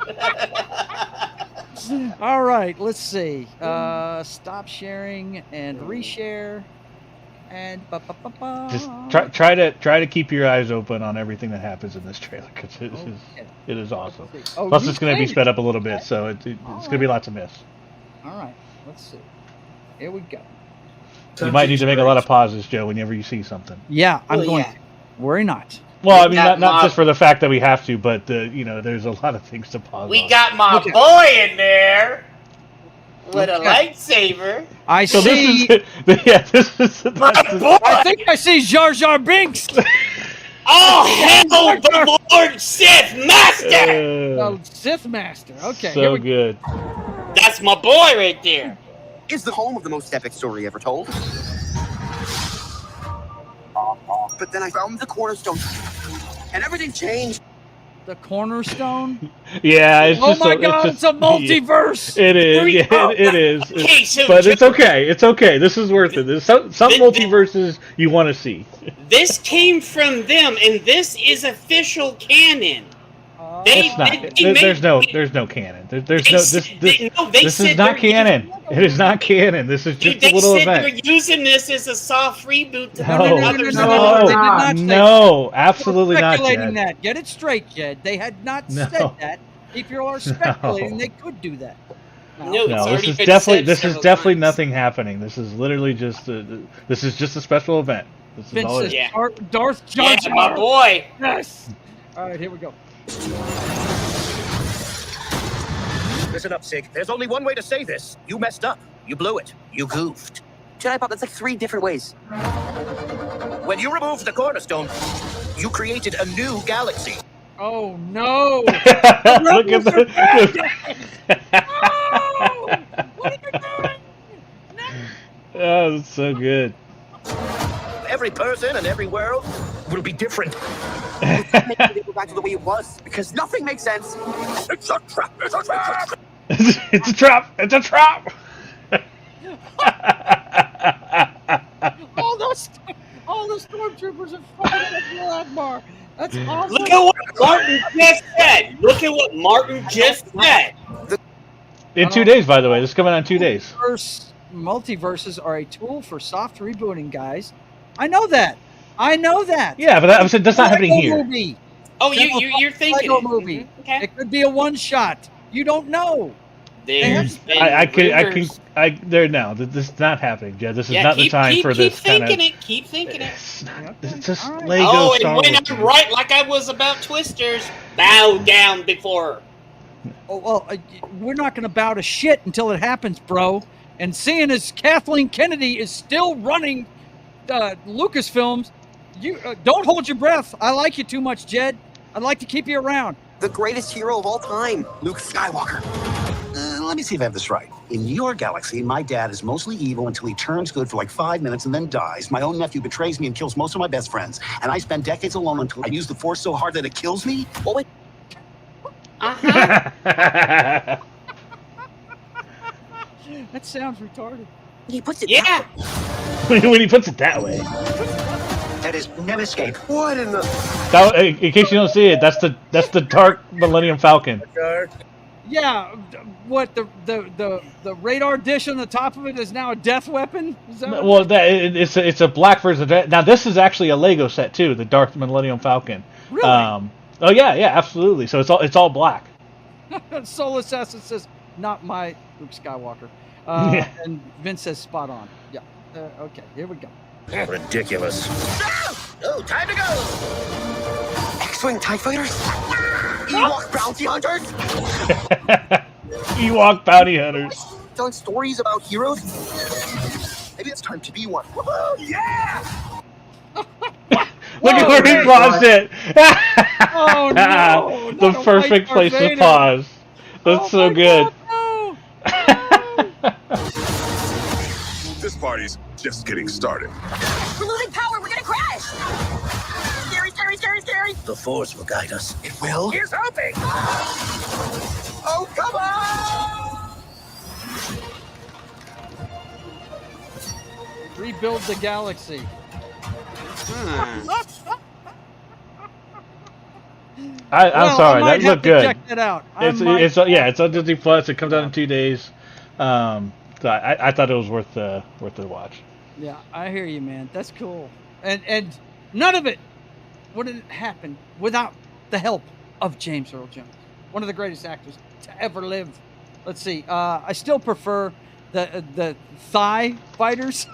All right, let's see. Stop sharing and reshare, and just try to keep your eyes open on everything that happens in this trailer because it is awesome. Plus, it's going to be sped up a little bit, so it's going to be lots of miss. All right, let's see. Here we go. You might need to make a lot of pauses, Joe, whenever you see something. Yeah, I'm going to. Worry not. Well, I mean, not just for the fact that we have to, but, there's a lot of things to pause We on. got my boy in there with a lightsaber. I see. This is my boy. I think I see Jar Jar Binks. Oh, hell, the Lord Sith Master! Sith Master. Okay. So good. That's my boy right there. Is the home of the most epic story ever told. But then I found the cornerstone, and everything changed. The cornerstone? Yeah, it's oh just my God, it's a multiverse. It is. Yeah, it is. Okay, so but it's okay. It's okay. This is worth it. There's some multiverses you want to see. This came from them, and this is official canon. It's not. There's no canon. This is not canon. It is not canon. This is just a little event. They're using this as a soft reboot to other stuff. No, absolutely not. Speculating that. Get it straight, Jed. They had not said that. If you are speculating, they could do that. No, this is definitely nothing happening. This is literally just a special event. This is all it is. Darth Jar Jar. My boy. Yes. All right, here we go. Listen up, Sig. There's only one way to say this. You messed up. You blew it. You goofed. Jedi Pop, that's like 3 different ways. When you removed the cornerstone, you created a new galaxy. Oh, no. Look at the... Oh, what are you doing? Oh, that's so good. Every person and every world will be different. Go back to the way it was, because nothing makes sense. It's a trap! It's a trap! It's a trap! It's a trap! all the stormtroopers are fucking at Akbar. That's awesome. Look at what Martin just said. Look at what Martin just said. In 2 days, by the way. This is coming out in 2 days. Multiverses are a tool for soft rebooting, guys. I know that. Yeah, but I said that's not happening here. Movie. Oh, you're thinking Lego it. movie. Mm-hmm. Okay. It could be a one shot. You don't know. There's been This is not happening, Jed. This is not the time for this kind of. Keep thinking it. It's just Lego. Oh, and Star when Wars. I'm right, like I was about Twisters, bow down before. Oh well, we're not going to bow to shit until it happens, bro. And seeing as Kathleen Kennedy is still running Lucasfilms, you don't hold your breath. I like you too much, Jed. I'd like to keep you around. The greatest hero of all time, Luke Skywalker. Let me see if I have this right. In your galaxy, my dad is mostly evil until he turns good for like 5 minutes and then dies. My own nephew betrays me and kills most of my best friends. And I spend decades alone until I use the Force so hard that it kills me? Oh, wait. That sounds retarded. He puts it When he puts it that way. That is never escape. What in the... In case you don't see it, that's the Dark Millennium Falcon. Yeah, what the radar dish on the top of it is now a death weapon? Is that Well, it's a black version of that. Now this is actually a Lego set too, the Dark Millennium Falcon. Really? Oh yeah, absolutely. So it's all black. Soul Assassin says, "Not my Luke Skywalker," and Vince says, "Spot on." Yeah. Okay, here we go. Ridiculous. Oh, time to go! X-Wing TIE Fighters? Ewok Bounty Hunters? Ewok Bounty Hunters. Telling stories about heroes? Maybe it's time to be one. Woohoo! Yeah! Look at where he paused it. Oh no! The perfect place to pause. That's so good. This party's just getting started. We're losing power. We're gonna crash. Scary, scary, scary, scary. The Force will guide us. It will? Here's hoping. Oh, come on! Rebuild the galaxy. I'm sorry, that looked good. Check that out. It's on Disney Plus. It comes out in 2 days. So I thought it was worth the watch. Yeah, I hear you, man. That's cool. And none of it would have happened without the help of James Earl Jones, one of the greatest actors to ever live. Let's see. I still prefer the TIE Fighters.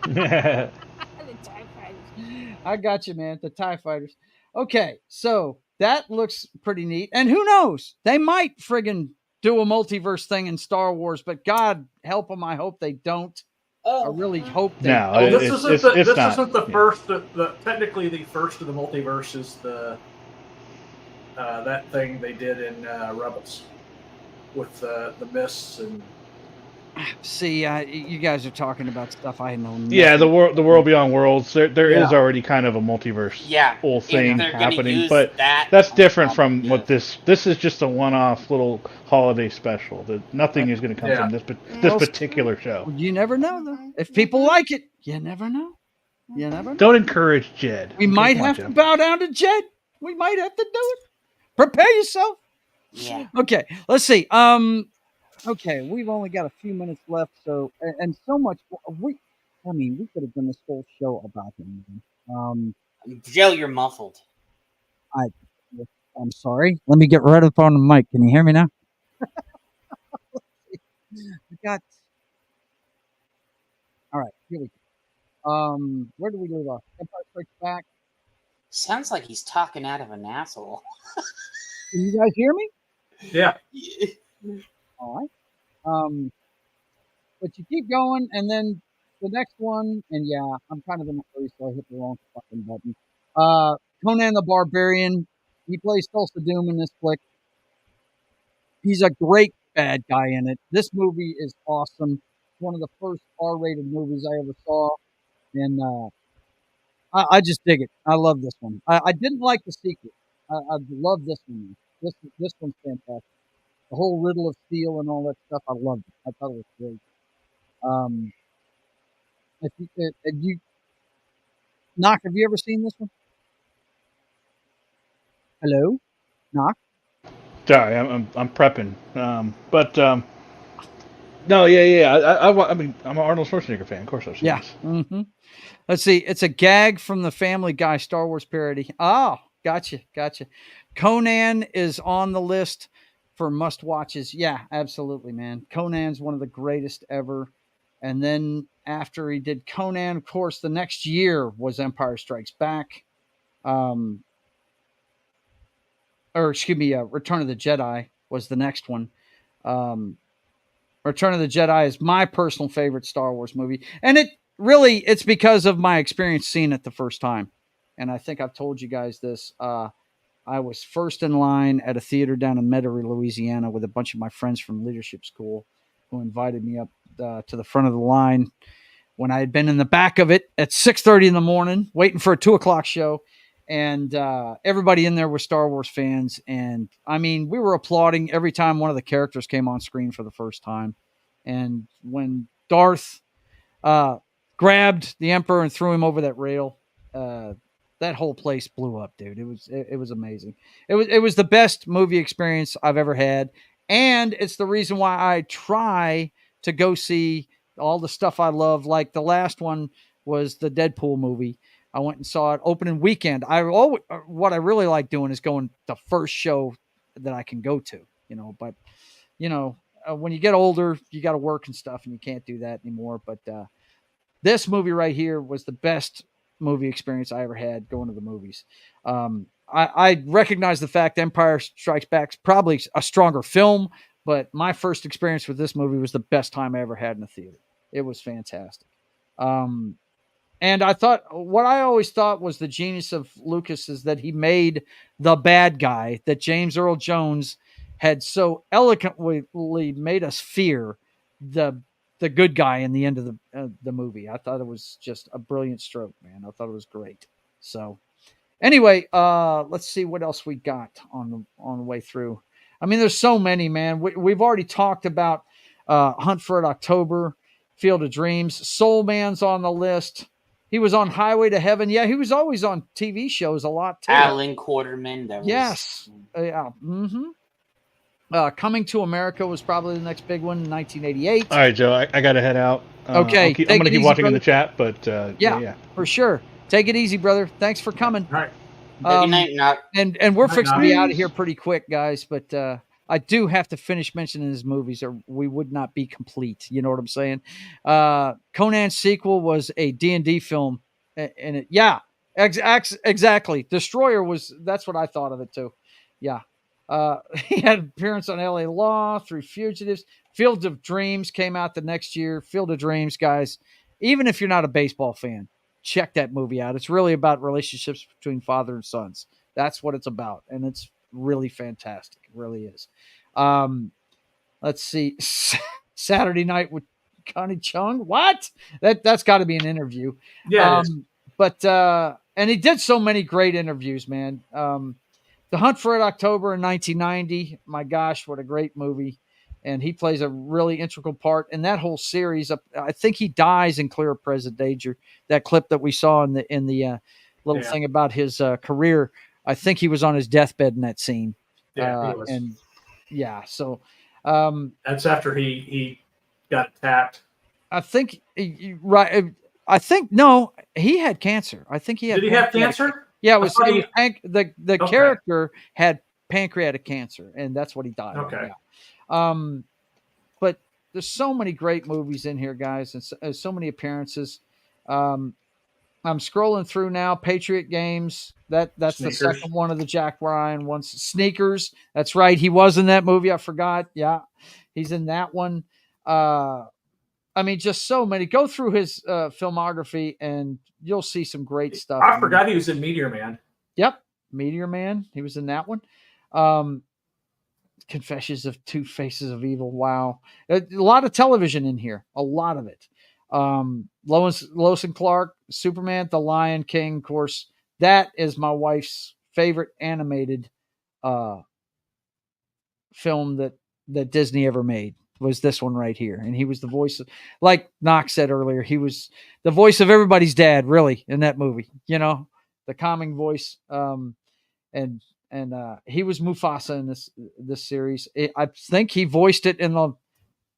The TIE Fighters. I got you, man. The TIE Fighters. Okay, so that looks pretty neat. And who knows? They might friggin' do a multiverse thing in Star Wars, but God help them. I hope they don't. I really hope they don't. This isn't the first. Technically, the first of the multiverse is the that thing they did in Rebels with the mists and. See, you guys are talking about stuff I know. Nothing. Yeah, the world beyond worlds. There is already kind of a multiverse whole thing happening, but that's different from what this is. Just a one-off little holiday special. That nothing is going to come from this particular show. You never know, though. If people like it, you never know. You never know. Don't encourage Jed. We might have to bow down to Jed. We might have to do it. Prepare yourself. Yeah. Okay. Let's see. Okay, we've only got a few minutes left, so and so much. We could have done this whole show about him. Joe, you're muffled. I'm sorry. Let me get right up on the mic. Can you hear me now? All right, here we go. Where do we leave off? Empire Strikes Back. Sounds like he's talking out of an asshole. Can you guys hear me? Yeah. All right. But you keep going, and then the next one, and yeah, I'm kind of in a hurry, so I hit the wrong fucking button. Conan the Barbarian. He plays Tulsa Doom in this flick. He's a great bad guy in it. This movie is awesome. It's one of the first R-rated movies I ever saw, and I just dig it. I love this one. I didn't like the sequel. I love this one. This one's fantastic. The whole Riddle of Steel and all that stuff, I loved it. I thought it was great. Knock, have you ever seen this one? Hello, knock. Sorry, I'm prepping. No, yeah. I mean, I'm an Arnold Schwarzenegger fan. Of course, I've seen this. Mm-hmm. Let's see. It's a gag from the Family Guy Star Wars parody. Oh, gotcha. Conan is on the list for must watches. Yeah, absolutely, man. Conan's one of the greatest ever. And then after he did Conan, of course, the next year was Empire Strikes Back. Return of the Jedi was the next one. Return of the Jedi is my personal favorite Star Wars movie. And it's because of my experience seeing it the first time. And I think I've told you guys this. I was first in line at a theater down in Metairie, Louisiana, with a bunch of my friends from leadership school who invited me up to the front of the line when I had been in the back of it at 6:30 in the morning, waiting for a 2:00 show. And everybody in there was Star Wars fans. And I mean, we were applauding every time one of the characters came on screen for the first time. And when Darth grabbed the Emperor and threw him over that rail, that whole place blew up, dude. It was amazing. It was the best movie experience I've ever had. And it's the reason why I try to go see all the stuff I love. Like the last one was the Deadpool movie. I went and saw it opening weekend. What I really like doing is going the first show that I can go to, but when you get older, you got to work and stuff and you can't do that anymore. But this movie right here was the best movie experience I ever had going to the movies. I recognize the fact Empire Strikes Back is probably a stronger film, but my first experience with this movie was the best time I ever had in a theater. It was fantastic. And I thought, what I always thought was the genius of Lucas is that he made the bad guy that James Earl Jones had so eloquently made us fear the good guy in the end of the movie. I thought it was just a brilliant stroke, man. I thought it was great. So anyway, let's see what else we got on the way through. I mean, there's so many, man. We've already talked about Hunt for Red October, Field of Dreams. Soul Man's on the list. He was on Highway to Heaven. Yeah, he was always on TV shows a lot too. Alan Quarterman. Yes. Yeah. Mm-hmm. Coming to America was probably the next big one in 1988. All right, Joe, I got to head out. Okay. I'm going to keep watching in the chat, but yeah, for sure. Take it easy, brother. Thanks for coming. All right. Good night, Knock. And we're fixing to be out of here pretty quick, guys, but I do have to finish mentioning his movies or we would not be complete. You know what I'm saying? Conan's sequel was a D&D film. And it, yeah, exactly. Destroyer that's what I thought of it too. Yeah. He had an appearance on LA Law, Three Fugitives. Field of Dreams came out the next year. Field of Dreams, guys, even if you're not a baseball fan, check that movie out. It's really about relationships between father and sons. That's what it's about. And it's really fantastic. It really is. Let's see. Saturday Night with Connie Chung. What? That's got to be an interview. Yeah. And he did so many great interviews, man. The Hunt for Red October in 1990. My gosh, what a great movie. And he plays a really integral part in that whole series. I think he dies in Clear Present Danger. That clip that we saw in the little thing about his career. I think he was on his deathbed in that scene. Yeah, he was. And yeah, so that's after he got attacked. I think right. I think no, he had cancer. I think he had. Did he have cancer? Yeah, it was the character had pancreatic cancer, and that's what he died of. Okay. Yeah. But there's so many great movies in here, guys, and so many appearances. I'm scrolling through now. Patriot Games. That's Sneakers. The second one of the Jack Ryan ones. Sneakers. That's right. He was in that movie. I forgot. Yeah, he's in that one. I mean, just so many. Go through his filmography, and you'll see some great stuff. I forgot he was in Meteor Man. Yep, Meteor Man. He was in that one. Confessions of Two Faces of Evil. Wow, a lot of television in here. A lot of it. Lois and Clark, Superman, The Lion King. Of course, that is my wife's favorite animated film that Disney ever made. Was this one right here. And he was the voice of, like Knox said earlier, he was the voice of everybody's dad, really, in that movie, the calming voice. And and he was Mufasa in this series. I think he voiced it in the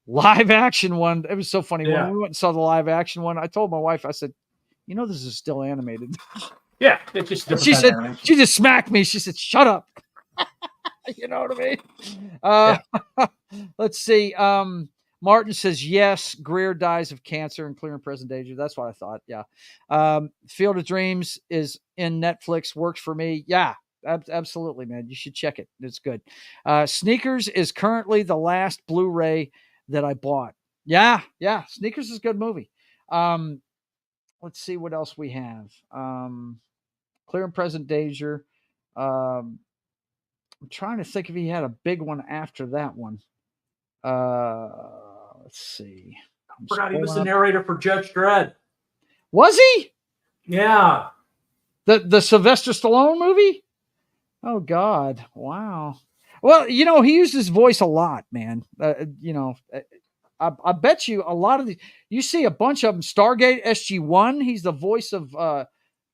live action one. It was so funny when we went and saw the live action one. I told my wife, I said, this is still animated. Yeah, it's just different. She said, she just smacked me. She said, "Shut up." You know what I mean? Let's see. Martin says, yes, Greer dies of cancer in clear and present danger. That's what I thought. Yeah. Field of Dreams is in Netflix. Works for me. Yeah, absolutely, man. You should check it. It's good. Sneakers is currently the last Blu-ray that I bought. Yeah. Sneakers is a good movie. Let's see what else we have. Clear and present danger. I'm trying to think if he had a big one after that one. Let's see. I forgot he was the narrator for Judge Dredd. Was he? Yeah. The Sylvester Stallone movie? Oh God. Wow. Well, he used his voice a lot, man. I bet you a lot of you see a bunch of them. Stargate SG-1. He's the voice of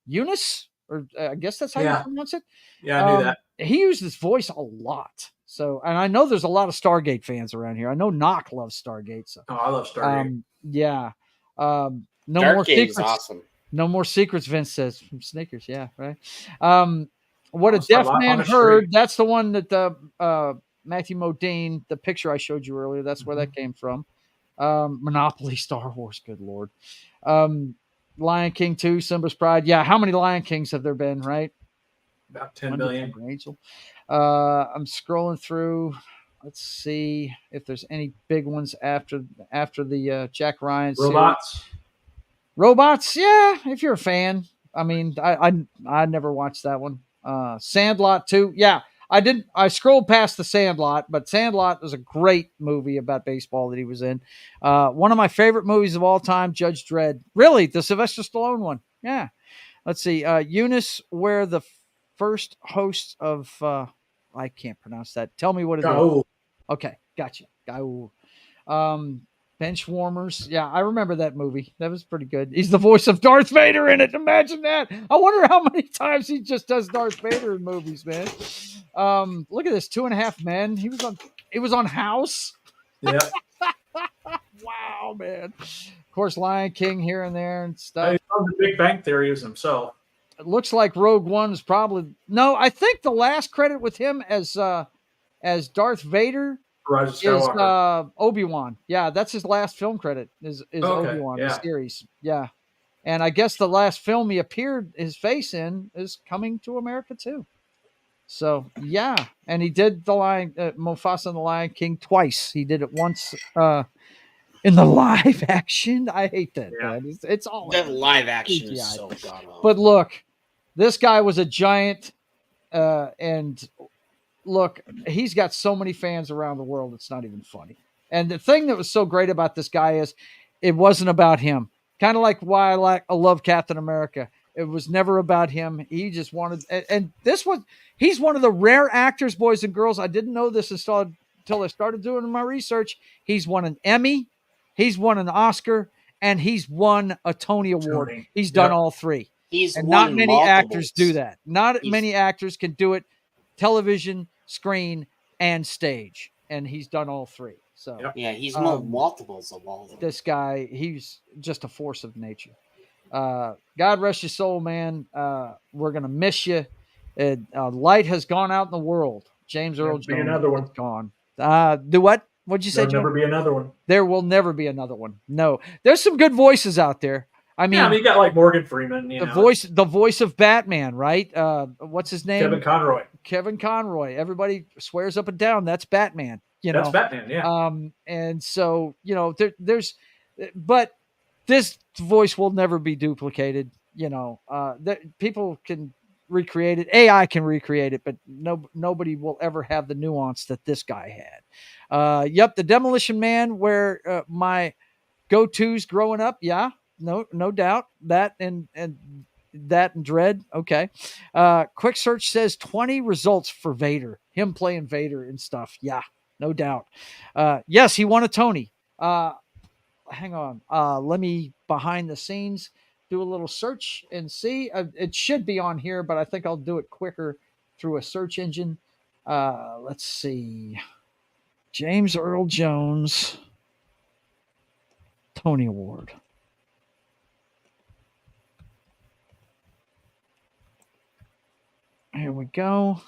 Eunice, or I guess that's how you pronounce it. Yeah, I knew that. He used his voice a lot. So, and I know there's a lot of Stargate fans around here. I know Knock loves Stargate. So, I love Stargate. Yeah. No Dark more Gate secrets. is awesome. No more secrets, Vince says from Snickers. Yeah, right. What a deaf man heard. That's the one that Matthew Modine, the picture I showed you earlier. That's where that came from. Monopoly, Star Wars. Good Lord. Lion King 2, Simba's Pride. Yeah. How many Lion Kings have there been? Right. About 10 billion. Angel. I'm scrolling through. Let's see if there's any big ones after the Jack Ryan series. Robots. Yeah, if you're a fan. I mean, I never watched that one. Sandlot 2. Yeah, I didn't. I scrolled past the Sandlot, but Sandlot was a great movie about baseball that he was in. One of my favorite movies of all time, Judge Dredd. Really, the Sylvester Stallone one. Yeah. Let's see. Eunice, where the first host of I can't pronounce that. Tell me what it is. Okay, gotcha. Bench Warmers. Yeah, I remember that movie. That was pretty good. He's the voice of Darth Vader in it. Imagine that. I wonder how many times he just does Darth Vader in movies, man. Look at this, 2.5 Men. He was on House. Yeah. Wow, man. Of course, Lion King here and there and stuff. He's on the Big Bang Theory as himself. It looks like Rogue One's probably no. I think the last credit with him as Darth Vader is Obi-Wan. Yeah, that's his last film credit. Is Obi-Wan the series? Yeah, and I guess the last film he appeared his face in is Coming to America too. So yeah, and he did the Lion Mufasa and the Lion King twice. He did it once in the live action. I hate that. Yeah. Man. It's all that live action CGI. Is so god awful. But look. This guy was a giant, and look, he's got so many fans around the world, it's not even funny. And the thing that was so great about this guy is it wasn't about him. Kind of like why I love Captain America. It was never about him. He just wanted, and he's one of the rare actors, boys and girls. I didn't know this until I started doing my research. He's won an Emmy, he's won an Oscar, and he's won a Tony Award. He's done all three. And not many actors do that. Not many actors can do it, television, screen, and stage. And he's done all three. So yeah, he's multiples of all of them. This guy, he's just a force of nature. God rest your soul, man. We're gonna miss you. Light has gone out in the world. James Earl Jones another one. Gone. Do what? What'd you say, Joe? There'll never be another one. There will never be another one. No, there's some good voices out there. I mean, you got like Morgan Freeman, the voice of Batman, right? What's his name? Kevin Conroy. Everybody swears up and down that's Batman. That's Batman, yeah. And so but this voice will never be duplicated. People can recreate it. AI can recreate it, but nobody will ever have the nuance that this guy had. The Demolition Man, where my go-tos growing up, yeah. No doubt that and Dread. Okay. Quick search says 20 results for Vader, him playing Vader and stuff. Yeah, no doubt. Yes, he won a Tony. Hang on. Let me behind the scenes do a little search and see. It should be on here, but I think I'll do it quicker through a search engine. Let's see. James Earl Jones Tony Award. Here we go.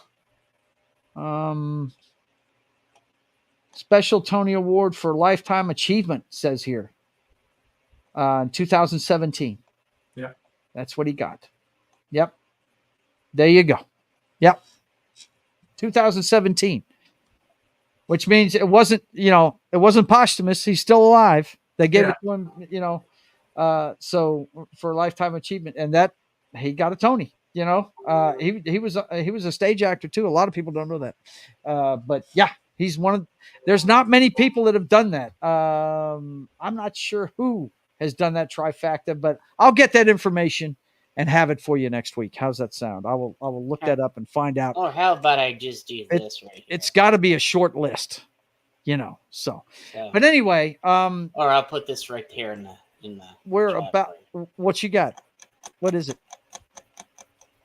Special Tony Award for Lifetime Achievement, says here. In 2017. Yeah. That's what he got. Yep. There you go. Yep. 2017. Which means it wasn't, it wasn't posthumous. He's still alive. They gave it to him, so for Lifetime Achievement. And that he got a Tony. He was a stage actor too. A lot of people don't know that. But yeah, he's there's not many people that have done that. I'm not sure who has done that trifecta, but I'll get that information and have it for you next week. How's that sound? I will look that up and find out. Or how about I just do this right here? It's got to be a short list, so. But anyway, or I'll put this right here in the we're about what you got. What is it?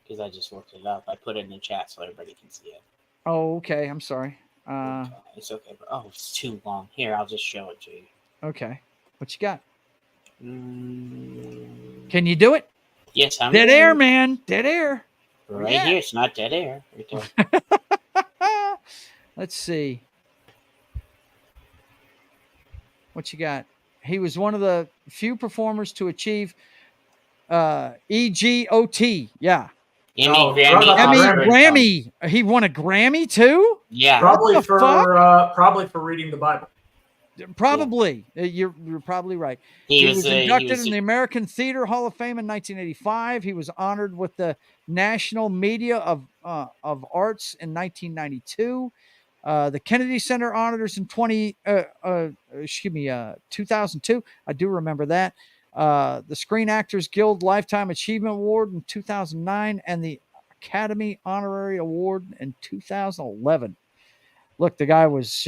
Because I just looked it up. I put it in the chat so everybody can see it. Oh, okay. I'm sorry. It's okay. But, it's too long. Here, I'll just show it to you. Okay. What you got? Can you do it? Yes, I'm dead air, man. Dead air. Right here. It's not dead air. Right there. Let's see. What you got? He was one of the few performers to achieve EGOT. Yeah. Grammy. He won a Grammy too? Yeah. Probably for reading the Bible. Probably. Yeah. You're probably right. He was inducted in the American Theater Hall of Fame in 1985. He was honored with the National Media of Arts in 1992. The Kennedy Center honored us in 2002. I do remember that. The Screen Actors Guild Lifetime Achievement Award in 2009 and the Academy Honorary Award in 2011. Look, the guy was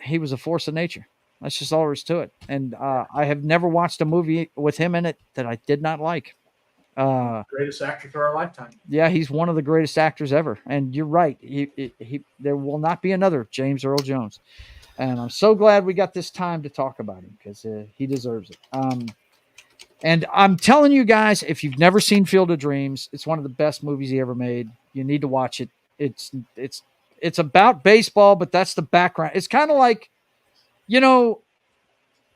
he was a force of nature. That's just all there is to it. And I have never watched a movie with him in it that I did not like. Greatest actor through our lifetime. Yeah, he's one of the greatest actors ever. And you're right. There will not be another James Earl Jones. And I'm so glad we got this time to talk about him because he deserves it. And I'm telling you guys, if you've never seen Field of Dreams, it's one of the best movies he ever made. You need to watch it. It's about baseball, but that's the background. It's kind of like, The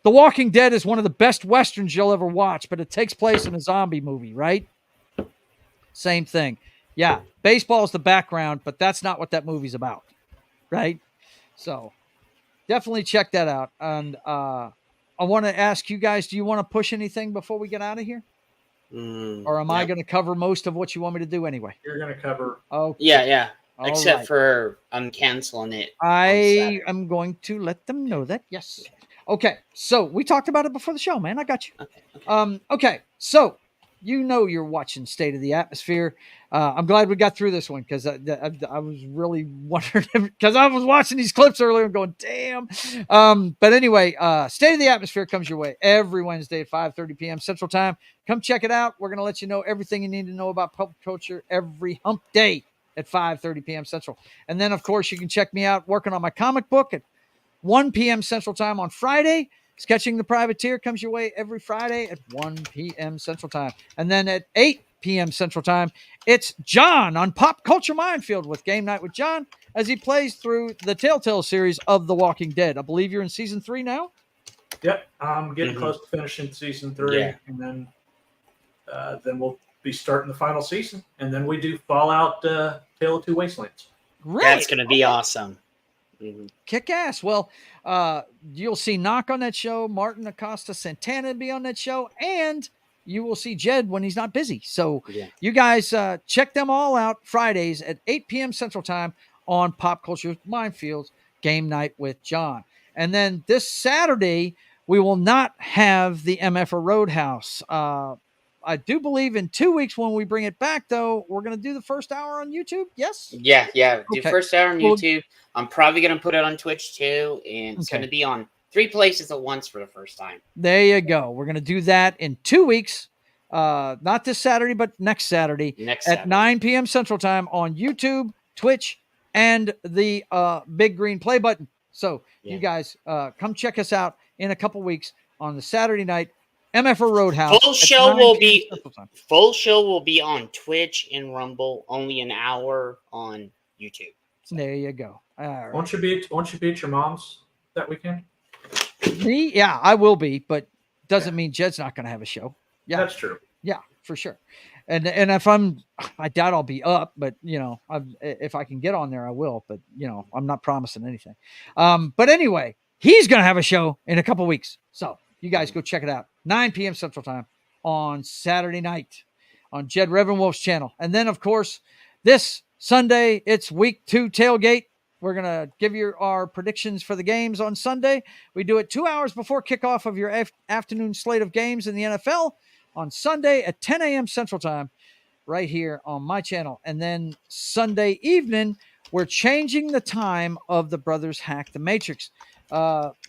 Walking Dead is one of the best Westerns you'll ever watch, but it takes place in a zombie movie, right? Same thing. Yeah, baseball is the background, but that's not what that movie's about, right? So definitely check that out. And I want to ask you guys, do you want to push anything before we get out of here? Or am I going to cover most of what you want me to do anyway? You're going to cover. Oh, yeah. Except for I'm canceling it. I am going to let them know that. Yes. Okay. So we talked about it before the show, man. I got you. Okay. So you're watching State of the Atmosphere. I'm glad we got through this one because I was really wondering because I was watching these clips earlier and going, damn. But anyway, State of the Atmosphere comes your way every Wednesday at 5:30 p.m. Central Time. Come check it out. We're going to let you know everything you need to know about pop culture every hump day at 5:30 p.m. Central. And then, of course, you can check me out working on my comic book at 1 p.m. Central Time on Friday. Sketching the Privateer comes your way every Friday at 1 p.m. Central Time. And then at 8 p.m. Central Time, it's John on Pop Culture Minefield with Game Night with John as he plays through the Telltale series of The Walking Dead. I believe you're in season 3 now? Yep. I'm getting close to finishing season 3. Yeah. And then we'll be starting the final season. And then we do Fallout Tale of Two Wastelands. Really? That's going to be awesome. Kick ass. Well, you'll see Knock on that show, Martin Acosta Santana be on that show, and you will see Jed when he's not busy. So you guys check them all out Fridays at 8 p.m. Central Time on Pop Culture Minefields Game Night with John. And then this Saturday, we will not have the MFA Roadhouse. I do believe in 2 weeks when we bring it back, though, we're going to do the first hour on YouTube. Yes? Yeah. Do Okay. first hour on Well- YouTube. I'm probably going to put it on Twitch too. And it's going to be on 3 places at once for the first time. There you go. We're going to do that in 2 weeks. not this Saturday, but next Saturday at 9 p.m. Central Time on YouTube, Twitch, and the big green play button. So you guys come check us out in a couple weeks on the Saturday night MFR Roadhouse. Full show will be on Twitch and Rumble, only an hour on YouTube. So. There you go. All right. Won't you be at your mom's that weekend? Me? Yeah, I will be, but doesn't mean Jed's not going to have a show. Yeah, that's true. Yeah, for sure. And if I doubt I'll be up, but if I can get on there, I will. But I'm not promising anything. But anyway, he's going to have a show in a couple weeks, so you guys go check it out. 9 p.m. Central Time on Saturday night on Jed Revenwolf's channel, and then of course this Sunday it's Week 2 tailgate. We're going to give you our predictions for the games on Sunday. We do it 2 hours before kickoff of your afternoon slate of games in the NFL on Sunday at 10 a.m. Central Time right here on my channel. And then Sunday evening, we're changing the time of the Brothers Hack the Matrix.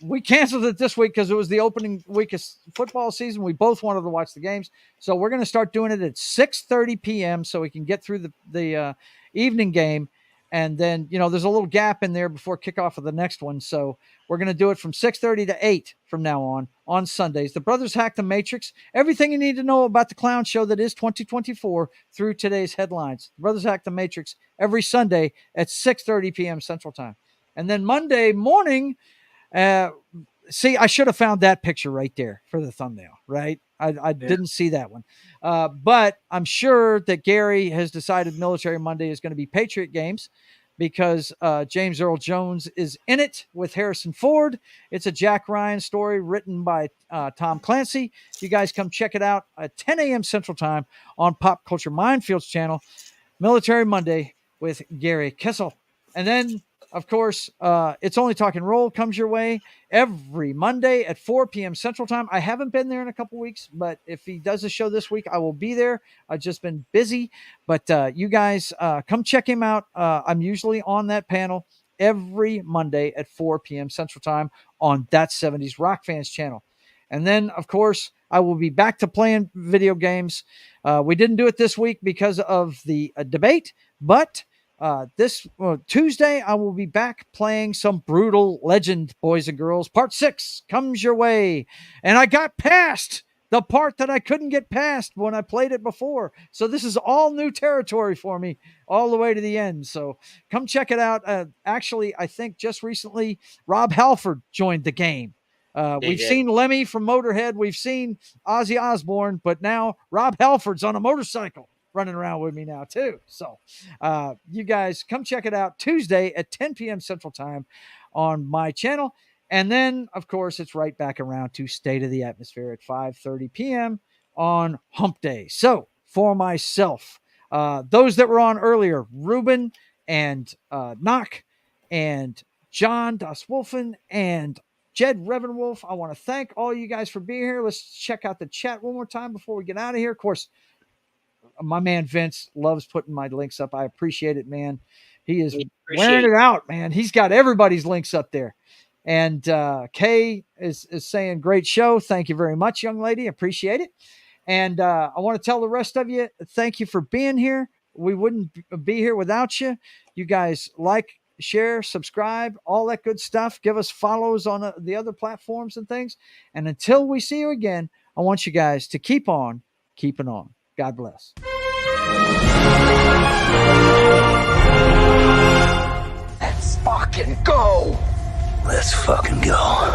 We canceled it this week because it was the opening week of football season. We both wanted to watch the games. So we're going to start doing it at 6:30 p.m. so we can get through the evening game. And then, there's a little gap in there before kickoff of the next one. So we're going to do it from 6:30 to 8 from now on Sundays. The Brothers Hack the Matrix. Everything you need to know about the clown show that is 2024 through today's headlines. The Brothers Hack the Matrix every Sunday at 6:30 p.m. Central Time. And then Monday morning, see, I should have found that picture right there for the thumbnail, right? I didn't see that one. But I'm sure that Gary has decided Military Monday is going to be Patriot games because James Earl Jones is in it with Harrison Ford. It's a Jack Ryan story written by Tom Clancy. You guys come check it out at 10 a.m. Central Time on Pop Culture Minefield's channel, Military Monday with Gary Kissel. And then, of course, It's Only Talking Roll comes your way every Monday at 4 p.m. Central Time. I haven't been there in a couple weeks, but if he does a show this week, I will be there. I've just been busy, but you guys come check him out. I'm usually on that panel every Monday at 4 p.m. Central Time on That 70s Rock Fans channel. And then, of course, I will be back to playing video games. We didn't do it this week because of the debate, but this Tuesday, I will be back playing some Brutal Legend, boys and girls. Part 6 comes your way. And I got past the part that I couldn't get past when I played it before. So this is all new territory for me all the way to the end. So come check it out. Actually, I think just recently, Rob Halford joined the game. We've seen Lemmy from Motorhead. We've seen Ozzy Osbourne, but now Rob Halford's on a motorcycle running around with me now too. So you guys come check it out Tuesday at 10 p.m. Central Time on my channel. And then, of course, it's right back around to State of the Atmosphere at 5:30 p.m. on Hump Day. So for myself, those that were on earlier, Ruben and Knock and John Das Wolfen and Jed Revenwolf, I want to thank all you guys for being here. Let's check out the chat one more time before we get out of here. Of course, my man Vince loves putting my links up. I appreciate it, man. He is wearing it out, man. He's got everybody's links up there. And Kay is saying, great show. Thank you very much, young lady. Appreciate it. And I want to tell the rest of you, thank you for being here. We wouldn't be here without you. You guys like, share, subscribe, all that good stuff. Give us follows on the other platforms and things. And until we see you again, I want you guys to keep on keeping on. God bless. Let's fucking go. Let's fucking go.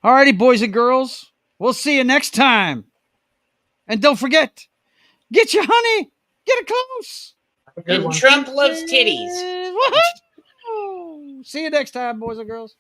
All righty, boys and girls. We'll see you next time. And don't forget, get your honey. Get it close. And Trump loves titties. Woohoo! See you next time, boys and girls.